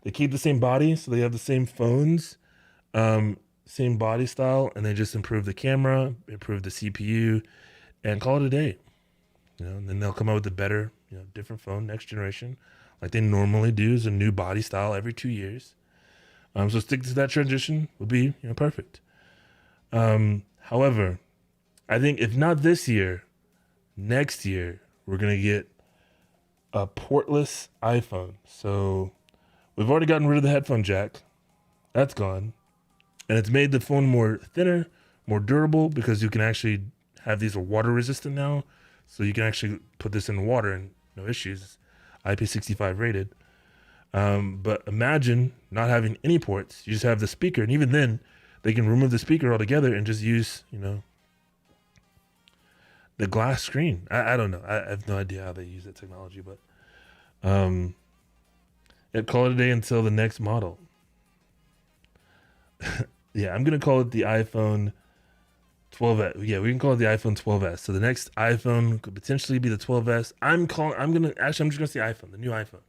They keep the same body, so they have the same phones, same body style, and they just improve the camera, improve the CPU, and call it a day. And then they'll come out with a better, different phone next generation, like they normally do, is a new body style every 2 years. So stick to that transition would be, perfect. However, I think if not this year, next year, we're going to get a portless iPhone. So we've already gotten rid of the headphone jack. That's gone. And it's made the phone more thinner, more durable, because you can actually have these water resistant now. So you can actually put this in water and no issues. IP65 rated. But imagine not having any ports. You just have the speaker. And even then, they can remove the speaker altogether and just use, the glass screen. I don't know. I have no idea how they use that technology, but call it a day until the next model. Yeah, I'm going to call it the iPhone 12s. Yeah, we can call it the iPhone 12s. So the next iPhone could potentially be the 12s. I'm just going to say iPhone, the new iPhone.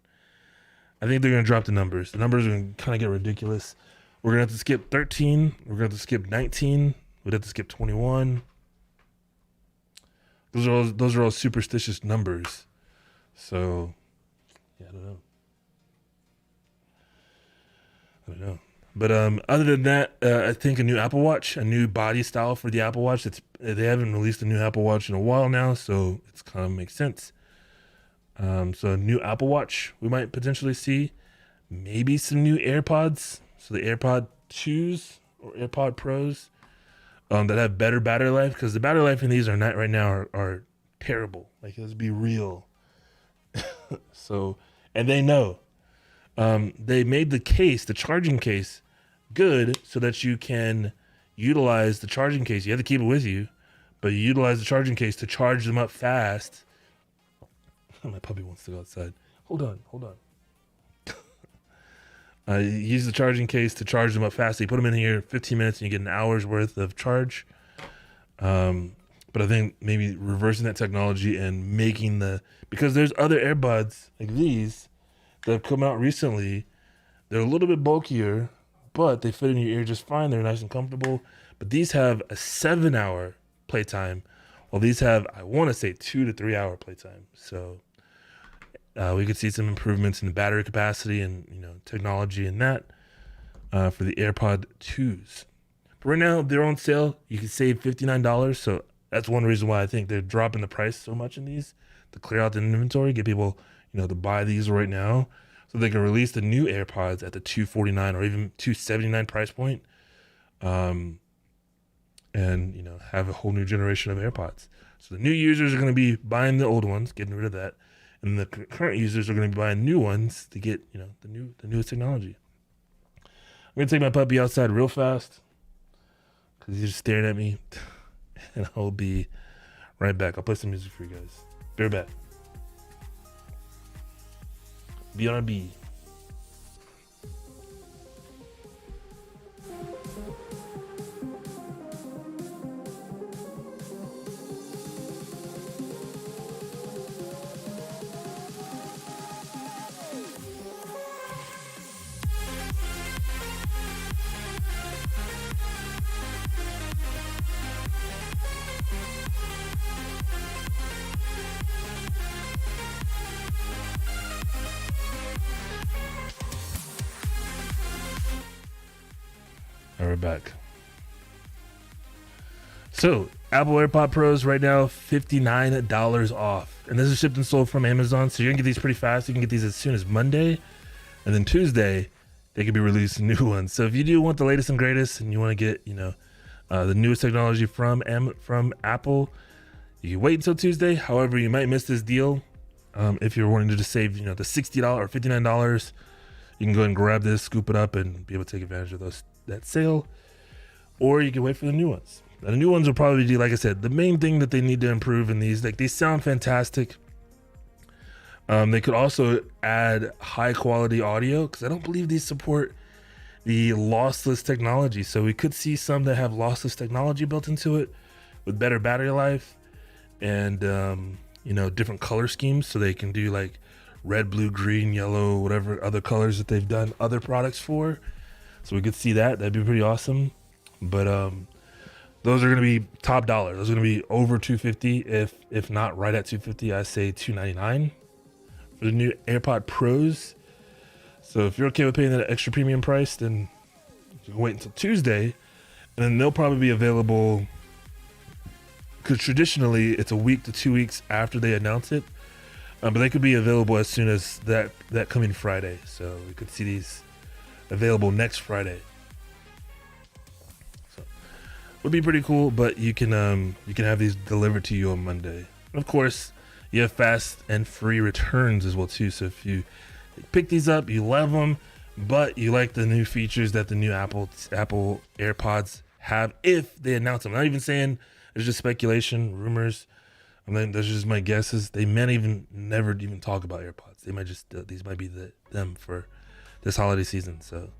I think they're going to drop the numbers. The numbers are going to kind of get ridiculous. We're going to have to skip 13. We're going to have to skip 19. We'd have to skip 21. Those are all superstitious numbers. So, yeah, I don't know. But other than that, I think a new Apple Watch, a new body style for the Apple Watch. They haven't released a new Apple Watch in a while now, so it's kind of makes sense. So a new Apple Watch we might potentially see, maybe some new AirPods. So the AirPod 2s or AirPod Pros that have better battery life, because the battery life in these are not right now are terrible. Like, let's be real. So, and they know. They made the case, the charging case, good so that you can utilize the charging case. You have to keep it with you, but you utilize the charging case to charge them up fast. My puppy wants to go outside. Hold on. You use the charging case to charge them up fast. You put them in here 15 minutes and you get an hour's worth of charge. But I think maybe reversing that technology and making because there's other earbuds like these that have come out recently. They're a little bit bulkier, but they fit in your ear just fine. They're nice and comfortable. But these have a 7-hour playtime, while these have, I want to say, 2 to 3 hour playtime. So we could see some improvements in the battery capacity and technology in that for the AirPod 2s. But right now they're on sale. You can save $59. So that's one reason why I think they're dropping the price so much in these, to clear out the inventory, get people to buy these right now, so they can release the new AirPods at the $249 or even $279 price point, and have a whole new generation of AirPods. So the new users are going to be buying the old ones, getting rid of that, and the current users are going to be buying new ones to get the newest technology. I'm going to take my puppy outside real fast because he's just staring at me, and I'll be right back. I'll play some music for you guys. Be right back. BRB. All right, we're back. So, Apple AirPod Pros right now, $59 off. And this is shipped and sold from Amazon. So you're going to get these pretty fast. You can get these as soon as Monday. And then Tuesday, they could be releasing new ones. So if you do want the latest and greatest and you want to get, the newest technology from Apple, you can wait until Tuesday. However, you might miss this deal. If you're wanting to just save, the $60 or $59, you can go ahead and grab this, scoop it up, and be able to take advantage of that sale. Or you can wait for the new ones. Now, the new ones will probably do, like I said, the main thing that they need to improve in these, like, they sound fantastic. They could also add high quality audio, because I don't believe these support the lossless technology. So we could see some that have lossless technology built into it with better battery life and, different color schemes. So they can do like red, blue, green, yellow, whatever other colors that they've done other products for. So we could see that. That'd be pretty awesome. But those are going to be top dollar. Those are going to be over $250, if not right at $250. I say $299 for the new AirPod Pros. So if you're okay with paying that extra premium price, then you can wait until Tuesday, and then they'll probably be available, because traditionally it's a week to 2 weeks after they announce it. But they could be available as soon as that coming Friday. So we could see these available next Friday. So would be pretty cool. But you can have these delivered to you on Monday. And of course, you have fast and free returns as well too. So if you pick these up, you love them, but you like the new features that the new Apple AirPods have, if they announce them. I'm not even saying, it's just speculation, rumors. I mean, that's just my guesses. They may never even talk about AirPods. They might just these might be them for this holiday season. So,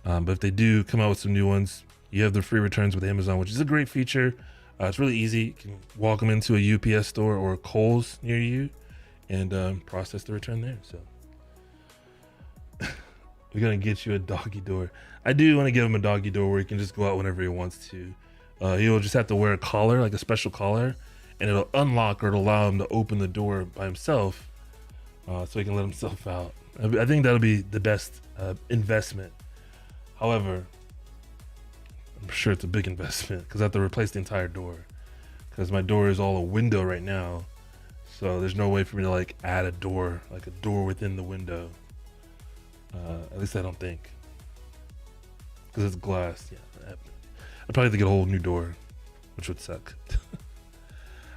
but if they do come out with some new ones, you have the free returns with Amazon, which is a great feature. It's really easy. You can walk them into a UPS store or a Kohl's near you and process the return there. So we're gonna get you a doggy door. I do want to give him a doggy door where he can just go out whenever he wants to. He'll just have to wear a collar, like a special collar, and it'll unlock, or it'll allow him to open the door by himself, so he can let himself out. I think that'll be the best investment. However, I'm sure it's a big investment because I have to replace the entire door because my door is all a window right now. So there's no way for me to like add a door, like a door within the window. At least I don't think, because it's glass. Yeah, I'd probably have to get a whole new door, which would suck.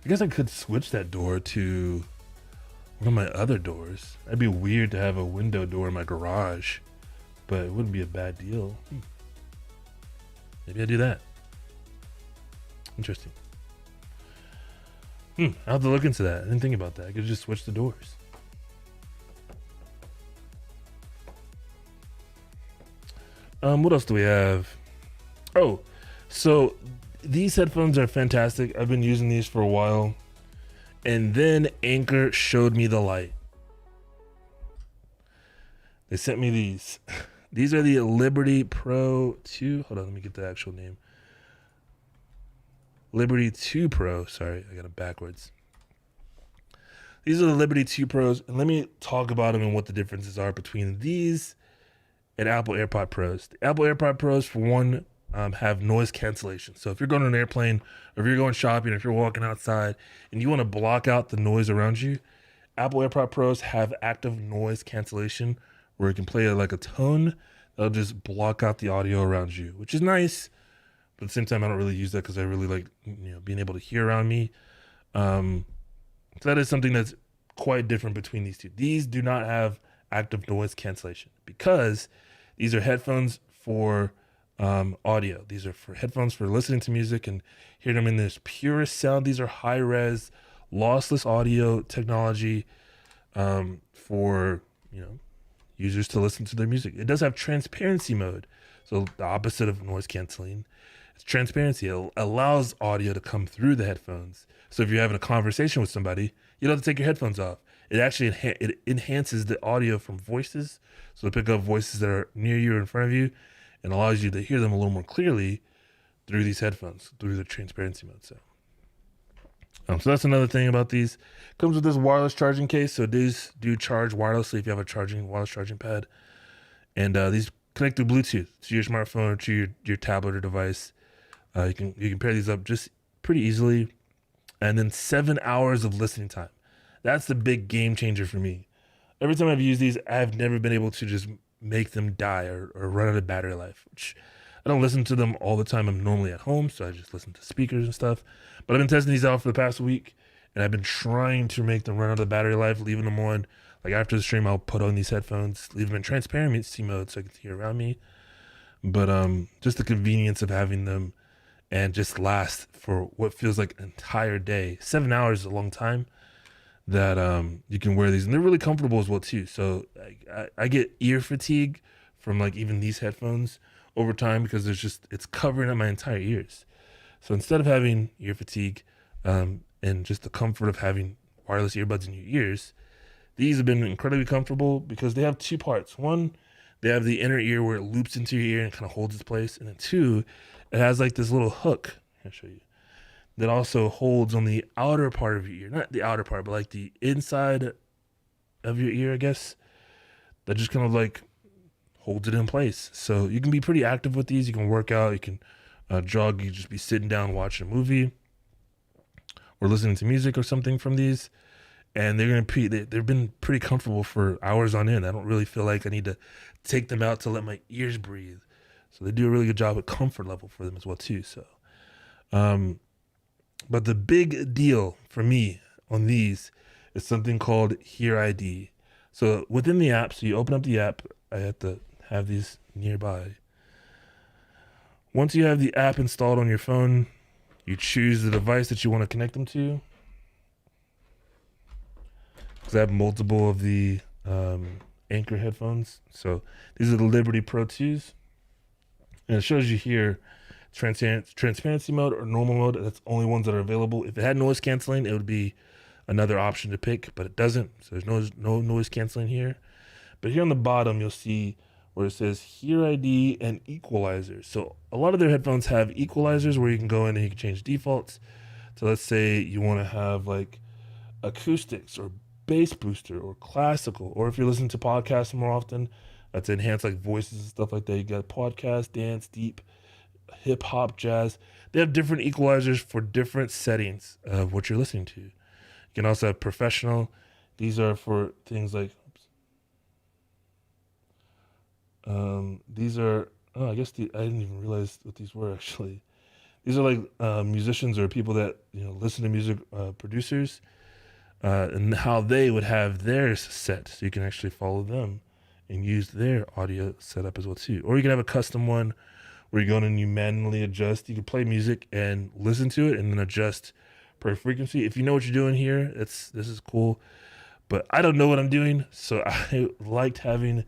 I guess I could switch that door to one of my other doors. That'd be weird to have a window door in my garage, but it wouldn't be a bad deal. Maybe I do that. Interesting. I'll have to look into that. I didn't think about that. I could just switch the doors. What else do we have? Oh, so these headphones are fantastic. I've been using these for a while. And then Anchor showed me the light. They sent me these. These are the Liberty Pro 2. Hold on, let me get the actual name. Liberty 2 Pro. Sorry, I got it backwards. These are the Liberty 2 Pros. And let me talk about them and what the differences are between these and Apple AirPod Pros. The Apple AirPod Pros, for one, have noise cancellation. So if you're going on an airplane, or if you're going shopping, or if you're walking outside and you want to block out the noise around you, Apple AirPod Pros have active noise cancellation where it can play like a tone that'll just block out the audio around you, which is nice. But at the same time, I don't really use that because I really like, being able to hear around me. So that is something that's quite different between these two. These do not have active noise cancellation because these are headphones for audio. These are for headphones for listening to music and hearing them in this purest sound. These are high res, lossless audio technology for users to listen to their music. It does have transparency mode, so the opposite of noise canceling. It's transparency. It allows audio to come through the headphones. So if you're having a conversation with somebody, you don't have to take your headphones off. It actually it enhances the audio from voices, so to pick up voices that are near you or in front of you, and allows you to hear them a little more clearly through these headphones, through the transparency mode. So that's another thing about these. Comes with this wireless charging case, so these do charge wirelessly if you have a wireless charging pad. And these connect through Bluetooth to your smartphone or to your tablet or device. You can pair these up just pretty easily. And then 7 hours of listening time. That's the big game changer for me. Every time I've used these, I've never been able to just make them die or run out of battery life, which I don't listen to them all the time. I'm normally at home, so I just listen to speakers and stuff. But I've been testing these out for the past week, and I've been trying to make them run out of battery life, leaving them on. Like after the stream, I'll put on these headphones, leave them in transparency mode so I can hear around me. But just the convenience of having them and just last for what feels like an entire day. 7 hours is a long time that you can wear these, and they're really comfortable as well too. So I get ear fatigue from like even these headphones over time because it's covering up my entire ears. So instead of having ear fatigue and just the comfort of having wireless earbuds in your ears, these have been incredibly comfortable because they have two parts. One, they have the inner ear where it loops into your ear and kind of holds its place. And then two, it has like this little hook, I'll show you, that also holds on the outer part of your ear. Not the outer part, but like the inside of your ear, I guess. That just kind of like holds it in place. So you can be pretty active with these. You can work out, you can jog, you can just be sitting down watching a movie or listening to music or something from these. And they've been pretty comfortable for hours on end. I don't really feel like I need to take them out to let my ears breathe. So they do a really good job at comfort level for them as well too. So, but the big deal for me on these is something called Hear ID. So within the app, so you open up the app, I have to have these nearby. Once you have the app installed on your phone, you choose the device that you want to connect them to. Because I have multiple of the Anchor headphones. So these are the Liberty Pro 2s. And it shows you here transparency mode or normal mode. That's the only ones that are available. If it had noise canceling, it would be another option to pick, but it doesn't. So there's no noise canceling here. But here on the bottom, you'll see where it says Hear ID and Equalizer. So a lot of their headphones have equalizers where you can go in and you can change defaults. So let's say you want to have like acoustics or bass booster or classical, or if you're listening to podcasts more often, to enhance like voices and stuff like that. You got podcast, dance, deep, hip hop, jazz. They have different equalizers for different settings of what you're listening to. You can also have professional. These are for things like, these are, oh, I guess I didn't even realize what these were actually. These are like musicians or people that, listen to music, producers, and how they would have theirs set. So you can actually follow them and use their audio setup as well too. Or you can have a custom one where you go in and you manually adjust. You can play music and listen to it and then adjust per frequency. If you know what you're doing here, this is cool. But I don't know what I'm doing, so I liked having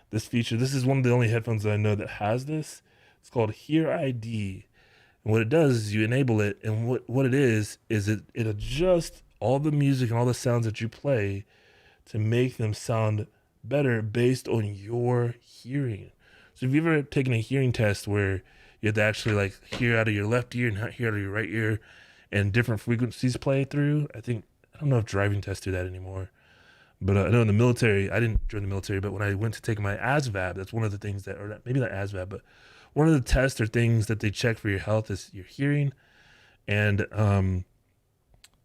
this feature. This is one of the only headphones that I know that has this. It's called Hear ID. And what it does is you enable it, and what it is it adjusts all the music and all the sounds that you play to make them sound better based on your hearing. So if you've ever taken a hearing test where you have to actually like hear out of your left ear and not hear out of your right ear and different frequencies play through, I don't know if driving tests do that anymore. But I know in the military, I didn't join the military, but when I went to take my ASVAB, that's one of the things that, or maybe not ASVAB, but one of the tests or things that they check for your health is your hearing. And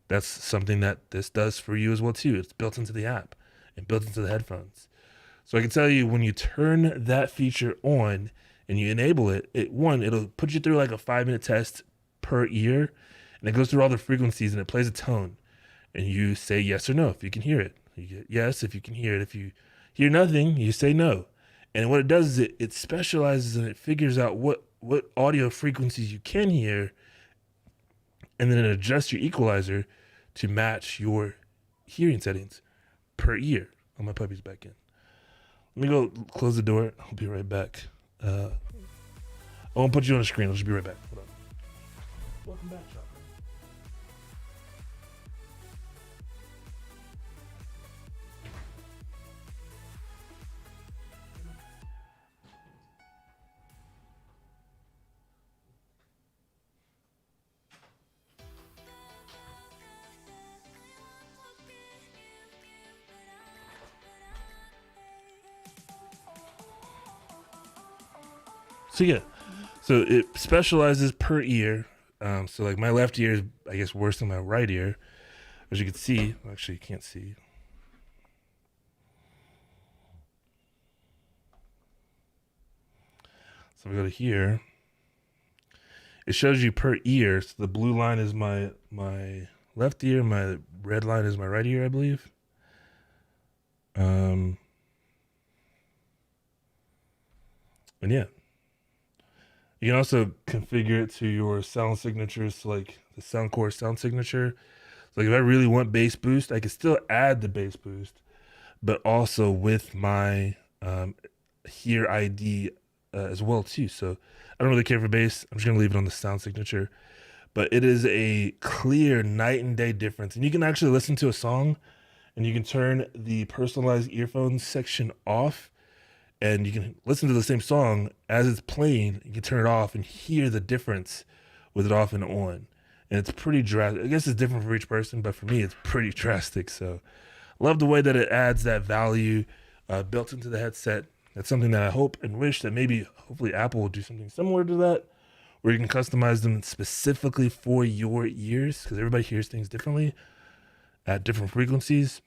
that's something that this does for you as well too. It's built into the app and built into the headphones. So I can tell you when you turn that feature on and you enable it, it'll put you through like a 5-minute test per ear, and it goes through all the frequencies and it plays a tone. And you say yes or no if you can hear it. You get yes if you can hear it. If you hear nothing, you say no. And what it does is it specializes and it figures out what audio frequencies you can hear, and then it adjusts your equalizer to match your hearing settings per ear. Oh, my puppy's back in. Let me go close the door. I'll be right back. I won't put you on the screen. I'll just be right back. Hold on. Welcome back, Chopper. So yeah, so it specializes per ear. So like my left ear is, I guess, worse than my right ear, as you can see. Actually, you can't see. So we go to here. It shows you per ear. So the blue line is my left ear. My red line is my right ear, I believe. And yeah. You can also configure it to your sound signatures, so like the Soundcore sound signature. So like if I really want bass boost, I can still add the bass boost, but also with my Hear ID as well too. So I don't really care for bass. I'm just gonna leave it on the sound signature. But it is a clear night and day difference. And you can actually listen to a song and you can turn the personalized earphones section off, and you can listen to the same song as it's playing. You can turn it off and hear the difference with it off and on. And it's pretty drastic. I guess it's different for each person, but for me, it's pretty drastic. So I love the way that it adds that value built into the headset. That's something that I hope and wish that maybe, hopefully Apple will do something similar to that, where you can customize them specifically for your ears, because everybody hears things differently at different frequencies,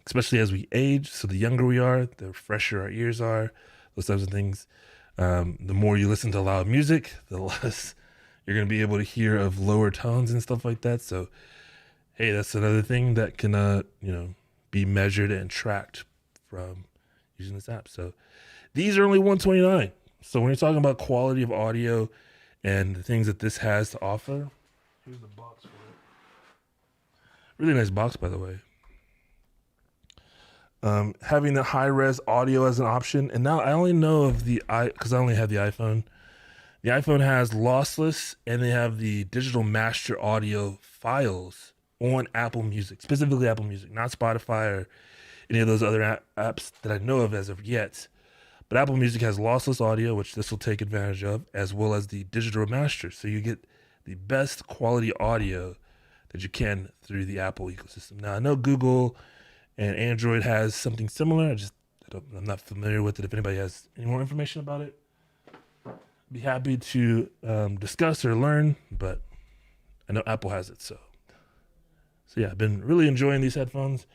especially as we age. So the younger we are, the fresher our ears are, those types of things. The more you listen to loud music, the less you're going to be able to hear of lower tones and stuff like that. So, hey, that's another thing that can, be measured and tracked from using this app. So these are only $129. So when you're talking about quality of audio and the things that this has to offer, here's the box for it. Really nice box, by the way. Having the high-res audio as an option. And now I only know of because I only have the iPhone. The iPhone has lossless, and they have the digital master audio files on Apple Music, specifically Apple Music, not Spotify or any of those other apps that I know of as of yet. But Apple Music has lossless audio, which this will take advantage of, as well as the digital master. So you get the best quality audio that you can through the Apple ecosystem. Now, I know Google and Android has something similar. I I'm not familiar with it. If anybody has any more information about it, be happy to discuss or learn, but I know Apple has it. So yeah, I've been really enjoying these headphones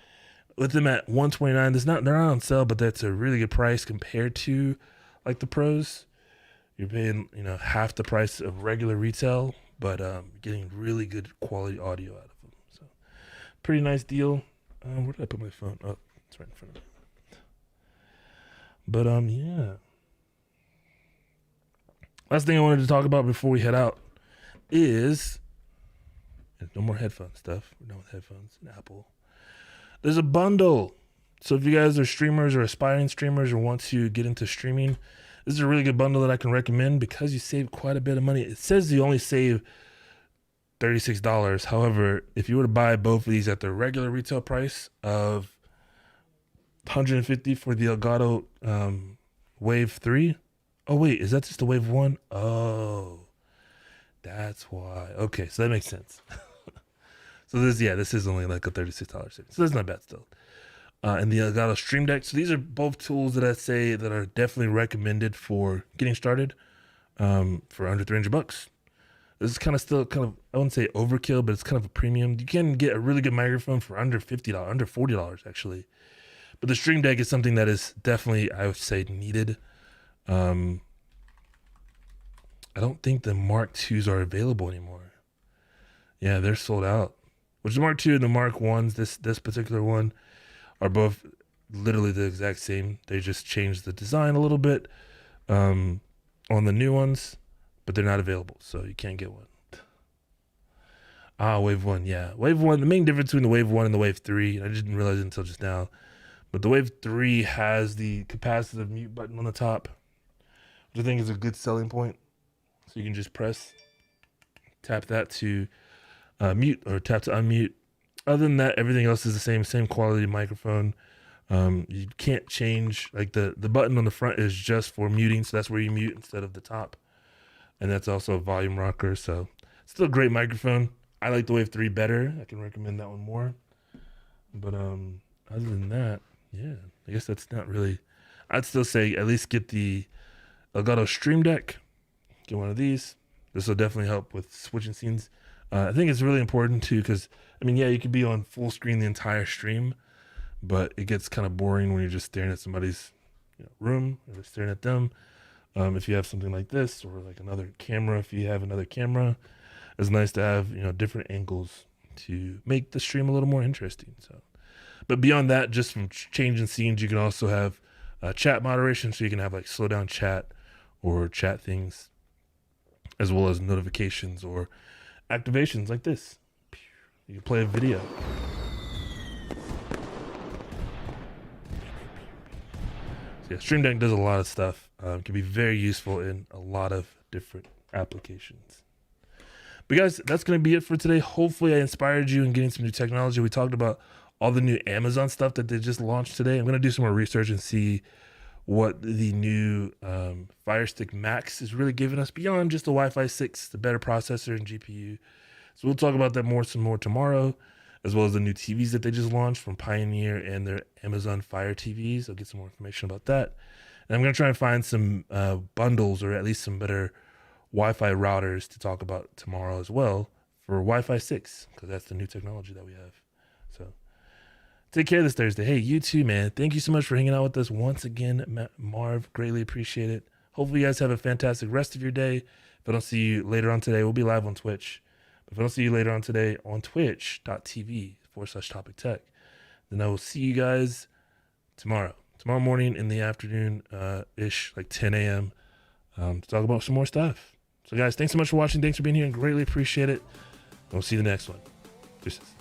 with them at $129. They're not on sale, but that's a really good price compared to like the Pros. You're paying, half the price of regular retail, but getting really good quality audio out of them. So pretty nice deal. Where did I put my phone? Oh, it's right in front of me. But yeah. Last thing I wanted to talk about before we head out is no more headphone stuff. We're done with headphones and Apple. There's a bundle. So if you guys are streamers or aspiring streamers or want to get into streaming, this is a really good bundle that I can recommend because you save quite a bit of money. It says you only save $36. However, if you were to buy both of these at the regular retail price of $150 for the Elgato Wave 3. Oh, wait, is that just the Wave 1? Oh, that's why. Okay, so that makes sense. So this is only like a $36 savings. So that's not bad still. And the Elgato Stream Deck. So these are both tools that I say that are definitely recommended for getting started for under $300. This is still I wouldn't say overkill, but it's kind of a premium. You can get a really good microphone for under $50, under $40 actually. But the Stream Deck is something that is definitely, I would say, needed. I don't think the Mark IIs are available anymore. Yeah, they're sold out. Which the Mark II and the Mark Is, this particular one, are both literally the exact same. They just changed the design a little bit on the new ones, but they're not available, so you can't get one. Wave 1, yeah. Wave 1, the main difference between the Wave 1 and the Wave 3, I didn't realize it until just now, but the Wave 3 has the capacitive mute button on the top, which I think is a good selling point. So you can just tap that to mute or tap to unmute. Other than that, everything else is the same quality microphone. You can't change, like the button on the front is just for muting, so that's where you mute instead of the top. And that's also a volume rocker, so still a great microphone. I like the Wave 3 better. I can recommend that one more. But other than that, yeah, I guess that's not really. I'd still say at least get the Elgato Stream Deck. Get one of these. This will definitely help with switching scenes. I think it's really important too, because you could be on full screen the entire stream, but it gets kind of boring when you're just staring at somebody's room or staring at them. If you have something like this or like another camera, if you have another camera, it's nice to have different angles to make the stream a little more interesting. So, but beyond that, just from changing scenes, you can also have chat moderation, so you can have like slow down chat or chat things, as well as notifications or activations like this. You can play a video. So yeah, Stream Deck does a lot of stuff. It can be very useful in a lot of different applications. But guys, that's going to be it for today. Hopefully I inspired you in getting some new technology. We talked about all the new Amazon stuff that they just launched today. I'm going to do some more research and see what the new Fire Stick Max is really giving us beyond just the Wi-Fi 6, the better processor and GPU. So we'll talk about that some more tomorrow, as well as the new TVs that they just launched from Pioneer and their Amazon Fire TVs. I'll get some more information about that. And I'm going to try and find some bundles or at least some better Wi-Fi routers to talk about tomorrow as well for Wi-Fi 6, because that's the new technology that we have. So take care this Thursday. Hey, you too, man. Thank you so much for hanging out with us once again, Marv. Greatly appreciate it. Hopefully you guys have a fantastic rest of your day. If I don't see you later on today, we'll be live on Twitch. But if I don't see you later on today on twitch.tv/Topic Tech, then I will see you guys tomorrow morning in the afternoon ish, like 10 a.m. To talk about some more stuff. So guys, thanks so much for watching. Thanks for being here and greatly appreciate it. We'll see you in the next one. Deuces.